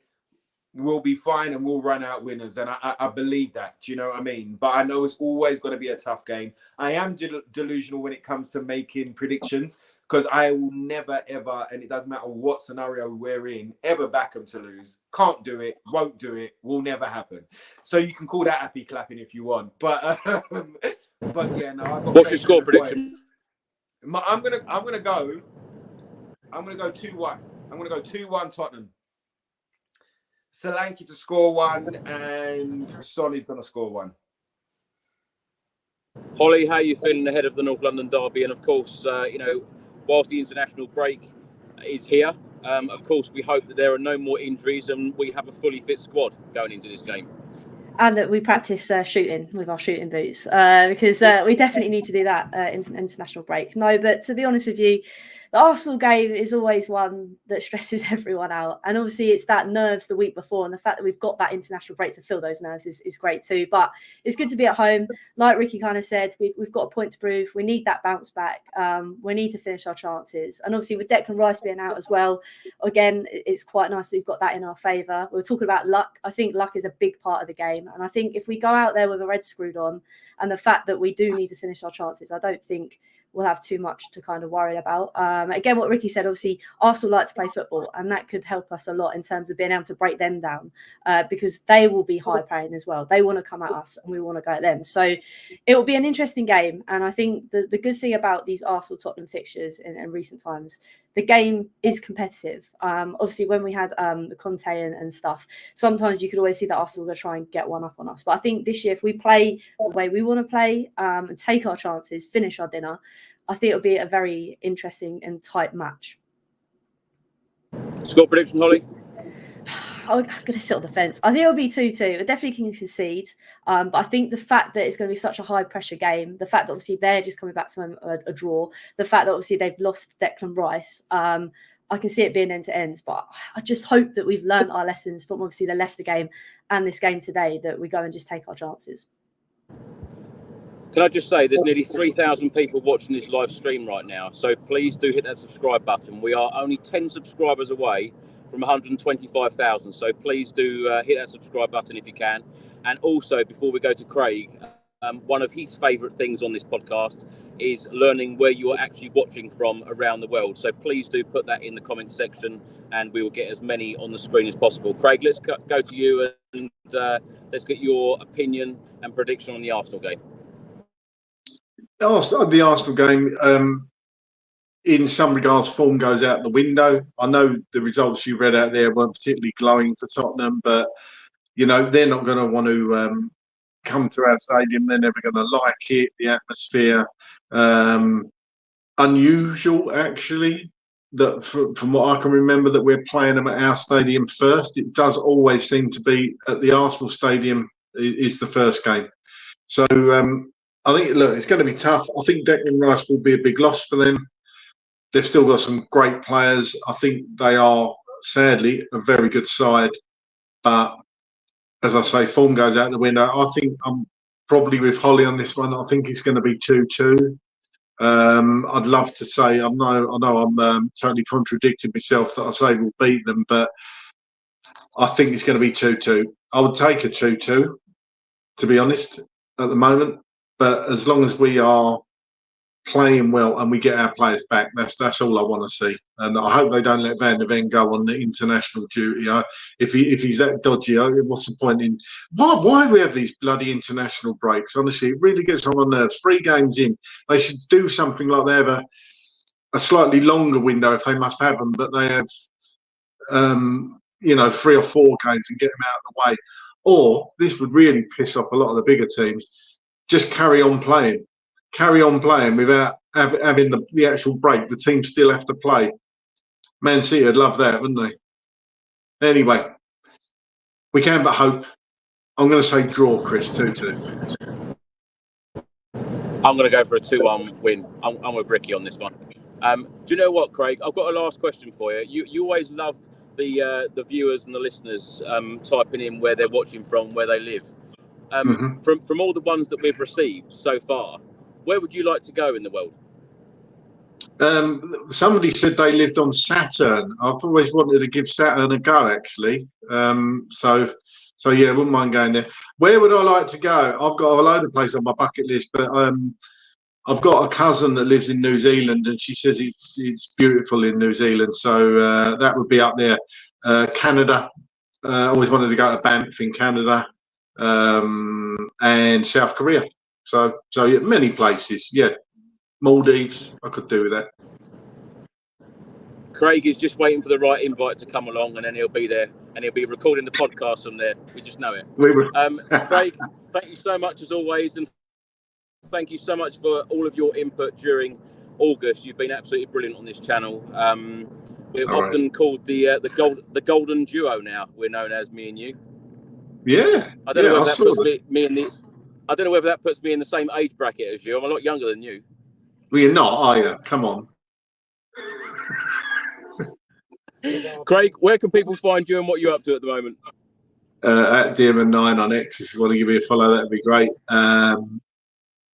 we'll be fine and we'll run out winners. And I believe that. Do you know what I mean? But I know it's always going to be a tough game. I am delusional when it comes to making predictions, because I will never, ever, and it doesn't matter what scenario we're in, ever back them to lose. Can't do it, won't do it, will never happen. So you can call that happy clapping if you want. But yeah, no. I've got What's your score prediction? I'm gonna go 2-1. I'm gonna go 2-1 Tottenham. Solanke to score 1, and Sonny's gonna score 1. Hollie, how are you feeling ahead of the North London derby? And of course, you know, whilst the international break is here, of course, we hope that there are no more injuries and we have a fully fit squad going into this game. And that we practice shooting with our shooting boots, because we definitely need to do that international break. No, but to be honest with you, the Arsenal game is always one that stresses everyone out. And obviously it's that nerves the week before. And the fact that we've got that international break to fill those nerves is great too. But it's good to be at home. Like Ricky kind of said, we've got a point to prove. We need that bounce back. We need to finish our chances. And obviously with Declan Rice being out as well, again, it's quite nice that we've got that in our favour. We were talking about luck. I think luck is a big part of the game. And I think if we go out there with a red screwed on and the fact that we do need to finish our chances, I don't think we'll have too much to kind of worry about. Again, what Ricky said, obviously, Arsenal like to play football, and that could help us a lot in terms of being able to break them down, because they will be high paying as well. They want to come at us and we want to go at them. So it will be an interesting game. And I think the good thing about these Arsenal-Tottenham fixtures in recent times, the game is competitive. Obviously, when we had the Conte and stuff, sometimes you could always see that Arsenal will try and get one up on us. But I think this year, if we play the way we want to play and take our chances, finish our dinner, I think it'll be a very interesting and tight match. Score prediction, Hollie? I'm going to sit on the fence. I think it'll be 2-2. I definitely can concede. But I think the fact that it's going to be such a high pressure game, the fact that obviously they're just coming back from a draw, the fact that obviously they've lost Declan Rice, I can see it being end to end. But I just hope that we've learned our lessons from obviously the Leicester game and this game today, that we go and just take our chances. Can I just say, there's nearly 3,000 people watching this live stream right now. So please do hit that subscribe button. We are only 10 subscribers away from 125,000. So please do hit that subscribe button if you can. And also, before we go to Craig, one of his favourite things on this podcast is learning where you are actually watching from around the world. So please do put that in the comments section and we will get as many on the screen as possible. Craig, let's go to you and let's get your opinion and prediction on the Arsenal game. The Arsenal game, in some regards, form goes out the window. I know the results you read out there weren't particularly glowing for Tottenham, but you know they're not going to want to come to our stadium. They're never going to like it. The atmosphere, unusual actually. That from what I can remember, that we're playing them at our stadium first. It does always seem to be at the Arsenal stadium is the first game. So. I think, look, it's going to be tough. I think Declan Rice will be a big loss for them. They've still got some great players. I think they are, sadly, a very good side. But, as I say, form goes out the window. I think I'm probably with Hollie on this one. I think it's going to be 2-2. I'd love to say, I know I'm totally contradicting myself that I say we'll beat them, but I think it's going to be 2-2. I would take a 2-2, to be honest, at the moment. But as long as we are playing well and we get our players back, that's all I want to see. And I hope they don't let Van der Ven go on the international duty. If he's that dodgy, what's the point in why we have these bloody international breaks? Honestly, it really gets on my nerves. 3 games in, they should do something like they have a slightly longer window if they must have them, but they have you know, 3 or 4 games and get them out of the way. Or this would really piss off a lot of the bigger teams. Just carry on playing without having the actual break. The teams still have to play. Man City would love that, wouldn't they? Anyway, we can but hope. I'm going to say draw, Chris, 2-2. I'm going to go for a 2-1 win. I'm with Ricky on this one. Do you know what, Craig? I've got a last question for you. You always love the viewers and the listeners typing in where they're watching from, where they live. From all the ones that we've received so far, where would you like to go in the world? Somebody said they lived on Saturn. I've always wanted to give Saturn a go, actually. So yeah, wouldn't mind going there. Where would I like to go? I've got a load of places on my bucket list, but I've got a cousin that lives in New Zealand, and she says it's beautiful in New Zealand. So that would be up there. Canada. I always wanted to go to Banff in Canada, and South Korea. So yeah, many places. Yeah, Maldives. I could do with that. Craig is just waiting for the right invite to come along, and then he'll be there, and he'll be recording the podcast from there. We just know it. Craig, thank you so much as always, and thank you so much for all of your input during August. You've been absolutely brilliant on this channel. We're often called the golden duo now. We're known as, me and you. Yeah. I don't know whether that puts I don't know whether that puts me in the same age bracket as you. I'm a lot younger than you. Well, you're not, are you? Come on. Craig, where can people find you and what you're up to at the moment? At Dearman9 on X. If you want to give me a follow, that'd be great.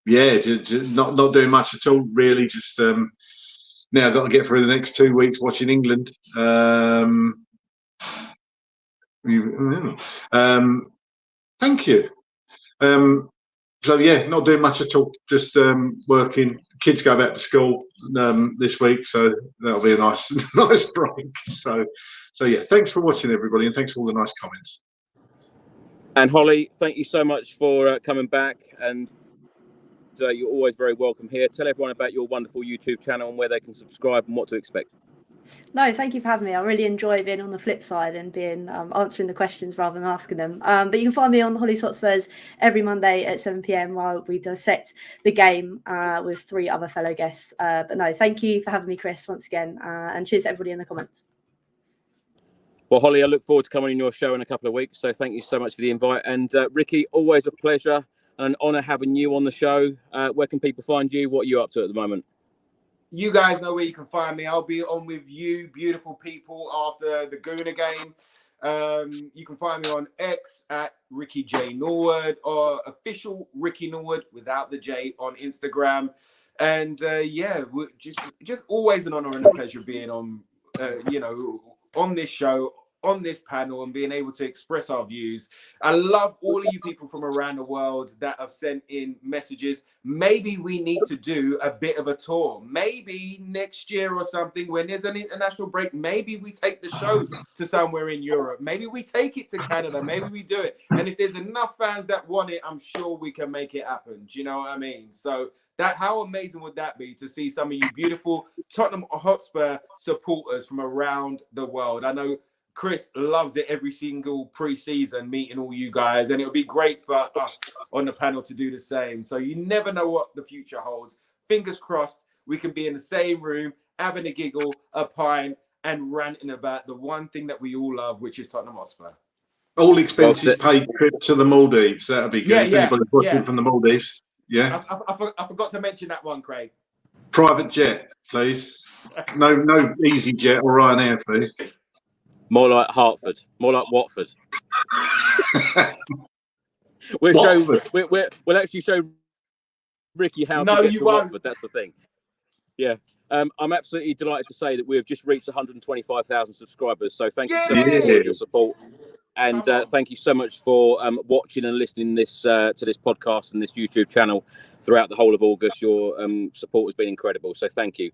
Yeah, just not doing much at all, really. Just now I've got to get through the next 2 weeks watching England. Thank you. So yeah, not doing much at all. Just working. Kids go back to school this week, so that'll be a nice break. So yeah, thanks for watching, everybody, and thanks for all the nice comments. And Hollie, thank you so much for coming back, and you're always very welcome here. Tell everyone about your wonderful YouTube channel and where they can subscribe and what to expect. No, thank you for having me. I really enjoy being on the flip side and being answering the questions rather than asking them. But you can find me on Hollie's Hotspurs every Monday at 7 p.m. while we dissect the game with 3 other fellow guests. But no, thank you for having me, Chris, once again. And cheers to everybody in the comments. Well, Hollie, I look forward to coming on your show in a couple of weeks. So thank you so much for the invite. And Ricky, always a pleasure and an honour having you on the show. Where can people find you? What are you up to at the moment? You guys know where you can find me. I'll be on with you, beautiful people, after the Gooner game. You can find me on X at Ricky J Norwood, or official Ricky Norwood without the J on Instagram. And yeah, just always an honor and a pleasure being on, on this show, on this panel, and being able to express our views. I love all of you people from around the world that have sent in messages. Maybe we need to do a bit of a tour. Maybe next year or something, when there's an international break, maybe we take the show to somewhere in Europe. Maybe we take it to Canada. Maybe we do it. And if there's enough fans that want it, I'm sure we can make it happen. Do you know what I mean? So how amazing would that be to see some of you beautiful Tottenham Hotspur supporters from around the world? I know Chris loves it every single pre-season, meeting all you guys, and it would be great for us on the panel to do the same. So you never know what the future holds. Fingers crossed we can be in the same room, having a giggle, a pint, and ranting about the one thing that we all love, which is Tottenham Hotspur. All expenses paid trip to the Maldives. That'd be good. Yeah, Anybody's watching from the Maldives. Yeah. I forgot to mention that one, Craig. Private jet, please. No easy jet or Ryanair, please. More like Hartford, more like Watford. We'll actually show Ricky how to get to Watford. That's the thing. Yeah. I'm absolutely delighted to say that we have just reached 125,000 subscribers. So thank you so much for your support. And thank you so much for watching and listening to this podcast and this YouTube channel throughout the whole of August. Your support has been incredible. So thank you.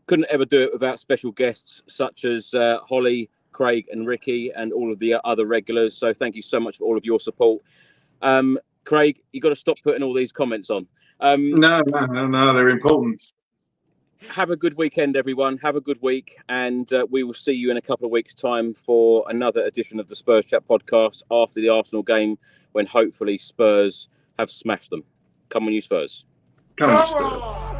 Couldn't ever do it without special guests such as Hollie, Craig and Ricky and all of the other regulars. So thank you so much for all of your support. Craig, you've got to stop putting all these comments on. No, they're important. have a good weekend, everyone. Have a good week, and we will see you in a couple of weeks' time for another edition of the Spurs Chat podcast after the Arsenal game, when hopefully Spurs have smashed them. Come on, you Spurs. Come on, Spurs.